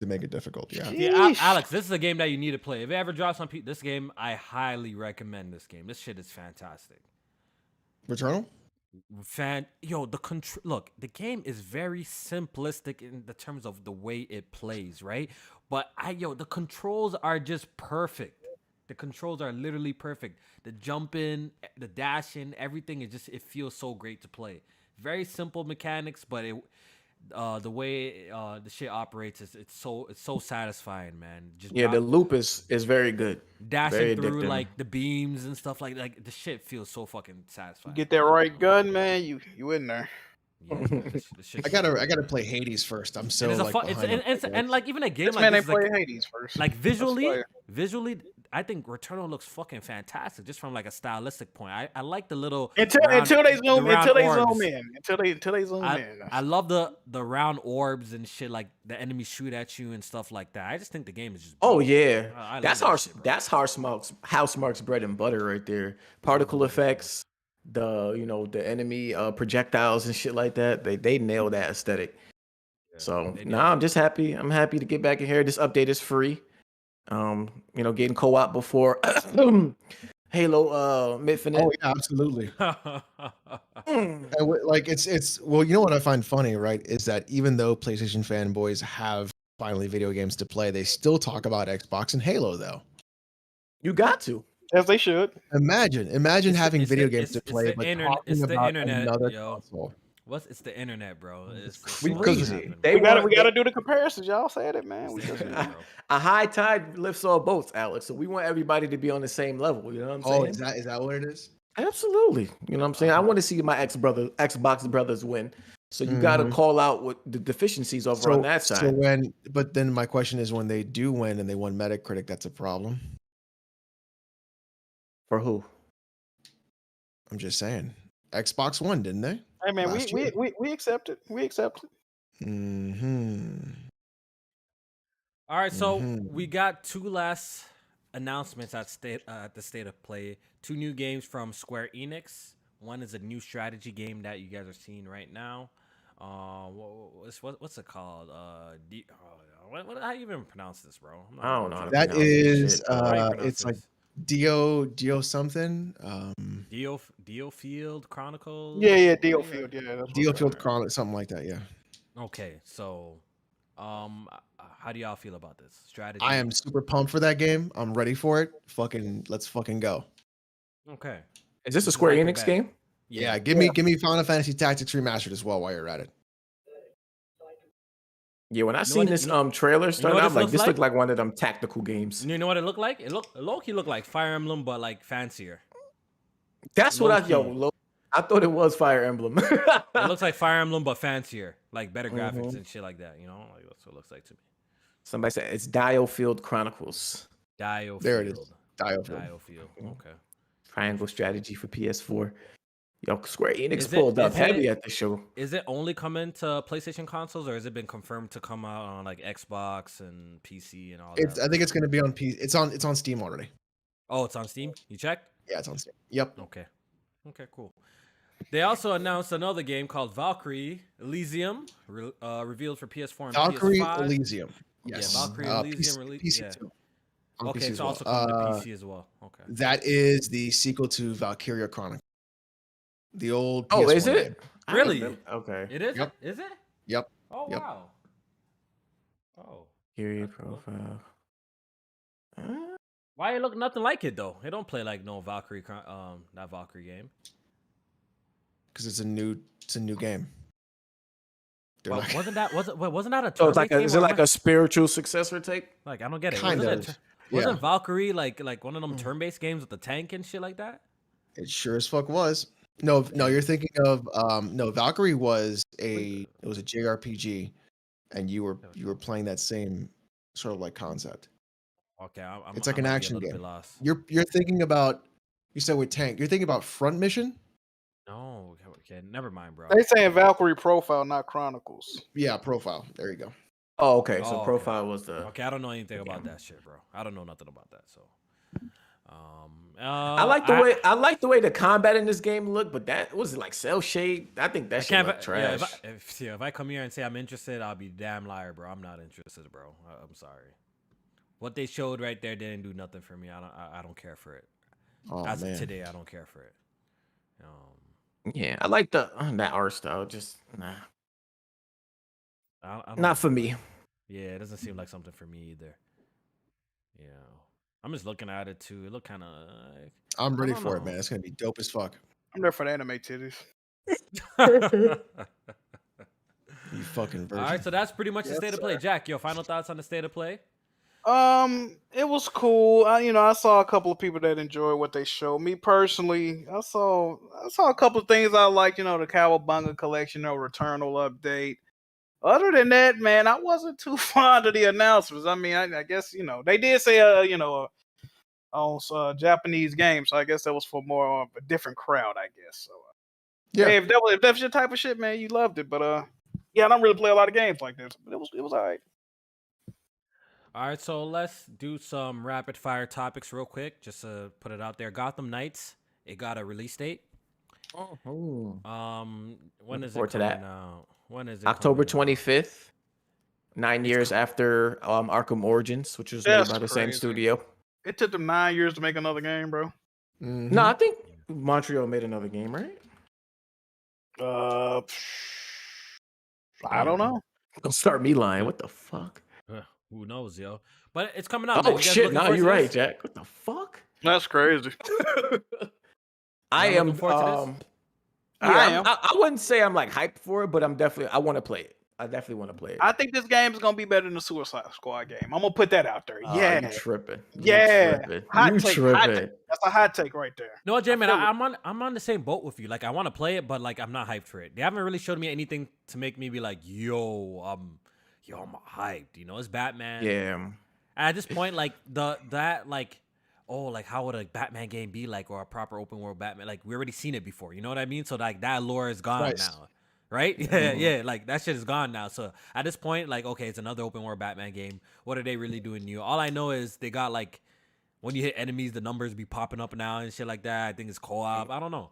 to make it difficult, yeah. Yeah, Yeesh. Alex, this is a game that you need to play. If it ever drops on this game, I highly recommend this game. This shit is fantastic. Returnal? Look, the game is very simplistic in the terms of the way it plays, right? But the controls are just perfect. The controls are literally perfect. The jumping, the dashing, everything is it feels so great to play. Very simple mechanics, but the way the shit operates it's so satisfying, man. Just Yeah, the loop is very good. dashing Very through addictive. like the beams and stuff like the shit feels so fucking satisfying. Get that right gun, man. You in there? Yeah, this shit's I gotta play Hades first. I'm so and it's like behind on and like even a game This like man this ain't is like played Hades first. like Let's visually play. I think Returnal looks fucking fantastic just from like a stylistic point. I like the little Until round, they the zoom round orbs. in. Until they zoom in. I love the round orbs and shit, like the enemies shoot at you and stuff like that. I just think the game is just Oh beautiful. yeah, I love that's that how shit, bro. that's House Mark's bread and butter right there. Particle effects, the enemy projectiles and shit like that. They nail that aesthetic. So I'm just happy. I'm happy to get back in here. This update is free. Getting co-op before Halo Infinite. Oh yeah, absolutely. Like it's well, you know what I find funny, right? Is that even though PlayStation fanboys have finally video games to play, they still talk about Xbox and Halo though. You got to. As they should. Imagine having video games to play, but it's talking the about internet, another yo. console. It's the internet, bro. It's crazy. We gotta do the comparisons. Y'all said it, man. We just, a high tide lifts all boats, Alex. So we want everybody to be on the same level. You know what I'm saying? Oh, is that what it is? Absolutely. You know what I'm saying? I want to see my Xbox brothers win. So you got to call out what the deficiencies over on that side. But then my question is, when they do win and they won Metacritic, that's a problem. For who? I'm just saying. Xbox won, didn't they? hey man, we accept it. We accept it. All right, so we got two last announcements at the State of Play. 2 new games from Square Enix. One is a new strategy game that you guys are seeing right now. What's it called? How do you even pronounce this, bro? I don't know. That is it's like Dio something. Dio Field Chronicles. Yeah, Dio Field. Yeah, Dio Field Chronicles, something like that. Yeah. Okay, so how do y'all feel about this strategy? I am super pumped for that game. I'm ready for it. Let's fucking go. Okay. Is this a Square Enix game? Yeah, give me Final Fantasy Tactics Remastered as well while you're at it. Yeah, when I seen this trailer started, I'm like, this looked looked like one of them tactical games. You know what it looked like? It low-key looked like Fire Emblem, but like fancier. That's what I thought it was Fire Emblem. It looks like Fire Emblem, but fancier, like better graphics and shit like that. You know, like that's what it looks like to me. Somebody said it's Dio Field Chronicles. There it is. Dio Field. Okay. Triangle strategy for PS4. Yo, Square Enix pulled up heavy at the show. Is it only coming to PlayStation consoles, or has it been confirmed to come out on like Xbox and PC and all that? I think it's going to be on PC. It's on Steam already. Oh, it's on Steam? You checked? Yeah, it's on Steam. Yep. Okay, cool. They also announced another game called Valkyrie Elysium, revealed for PS4 and Valkyrie PS5. Elysium. Yes. Yeah, Valkyrie Elysium. PC too. Okay, it's also coming to PC as well. Okay. That is the sequel to Valkyria Chronicles. The old PS1 Oh, is it? game. Really? Okay. It is? Yep. Is it? Yep. Oh, Yep. wow. Oh. Period profile. Why it look nothing like it though? It don't play like no Valkyrie that Valkyrie game. Because it's a new game. Well, wasn't that a So it's like game is it like a spiritual successor type? like I don't get it. Kind of. Wasn't Valkyrie like one of them turn-based games with the tank and shit like that? It sure as fuck was. No, you're thinking of no, Valkyrie was a JRPG, and you were playing that same sort of like concept. Okay, it's like an action game. You're thinking about, you said with tank. You're thinking about Front Mission. No, okay, never mind, bro. They saying Valkyrie Profile, not Chronicles. Yeah, Profile. There you go. Oh, okay. So Profile was the. Okay, I don't know anything about that shit, bro. I don't know nothing about that. So, I like the way the combat in this game looked, but that was it like cell shade. I think that shit looked trash. Yeah, if I come here and say I'm interested, I'll be damn liar, bro. I'm not interested, bro. I'm sorry. What they showed right there didn't do nothing for me. I don't care for it. As of today, I don't care for it. Yeah, I like that art style. Just nah. I Not for me. Yeah, it doesn't seem like something for me either. Yeah. I'm just looking at it too. It look kind of. I'm ready don't for it, know. man. It's gonna be dope as fuck. I'm there for the anime titties. You fucking virgin. All right, so that's pretty much the state of play. Jack, your final thoughts on the state of play? It was cool. I saw a couple of people that enjoyed what they showed. Me personally, I saw a couple of things I liked. The Cowabunga collection or Returnal update. Other than that, man, I wasn't too fond of the announcements. I mean, I guess they did say on Japanese game, so I guess that was for more of a different crowd. I guess so. Yeah. Hey, if that's your type of shit, man, you loved it. But yeah, I don't really play a lot of games like this, but it was alright. All right, so let's do some rapid fire topics real quick, just to put it out there. Gotham Knights, it got a release date. Oh. When is it forward to coming that. out? When is it? October coming out? 25th. 9 years after Arkham Origins, which was That's made by the same crazy. studio. It took them 9 years to make another game, bro. Mhm. No, I think Montreal made another game, right? I don't know. Don't start me lying. What the fuck? Who knows, yo? But it's coming out. Oh man. You guys shit! looking No, forward you're to right, this? Jack. What the fuck? That's crazy. I Y'all am. looking forward to this? Yeah, I wouldn't say I'm like hyped for it, but I want to play it. I definitely want to play it. I think this game is gonna be better than the Suicide Squad game. I'm gonna put that out there. You tripping? Yeah. Hot You take, tripping? That's a hot take right there. No, J-Man, I feel I'm on the same boat with you. Like, I want to play it, but like, I'm not hyped for it. They haven't really showed me anything to make me be like, I'm hyped. It's Batman. Yeah. At this point, like how would a Batman game be like, or a proper open world Batman? Like, we already seen it before. You know what I mean? So like, that lore is gone Christ. now. Right? Yeah, like that shit is gone now. So at this point, like, okay, it's another open world Batman game. What are they really doing new? All I know is they got like, when you hit enemies, the numbers be popping up now and shit like that. I think it's co-op. I don't know.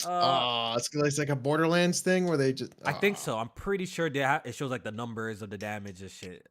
It's like a Borderlands thing where they just. I think so. I'm pretty sure it shows like the numbers of the damage and shit.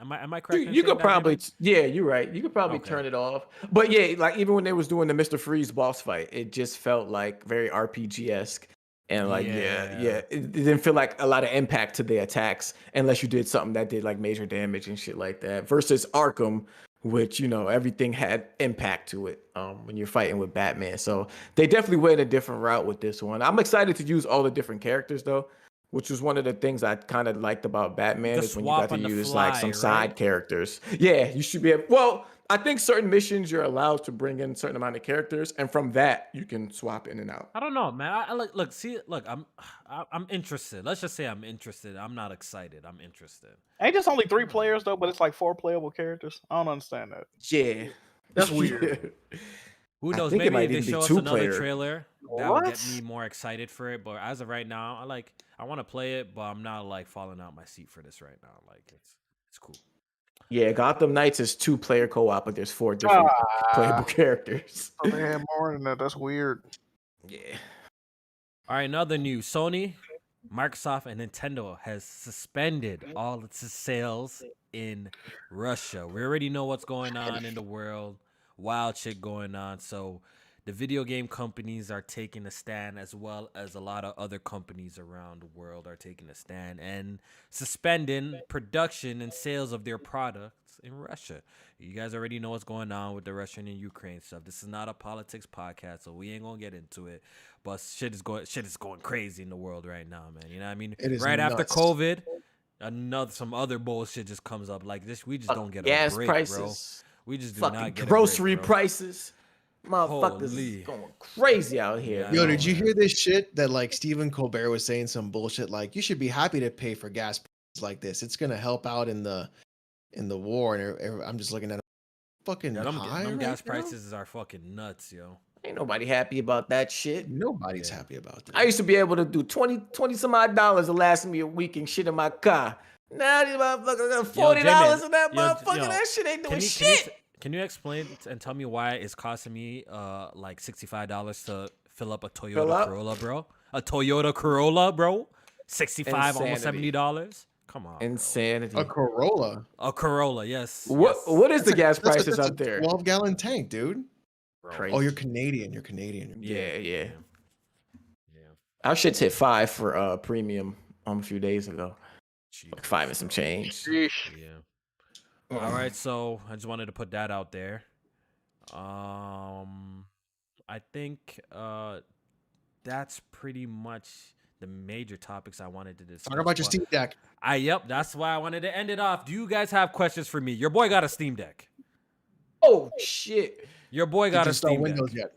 Am I correct? You could probably, you're right. You could probably Okay. turn it off. But yeah, like even when they was doing the Mr. Freeze boss fight, it just felt like very RPG-esque. And like, it didn't feel like a lot of impact to the attacks unless you did something that did like major damage and shit like that. Versus Arkham, which, everything had impact to it when you're fighting with Batman. So they definitely went a different route with this one. I'm excited to use all the different characters though, which was one of the things I kind of liked about Batman is when you got to use like some side characters. Yeah, you should be able. Well, I think certain missions you're allowed to bring in a certain amount of characters, and from that you can swap in and out. I don't know, man. I look. I'm interested. Let's just say I'm interested. I'm not excited. I'm interested. Ain't just only 3 players though, but it's like 4 playable characters. I don't understand that. Yeah, That's weird. Who knows? think it Maybe might if they even show be us another 2-player. trailer, that will get me more excited for it. But as of right now, I want to play it, but I'm not like falling out my seat for this right now. Like it's cool. Yeah, Gotham Knights is 2-player co-op, but there's 4 different playable characters. Oh, they had more than that. That's weird. Yeah. All right, another news. Sony, Microsoft, and Nintendo has suspended all its sales in Russia. We already know what's going on in the world. Wild shit going on. So the video game companies are taking a stand, as well as a lot of other companies around the world are taking a stand and suspending production and sales of their products in Russia. You guys already know what's going on with the Russian and Ukraine stuff. This is not a politics podcast, so we ain't gonna get into it. But shit is going crazy in the world right now, man. You know what I mean? It is right after nuts. COVID, some other bullshit just comes up like this. We just don't get a Gas break, prices, bro. We just do fucking not get grocery a break, bro. prices. Motherfuckers Holy. is going crazy out here. Yeah, I Yo, know, did you man. hear this shit that like Stephen Colbert was saying some bullshit like you should be happy to pay for gas prices like this. It's gonna help out in the war. And I'm just looking at fucking Yeah, them high gas right now? prices are fucking nuts, yo. Ain't nobody happy about that shit. Nobody's happy about that. I used to be able to do 20 some odd dollars to last me a week and shit in my car. Now these motherfuckers got $40 J-Man, in that yo, motherfucker. yo, that shit ain't doing Can shit. you explain and tell me why it's costing me like $65 to fill up a Toyota Corolla, bro? A Toyota Corolla, bro? 65, almost Insanity. $70. Come on, bro. Insanity. A Corolla. A Corolla, yes. What is the gas That's prices that's up there? 12-gallon tank, dude. Bro. Crazy. Oh, you're Canadian. You're Canadian. Yeah. Our shit's hit 5 for premium a few days ago. Like 5 and some change. Yeah. All right, so I just wanted to put that out there. I think that's pretty much the major topics I wanted to discuss. Talk about your but Steam Deck. Yep, that's why I wanted to end it off. Do you guys have questions for me? Your boy got a Steam Deck. Oh shit! Your boy Did got you a install Steam Windows Deck. yet?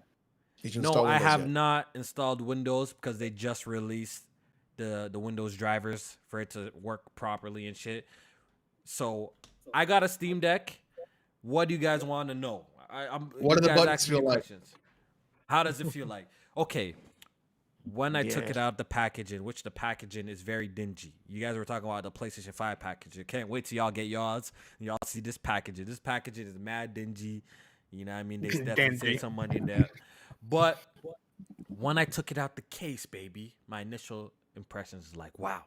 Did you No, install I Windows have yet? not installed Windows because they just released the Windows drivers for it to work properly and shit. So I got a Steam Deck. What do you guys want to know? What you do the guys buttons asking me feel like? questions. How does it feel like? Okay. When I took it out the packaging, which the packaging is very dingy. You guys were talking about the PlayStation 5 packaging. Can't wait till y'all get yours and y'all see this packaging. This packaging is mad dingy. You know what I mean? They definitely saved some money in there. But when I took it out the case, baby, my initial impressions is like, wow,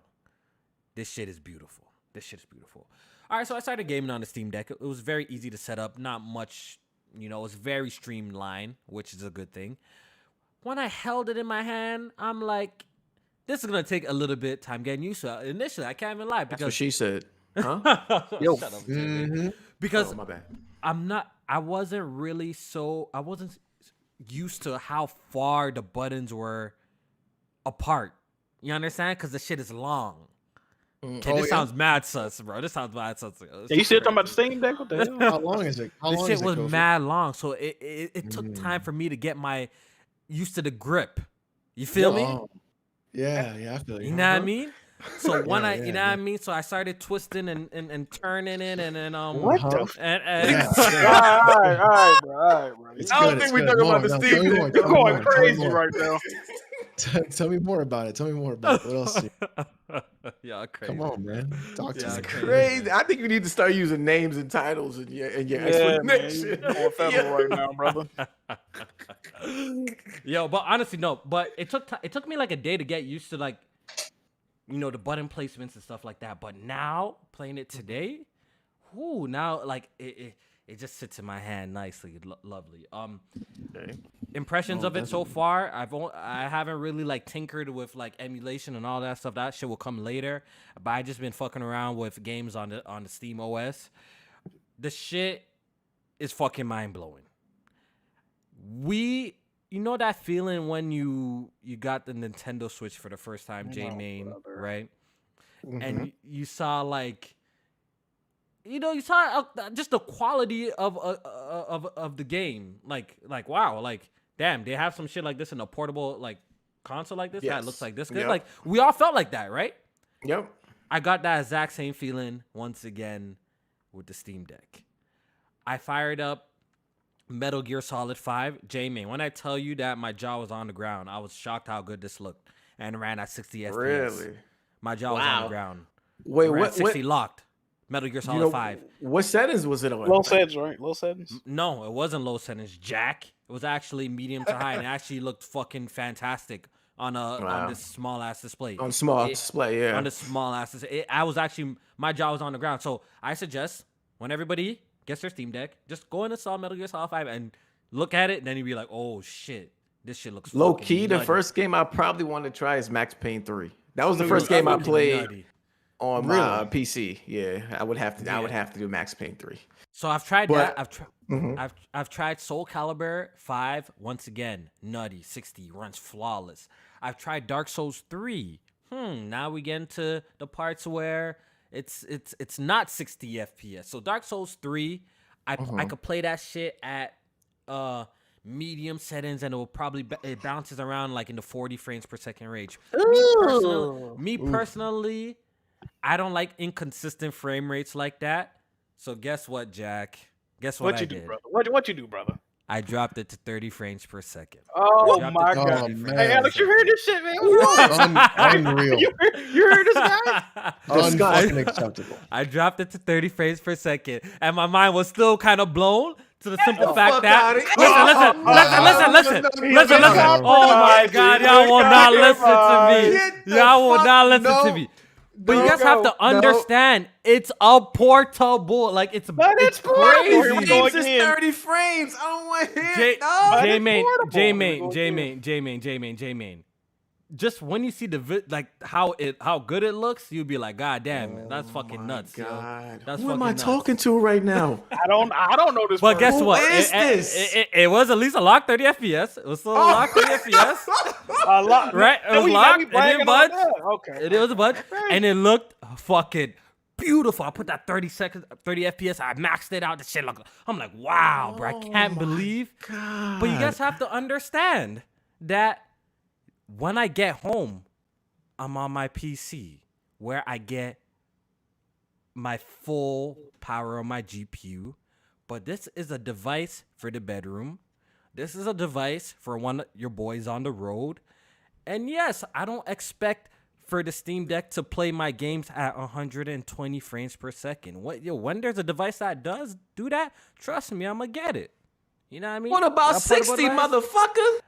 this shit is beautiful. This shit is beautiful. All right, so I started gaming on the Steam Deck. It was very easy to set up. Not much, it was very streamlined, which is a good thing. When I held it in my hand, I'm like, this is going to take a little bit time getting used to it. Initially, I can't even lie. Because That's what she said. Huh? Yo. Shut up, Jimmy. Because my bad. I wasn't used to how far the buttons were apart. You understand? Because the shit is long. Okay, this sounds mad sus, bro. This sounds mad sus. You still talking about the Steam Deck? What the hell? How long is it? This shit was mad long, so it took time for me to get used to the grip. You feel me? Yeah, I feel you. You know what I mean? So when you know what I mean? So I started twisting and turning it and then what the all right, bro. It's I don't good, think it's we're good. talking More, about the no, Steam tell me more, Deck. You're tell me going more, tell me crazy more. right now. Tell me more about it. Tell me more about it. What else? Yeah, crazy. Come on, man. Talk to Yeah, me. Crazy. I think you need to start using names and titles in your Yeah, man. explanation. You're going federal right now, brother. Yo, but honestly, no. But it took me like a day to get used to the button placements and stuff like that. But now playing it today, now like it just sits in my hand nicely, lovely. Impressions of it so far, I haven't really like tinkered with like emulation and all that stuff. That shit will come later. But I just been fucking around with games on the Steam OS. The shit is fucking mind blowing. You know that feeling when you got the Nintendo Switch for the first time, J-Main, right? Mm-hmm. And you saw like, you saw just the quality of the game. Like wow, like damn, they have some shit like this in a portable like console like this that looks like this good. Yep. Like we all felt like that, right? Yep. I got that exact same feeling once again with the Steam Deck. I fired up Metal Gear Solid 5. J-Main, when I tell you that my jaw was on the ground, I was shocked how good this looked and ran at 60 FPS. Really? My jaw was on the ground. Wait, what? 60 locked. Metal Gear Solid 5. What settings was it on? Low settings, right? Low settings? No, it wasn't low settings, Jack. It was actually medium to high, and it actually looked fucking fantastic on this small ass display. On small display, yeah. On the small ass display. My jaw was on the ground. So I suggest when everybody gets their Steam Deck, just go and install Metal Gear Solid 5 and look at it, and then you'll be like, oh shit, this shit looks low key. nutty. The first game I probably want to try is Max Payne 3. That was the first game I played on my PC. Yeah, I would have to do Max Payne 3. So I've tried that. I've tried Soul Calibur 5 once again. Nutty, 60 runs flawless. I've tried Dark Souls 3. Now we get into the parts where it's not 60 FPS. So Dark Souls 3, I could play that shit at medium settings, and it bounces around like in the 40 frames per second range. Me personally, I don't like inconsistent frame rates like that. So guess what, Jack? Guess what I did? Brother? What you do, brother? I dropped it to 30 frames per second. Oh my god! Hey, Alex, you heard this shit, man? Unreal. You heard this guy? Unacceptable. I dropped it to 30 frames per second, and my mind was still kind of blown to the simple fact that listen. Oh my god, y'all will not listen to me. Y'all will not listen to me. But you guys have to understand, it's a portable. Like it's crazy. Frames is 30 frames. I don't want to hear it. J-Main. just when you see like how good it looks, you'd be like, God damn, that's fucking nuts, yo. That's Who am fucking I nuts. talking to right now? I don't know this. But guess person. what? is this? It was at least a locked 30 FPS. It was still a locked 30 FPS. Right? It was locked. It didn't budge. Okay. It was a budge. And it looked fucking beautiful. I put that 30 FPS. I maxed it out. The shit looked. I'm like, wow, bro. I can't believe. God. But you guys have to understand that when I get home, I'm on my PC where I get my full power on my GPU. But this is a device for the bedroom. This is a device for when your boy's on the road. And yes, I don't expect for the Steam Deck to play my games at 120 frames per second. When there's a device that does do that, trust me, I'm gonna get it. You know what I mean? What about That portable 60, device? motherfucker?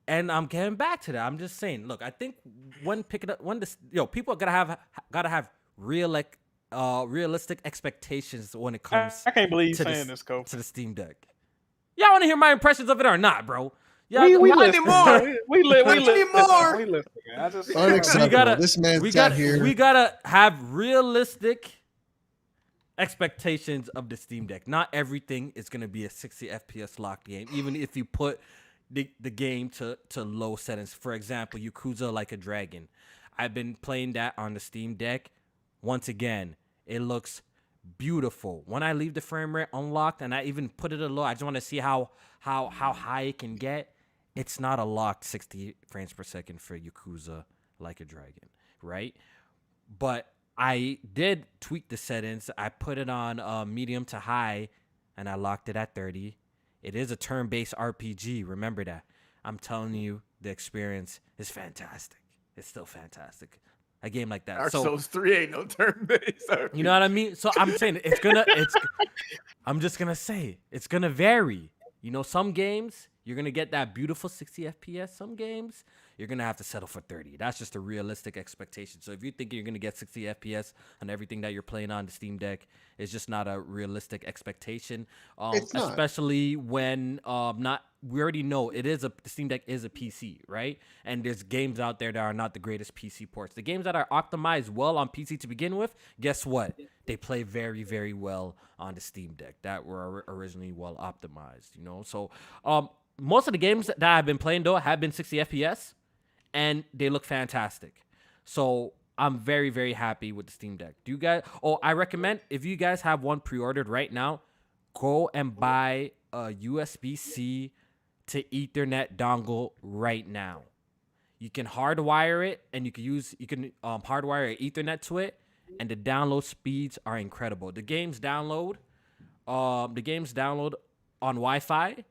And I'm getting back to that. I'm just saying, look, I think people gotta have realistic expectations when it comes. I can't believe you to saying this, Kofi. to the Steam Deck. Y'all want to hear my impressions of it or not, bro? Y'all, We Not listen. anymore. We listen. anymore. We listen. I just Unacceptable. This man's got here. We gotta have realistic expectations of the Steam Deck. Not everything is gonna be a 60 FPS locked game, even if you put the game to low settings. For example, Yakuza Like a Dragon. I've been playing that on the Steam Deck. Once again, it looks beautiful. When I leave the frame rate unlocked and I even put it at low, I just want to see how high it can get. It's not a locked 60 frames per second for Yakuza Like a Dragon, right? But I did tweak the settings. I put it on medium to high, and I locked it at 30. It is a turn-based RPG. Remember that. I'm telling you, the experience is fantastic. It's still fantastic. A game like that. Dark Souls 3 ain't no turn-based. You know what I mean? So I'm saying I'm just gonna say it's gonna vary. You know, some games you're gonna get that beautiful 60 FPS. Some games you're gonna have to settle for 30. That's just a realistic expectation. So if you think you're gonna get 60 FPS on everything that you're playing on the Steam Deck, it's just not a realistic expectation. It's not. Especially when we already know the Steam Deck is a PC, right? And there's games out there that are not the greatest PC ports. The games that are optimized well on PC to begin with, guess what? They play very, very well on the Steam Deck that were originally well optimized, you know? So most of the games that I've been playing, though, have been 60 FPS, and they look fantastic. So I'm very, very happy with the Steam Deck. Do you guys... Oh, I recommend, if you guys have one pre-ordered right now, go and buy a USB-C to Ethernet dongle right now. You can hardwire it, and you can hardwire Ethernet to it, and the download speeds are incredible. The games download on Wi-Fi,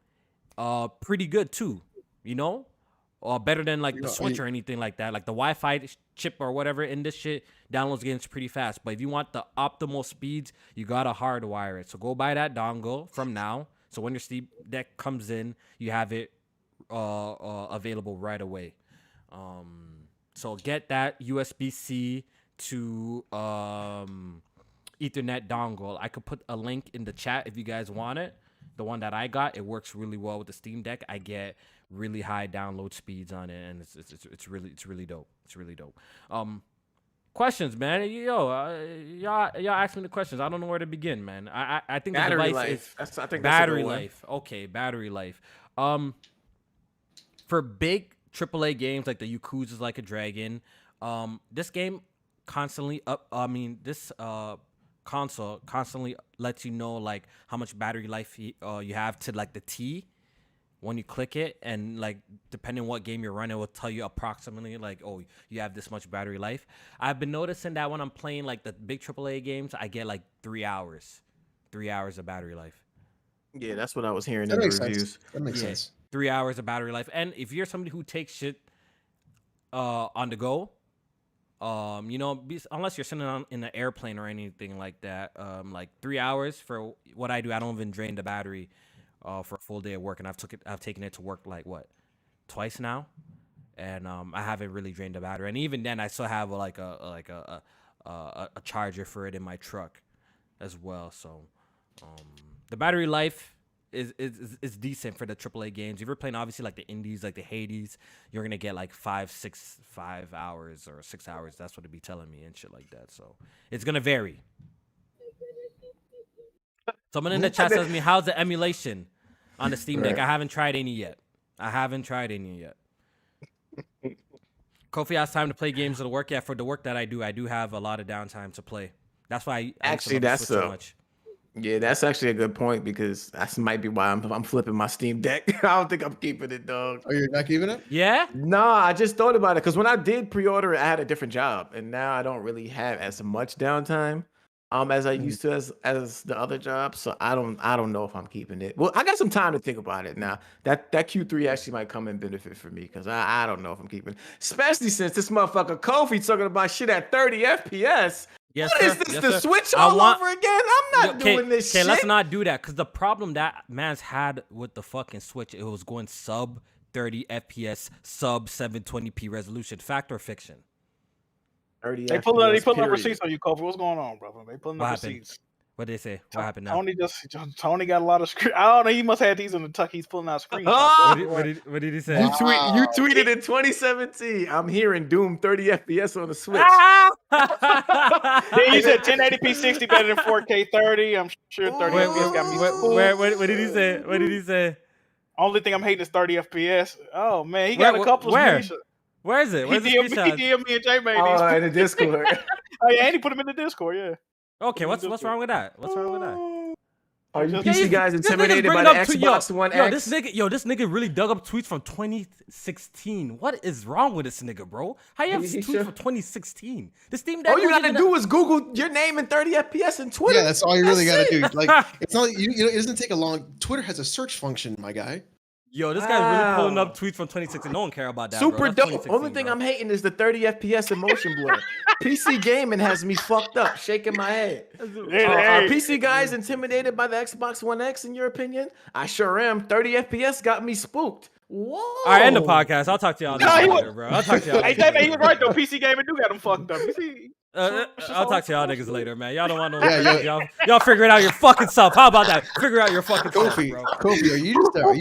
pretty good too. You know, better than like the Switch or anything like that. Like the Wi-Fi chip or whatever in this shit downloads games pretty fast. But if you want the optimal speeds, you gotta hardwire it. So go buy that dongle from now. So when your Steam Deck comes in, you have it available right away. So get that USB-C to Ethernet dongle. I could put a link in the chat if you guys want it. The one that I got, it works really well with the Steam Deck. I get really high download speeds on it, and it's really dope. It's really dope. Questions, man. Y'all ask me the questions. I don't know where to begin, man. I think Battery the device life. is I think battery that's a good one. life. Okay, battery life. For big AAA games like the Yakuza's Like a Dragon, this game constantly this console constantly lets you know like how much battery life you have to like the T when you click it, and like depending on what game you're running, it will tell you approximately like, oh, you have this much battery life. I've been noticing that when I'm playing like the big AAA games, I get like 3 hours of battery life. Yeah, that's what I was hearing That in the makes reviews. sense. That makes sense. 3 hours of battery life. And if you're somebody who takes shit on the go, unless you're sitting in an airplane or anything like that, like 3 hours for what I do, I don't even drain the battery for a full day of work, and I've taken it to work like twice now, and I haven't really drained the battery, and even then I still have a charger for it in my truck as well. So the battery life is decent for the AAA games. If you're playing obviously like the indies, like the Hades, you're gonna get like 5 hours or 6 hours. That's what it'd be telling me and shit like that. So it's gonna vary. Someone in the chat says me, how's the emulation on the Steam Deck? I haven't tried any yet. Kofi has time to play games at work. Yeah, for the work that I do have a lot of downtime to play. That's why I Actually, that's so much. Yeah, that's actually a good point because that might be why I'm flipping my Steam Deck. I don't think I'm keeping it, dog. Oh, you're not keeping it? Yeah? Nah, I just thought about it because when I did pre-order it, I had a different job, and now I don't really have as much downtime as I used to as the other job. So I don't know if I'm keeping it. Well, I got some time to think about it now. That Q3 actually might come and benefit for me because I don't know if I'm keeping it. Especially since this motherfucker Kofi talking about shit at 30 FPS. Yes, What sir. is this? Yes, the sir. Switch I all want- over again? I'm not doing this shit. Okay, let's not do that because the problem that man's had with the fucking Switch, it was going sub 30 FPS, sub 720p resolution. Fact or fiction? 30 They pulling up period. receipts on you, Kofi. What's going on, brother? They pulling What up happened? receipts. What did they say? What happened now? Tony got a lot of screen. I don't know. He must have these in the tuck. He's pulling out screenshots. What did he say? You tweeted in 2017. I'm hearing Doom 30 FPS on the Switch. Yeah, he said 1080p 60 better than 4K 30. I'm sure 30 FPS got me. What did he say? What did he say? Only thing I'm hating is 30 FPS. Oh man, he got a couple of screenshots. Where is it? Where's the He screenshot? DM'd me and Jay made Oh, these. in the Discord. Oh yeah, and he put them in the Discord. Yeah. Okay, what's wrong with that? What's wrong with that? Are you Yeah, PC guys This nigga's intimidated by bringing the up Xbox One X? This nigga really dug up tweets from 2016. What is wrong with this nigga, bro? How you have He tweets should- from 2016? This Steam Deck. All you wasn't gotta even do is Google your name in 30 FPS in Twitter. Yeah, that's all you really got That's to it. do. Like, it's not you know, it doesn't take a long. Twitter has a search function, my guy. Yo, this guy's really pulling up tweets from 2016. No one care about that. Super bro. That's dope. 2016, Only thing bro. I'm hating is the 30 FPS and motion blur. PC gaming has me fucked up, shaking my head. Are PC guys intimidated by the Xbox One X in your opinion? I sure am. 30 FPS got me spooked. Whoa. All right, end the podcast. I'll talk to y'all later, bro. I'll talk to y'all. Hey, Jay, he was right though. PC gaming do got him fucked up. You see? I'll talk to y'all niggas later, man. Y'all don't want no. Yeah, y'all figure it out your fucking self. How about that? Figure out your fucking self, Kofi, bro. Kofi, are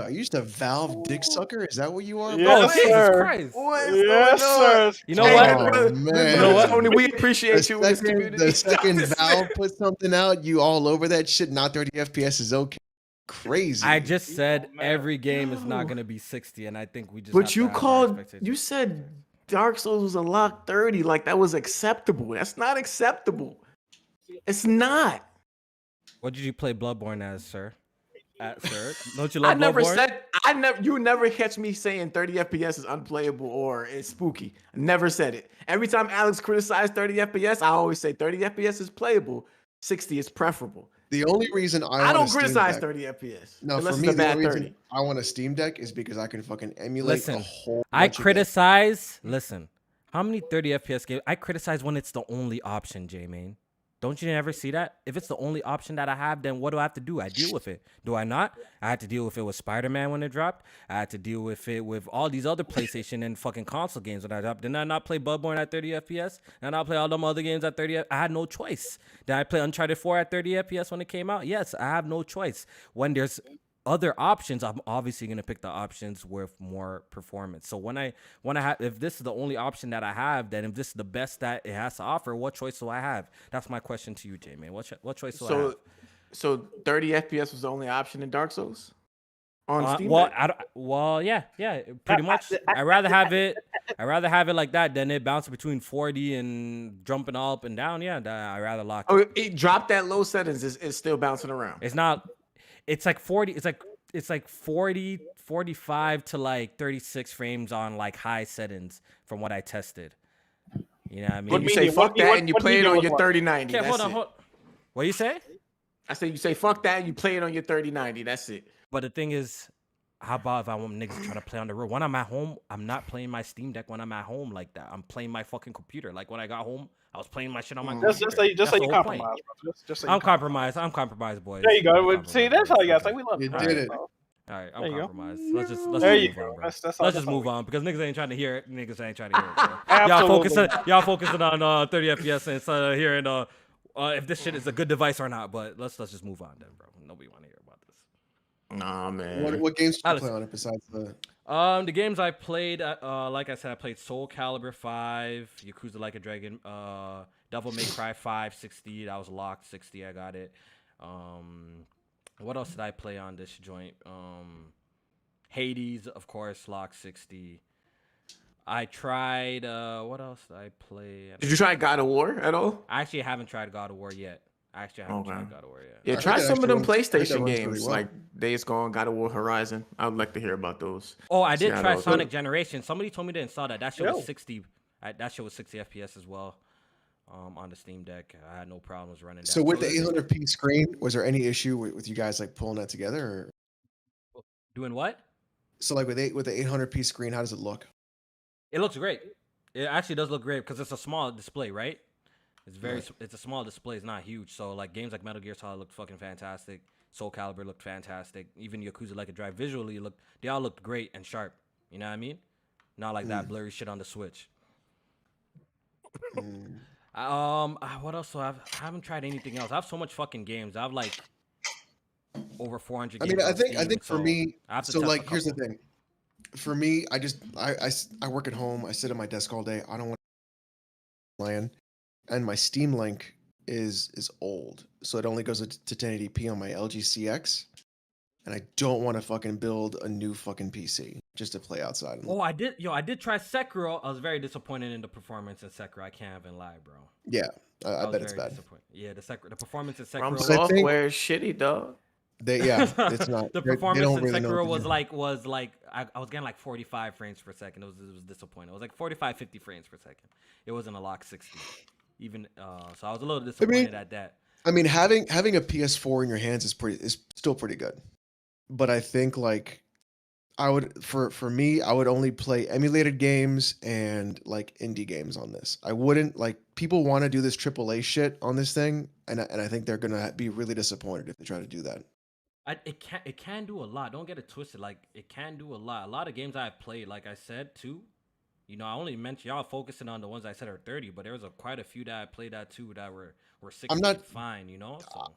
you just a Valve dick sucker? Is that what you are? Yeah. Oh, Yes, Jesus sir. Christ. What is Yes, going on? sir. You know Hey, what? Oh, man. You know what? Tony, we The appreciate you in this second, community. the second Valve put something out, you all over that shit. Not 30 FPS is okay. Crazy. I just said man. every game is not gonna be 60, and I think we just. have But to you have our called, expectations. you said Dark Souls was a lock 30, like that was acceptable. That's not acceptable. It's not. What did you play Bloodborne as, sir? Sir, don't you I love never Bloodborne? said, you never catch me saying 30 FPS is unplayable or it's spooky. I never said it. Every time Alex criticized 30 FPS, I always say 30 FPS is playable, 60 is preferable. The only reason I want don't a Steam criticize Deck- 30 FPS. No, unless for it's me, a the bad only 30. reason I want a Steam Deck is because I can fucking emulate a Listen, whole. I bunch of games. criticize. Listen, how many 30 FPS games? I criticize when it's the only option, J-Main. Don't you ever see that? If it's the only option that I have, then what do I have to do? I deal with it. Do I not? I had to deal with it with Spider-Man when it dropped. I had to deal with it with all these other PlayStation and fucking console games when I dropped. Didn't I not play Bloodborne at 30 FPS? And I play all them other games at 30 FPS? I had no choice. Did I play Uncharted 4 at 30 FPS when it came out? Yes, I have no choice. When there's other options, I'm obviously gonna pick the options with more performance. So when I have, if this is the only option that I have, then if this is the best that it has to offer, what choice do I have? That's my question to you, J-Man. What choice do I have? So 30 FPS was the only option in Dark Souls on Steam. Yeah, pretty much. I'd rather have it like that than it bouncing between 40 and jumping up and down. Yeah, I'd rather lock it. Oh, it dropped that low settings. It's still bouncing around. It's not. It's like 40. It's like 40, 45 to like 36 frames on like high settings from what I tested. You know what I mean? But you say fuck that and you play it on your 3090. Okay, hold on. What you say? I say you say fuck that and you play it on your 3090. That's it. But the thing is, how about if I want niggas trying to play on the road? When I'm at home, I'm not playing my Steam Deck when I'm at home like that. I'm playing my fucking computer. Like when I got home, I was playing my shit on my computer. Just say That's you the whole point. compromise, bro. Just say I'm compromised. I'm compromised, boys. There you go. I'm See, compromised, that's how boys. you gotta say Okay. we love You you. did it. All right, I'm There you go. compromised. Let's just move There you on, go. bro. Let's Let's just all. move on because niggas ain't trying to hear it. Niggas ain't trying to hear it, bro. Absolutely. y'all focusing on 30 FPS instead of hearing if this shit is a good device or not. But let's just move on then, bro. Nobody want to hear about this. Nah, man. What games did you Alex. play on it besides the? The games I played, like I said, I played Soul Calibur 5, Yakuza Like a Dragon, Devil May Cry 5, 60. That was locked 60. I got it. What else did I play on this joint? Hades, of course, locked 60. I tried. What else did I play? Did you try God of War at all? I actually haven't tried God of War yet. Okay. tried God of War yet. Yeah, I heard try that some of actually them runs- I heard that PlayStation runs games really well. like Days Gone, God of War, Horizon. I would like to hear about those. Oh, I did See how try those Sonic go. Generation. Somebody told me to install that. That shit was Yo. 60. That shit was 60 FPS as well. On the Steam Deck, I had no problems running that. So with the it's- 800p screen, was there any issue with you guys like pulling that together? Or? doing what? So like with the 800p screen, how does it look? It looks great. It actually does look great because it's a small display, right? It's Right. It's a small display. It's not huge. So like games like Metal Gear Solid looked fucking fantastic. Soul Calibur looked fantastic. Even Yakuza Like a Drive visually they all looked great and sharp. You know what I mean? Not like that blurry shit on the Switch. Mm. What else? I haven't tried anything else. I have so much fucking games. I have like over 400 I games. mean, I on think Steam, for so me, I have to so test a like here's the couple. thing. For me, I work at home. I sit at my desk all day. I don't want to plan, and my Steam Link is old, so it only goes to 1080p on my LG CX, and I don't want to fucking build a new fucking PC just to play outside. Oh, I did try Sekiro. I was very disappointed in the performance in Sekiro. I can't even lie, bro. Yeah, I was bet it's very bad. disappointed. Yeah, the performance in From Sekiro. But I think- software is shitty, dog. It's not. The They performance don't in really know what Sekiro to was do. like I was getting like 45 frames per second. It was disappointing. It was like 45, 50 frames per second. It wasn't a lock 60. Even so I was a little disappointed at that. I mean, having a PS4 in your hands is still pretty good. But I think like I would for me, I would only play emulated games and like indie games on this. I wouldn't like people want to do this AAA shit on this thing, and I think they're gonna be really disappointed if they try to do that. It can do a lot. Don't get it twisted. Like it can do a lot. A lot of games I've played, like I said too. You know, I only mentioned y'all focusing on the ones I said are 30, but there was quite a few that I played at too that were 60 not- fine. You know, so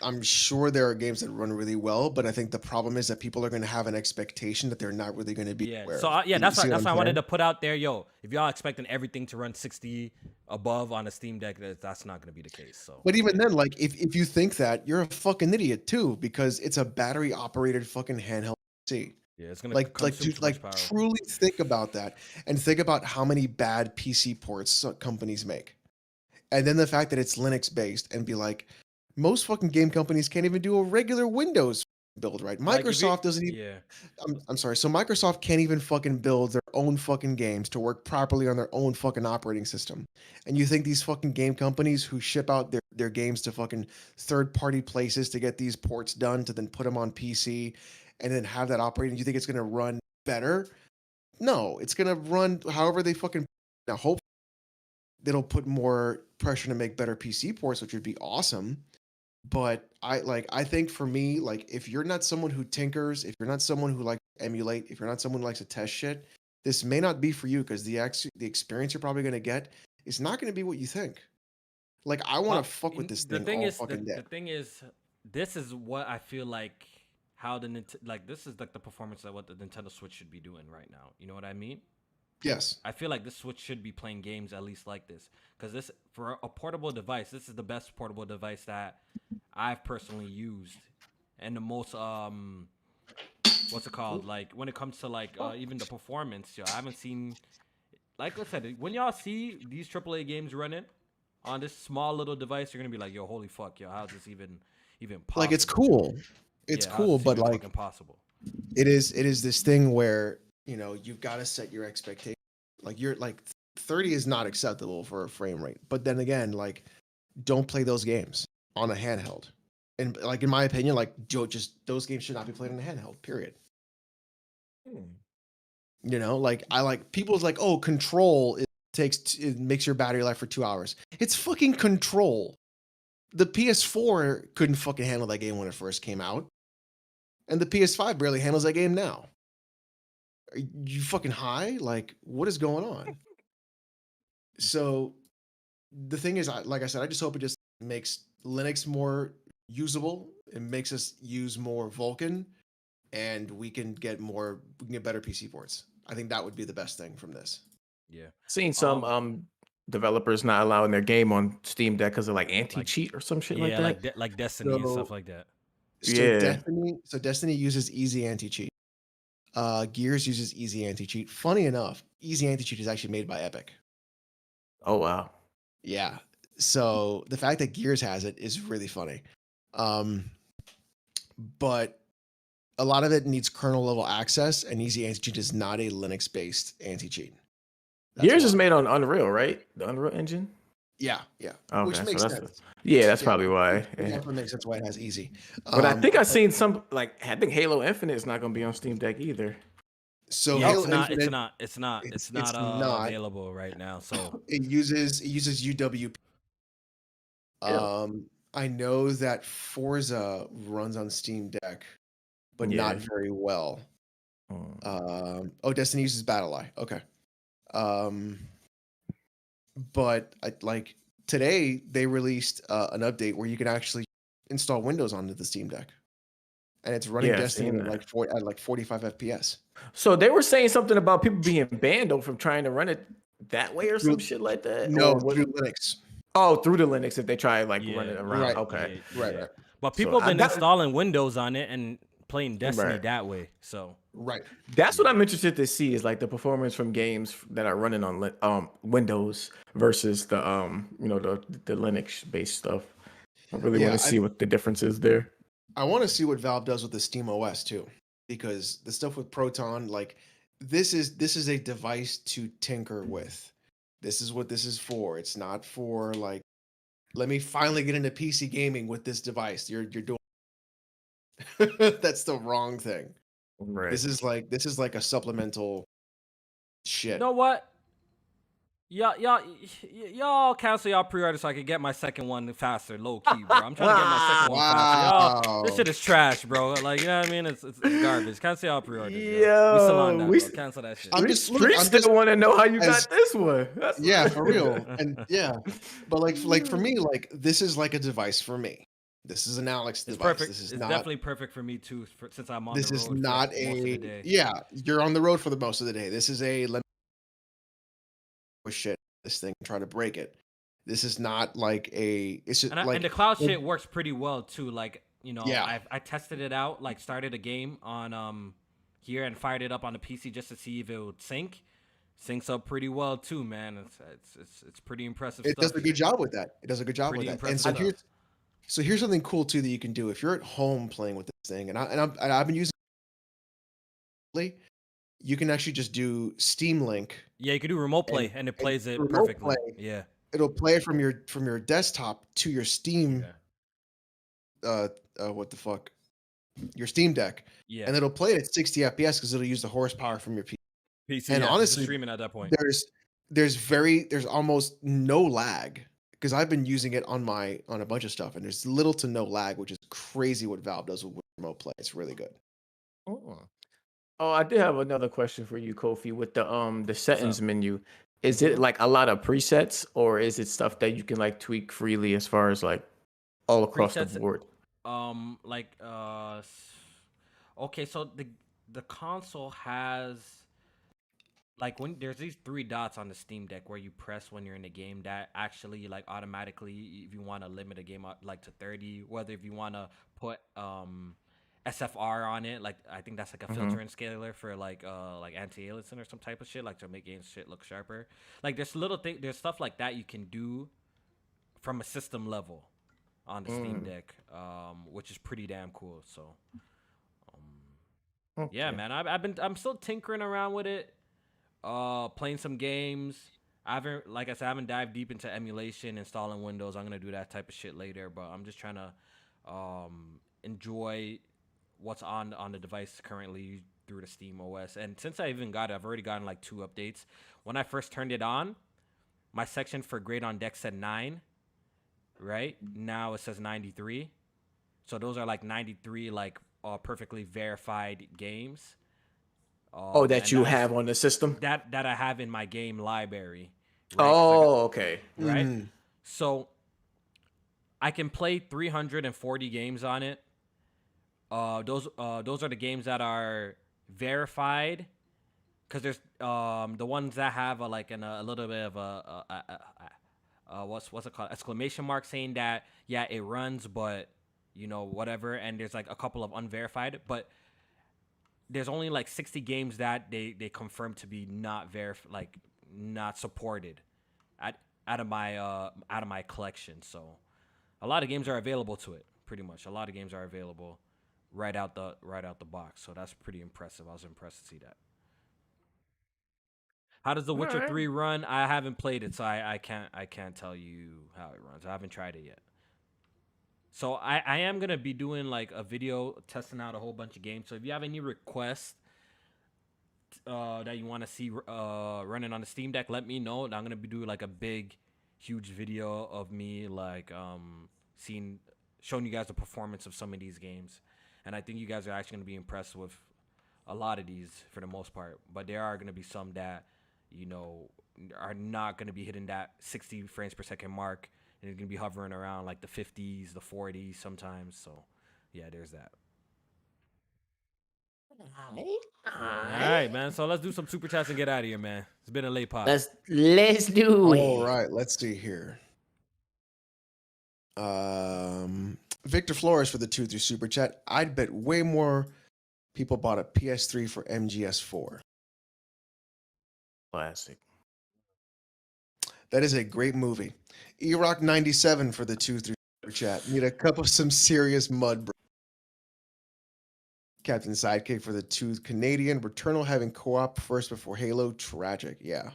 I'm sure there are games that run really well, but I think the problem is that people are going to have an expectation that they're not really going to be. yeah. aware So of. yeah, You that's see why what I'm I wanted saying? to put out there, yo. If y'all expecting everything to run 60 above on a Steam Deck, that's not gonna be the case. So, But even then, like if you think that, you're a fucking idiot too, because it's a battery operated fucking handheld PC. yeah, it's gonna Like consume dude, too like much power. truly think about that, and think about how many bad PC ports companies make, and then the fact that it's Linux based, and be like, most fucking game companies can't even do a regular Windows build right. Like, if you- Microsoft doesn't even. Yeah. I'm sorry. So Microsoft can't even fucking build their own fucking games to work properly on their own fucking operating system. And you think these fucking game companies who ship out their games to fucking third party places to get these ports done to then put them on PC and then have that operating, you think it's gonna run better? No, it's gonna run however they fucking now hope they'll put more pressure to make better PC ports, which would be awesome. But I think for me, like if you're not someone who tinkers, if you're not someone who likes to emulate, if you're not someone who likes to test shit, this may not be for you because the experience you're probably gonna get is not gonna be what you think. Like I want Well, to fuck with this the thing thing all is, fucking day. the thing is, this is what I feel like how this is like the performance of what the Nintendo Switch should be doing right now. You know what I mean? Yes. I feel like this Switch should be playing games at least like this, because this for a portable device, this is the best portable device that I've personally used, and the most what's it called? Like when it comes to like even the performance, yo, I haven't seen. Like I said, when y'all see these AAA games running on this small little device, you're gonna be like, yo, holy fuck, yo, how's this even possible? Like it's cool. It's Yeah, how's cool, this but even like fucking possible. it is this thing where you've got to set your expectation. Like you're like 30 is not acceptable for a frame rate, but then again, like don't play those games on a handheld. And like in my opinion, like just those games should not be played on a handheld. Period. Like I like people's like, oh, Control it makes your battery life for 2 hours. It's fucking Control. The PS4 couldn't fucking handle that game when it first came out, and the PS5 barely handles that game now. Are you fucking high? Like, what is going on? So, the thing is, like I said, I just hope it just makes Linux more usable. It makes us use more Vulkan, and we can get better PC ports. I think that would be the best thing from this. Yeah. Seen some developers not allowing their game on Steam Deck because of like anti-cheat or some shit like that. like Destiny and stuff like that. Yeah. Destiny uses easy anti-cheat. Gears uses easy anti-cheat. Funny enough, easy anti-cheat is actually made by Epic. Oh wow. Yeah. So the fact that Gears has it is really funny. But a lot of it needs kernel level access, and easy anti-cheat is not a Linux-based anti-cheat. Gears is made on Unreal, right? The Unreal Engine. Yeah. Okay, Which makes sense. That's probably why. It definitely makes sense why it has easy. But I think I've seen some I think Halo Infinite is not going to be on Steam Deck either. So yeah, Halo it's not available right now. So it uses UWP. I know that Forza runs on Steam Deck, but not very well. Destiny uses BattlEye. Okay. But today they released an update where you can actually install Windows onto the Steam Deck, and it's running Destiny at like 45 FPS. So they were saying something about people being banned though from trying to run it that way or some shit like that. No, through Linux. Oh, through the Linux if they try run it around. Right. Okay. Right. But people have been installing Windows on it and playing Destiny that way. So that's what I'm interested to see is like the performance from games that are running on Windows versus the the Linux based stuff. I really want to see what the difference is there. I want to see what Valve does with the Steam OS too, because the stuff with Proton, this is a device to tinker with. This is what this is for. It's not for let me finally get into PC gaming with this device. You're doing that's the wrong thing. Right. This is like a supplemental shit. You know what? Y'all cancel y'all pre-order so I can get my second one faster, low key, bro. I'm trying to get my second one faster. Y'all, this shit is trash, bro. Like, you know what I mean? It's garbage. Cancel y'all pre-orders. We still on that, bro. Cancel that shit. I just want to know how you got this one. For real. And but for me, this is like a device for me. This is an Alex device. Perfect. This is it's not, definitely perfect for me too, since I'm on this the road. This is not most of the day. you're on the road for the most of the day. This is shit this thing and try to break it. This is not it's just and the cloud shit works pretty well too. I tested it out, started a game on here and fired it up on the PC just to see if it would syncs up pretty well too, man. It's pretty impressive. It does a good job with that. And so here's something cool too that you can do if you're at home playing with this thing, and I've been using it. You can actually just do Steam Link. Yeah, you can do remote play, and it plays it perfectly. Yeah, it'll play from your desktop to your Steam. What the fuck? Your Steam Deck. Yeah, and it'll play it at 60 FPS because it'll use the horsepower from your PC. And yeah, honestly, streaming at that point, there's almost no lag because I've been using it on a bunch of stuff, and there's little to no lag, which is crazy what Valve does with remote play. It's really good. Oh, I did have another question for you, Kofi. With the settings menu, is it a lot of presets, or is it stuff that you can tweak freely as far as all across the board? Okay, so the console has when there's these 3 dots on the Steam Deck where you press when you're in the game, that actually automatically, if you want to limit a game to 30, whether if you want to put SFR on it, I think that's a filtering scaler for anti-aliasing or some type of shit, to make games shit look sharper. There's stuff like that you can do from a system level on the Steam Deck, which is pretty damn cool. So yeah, man, I'm still tinkering around with it, playing some games. I haven't dived deep into emulation, installing Windows. I'm gonna do that type of shit later, but I'm just trying to enjoy what's on the device currently through the Steam OS. And since I even got it, I've already gotten 2 updates. When I first turned it on, my section for grade on deck said 9. Right now it says 93. So those are 93 perfectly verified games. That you have on the system? That I have in my game library. Right? Okay. Right? So I can play 340 games on it. those are the games that are verified, because there's the ones that have a little bit of what's it called, exclamation mark, saying that yeah it runs, but whatever, and there's like a couple of unverified, but there's only like 60 games that they confirm to be not not supported out of my collection. So a lot of games are available to it. Pretty much a lot of games are available right out the box. So that's pretty impressive. I was impressed to see that. How does The Witcher 3 run? I haven't played it, so I can't tell you how it runs. I haven't tried it yet. So I am gonna be doing like a video testing out a whole bunch of games. So if you have any requests that you want to see running on the Steam Deck, let me know. And I'm gonna be doing like a big, huge video of me like showing you guys the performance of some of these games. And I think you guys are actually gonna be impressed with a lot of these for the most part. But there are gonna be some that are not gonna be hitting that 60 frames per second mark. And it's going to be hovering around like the 50s, the 40s sometimes. So, yeah, there's that. All right, man. So let's do some super chats and get out of here, man. It's been a late pod. Let's do it. All right, let's see here. Victor Flores for the 2 through super chat. I'd bet way more people bought a PS3 for MGS4. Classic. That is a great movie. E-Rock 97 for the 2 through super chat. Need a cup of some serious mud, bro. Captain Sidekick for the 2 Canadian. Returnal having co-op first before Halo. Tragic. Yeah.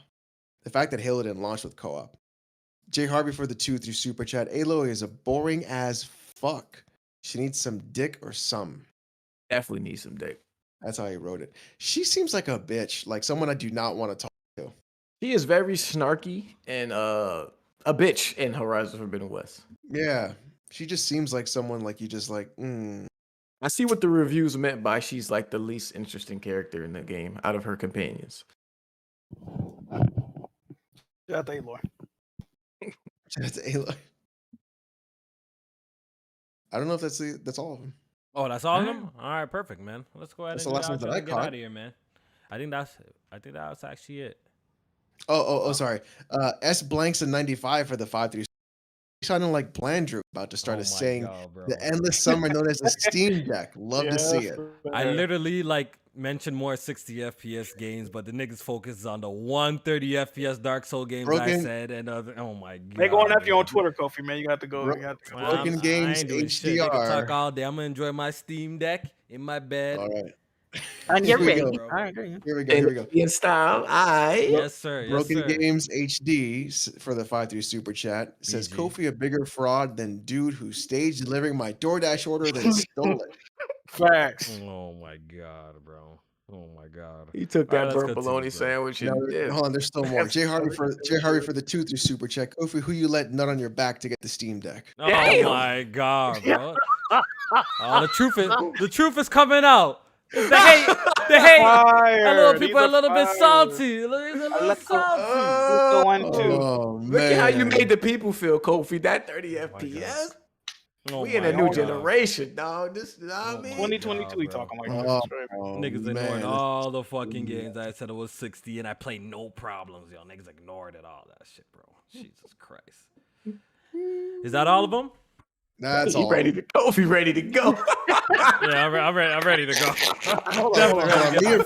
The fact that Halo didn't launch with co-op. Jay Harvey for the 2 through super chat. Aloy is a boring as fuck. She needs some dick or some. Definitely need some dick. That's how he wrote it. She seems like a bitch. Like someone I do not want to talk to. She is very snarky and a bitch in Horizon Forbidden West. Yeah. She just seems like someone like you just like, I see what the reviews meant by she's like the least interesting character in the game out of her companions. Yeah, thank you, Lord. That's Aloy. I don't know if that's all of them. Oh, that's all of them? All right, perfect, man. Let's go ahead That's and the last one that I get caught. out of here, man. I think that's actually it. Oh, sorry. S Blanks in 95 for the 5 through. Sounding like Blandrew about to start saying the endless summer known as the Steam Deck. Love to see it. I literally mentioned more 60 FPS games, but the niggas focus on the 130 FPS Dark Soul games I said, and oh my god. They going after you on Twitter, Kofi, man. You got to go. Broken Games HDR. They can talk all day. I'm gonna enjoy my Steam Deck in my bed. All right. And you're ready. All right, here we go. In style, Yes, sir. Broken Games HD for the 5 through super chat says Kofi a bigger fraud than dude who staged delivering my DoorDash order then stole it. Facts. Oh my god, bro. Oh my god. He took that All right, burnt let's bologna continue, bro. sandwich No, and did. hold on, there's still more. Jay Harvey for the 2 through super chat. Kofi, who you let nut on your back to get the Steam Deck? Oh my god, bro. Oh, the truth is coming out. The hate. A little people are a little bit salty. A little salty. Oh man. Look at how you made the people feel, Kofi. That 30 FPS. We in a new generation, dog. This is what I mean. 2022, we talking like this. Niggas ignoring all the fucking games. I said it was 60 and I played no problems, yo. Niggas ignored it, all that shit, bro. Jesus Christ. Is that all of them? That's all. Kofi ready to go. Yeah, I'm ready to go. Hold on. Get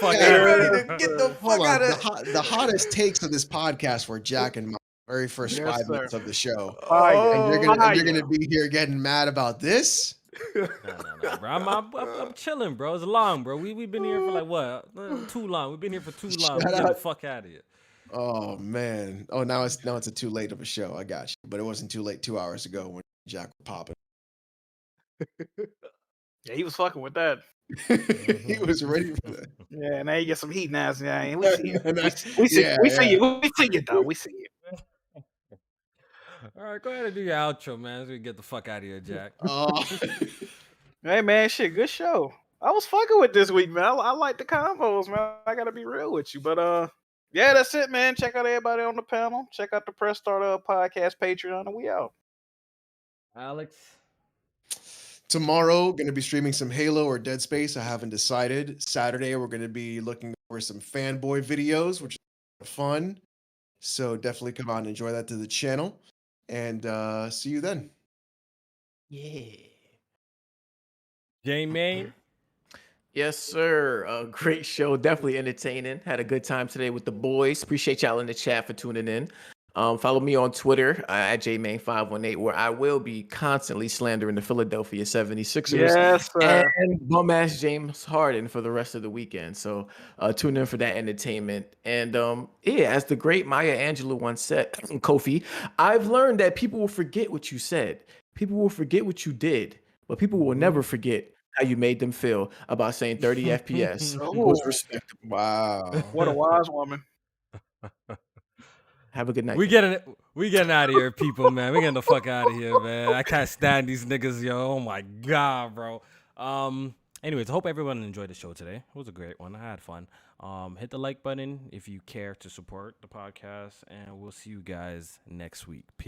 the fuck out of the hottest takes of this podcast were Jack and my very first 5 minutes of the show. Oh, and you're gonna be here getting mad about this? No, bro. I'm chilling, bro. It's long, bro. We've been here for like what? Too long. We've been here for too long. Get the fuck out of here. Oh man. Oh, now it's a too late of a show. I got you. But it wasn't too late 2 hours ago when Jack was popping. Yeah, he was fucking with that. He was ready for that. Yeah, now you get some heat now. Yeah, we see you. We see you. We see you, though. We see you. All right, go ahead and do your outro, man. So we get the fuck out of here, Jack. Hey, man, shit, good show. I was fucking with this week, man. I like the combos, man. I gotta be real with you, but yeah, that's it, man. Check out everybody on the panel. Check out the Press Start Podcast Patreon, and we out. Alex. Tomorrow, going to be streaming some Halo or Dead Space. I haven't decided. Saturday, we're going to be looking for some fanboy videos, which is fun. So definitely come out and enjoy that to the channel. And see you then. Yeah. J-Main. Yes, sir. Great show. Definitely entertaining. Had a good time today with the boys. Appreciate y'all in the chat for tuning in. Follow me on Twitter at jmain518, where I will be constantly slandering the Philadelphia 76ers Yes, sir. and bum-ass James Harden for the rest of the weekend. So tune in for that entertainment. And yeah, as the great Maya Angelou once said, Kofi, I've learned that people will forget what you said. People will forget what you did, but people will never forget how you made them feel about saying 30 FPS was Oh. respectable. Wow. What a wise woman. Have a good night. We getting out of here, people, man. We getting the fuck out of here, man. I can't stand these niggas, yo. Oh my god, bro. Anyways, I hope everyone enjoyed the show today. It was a great one. I had fun. Hit the like button if you care to support the podcast, and we'll see you guys next week. Peace.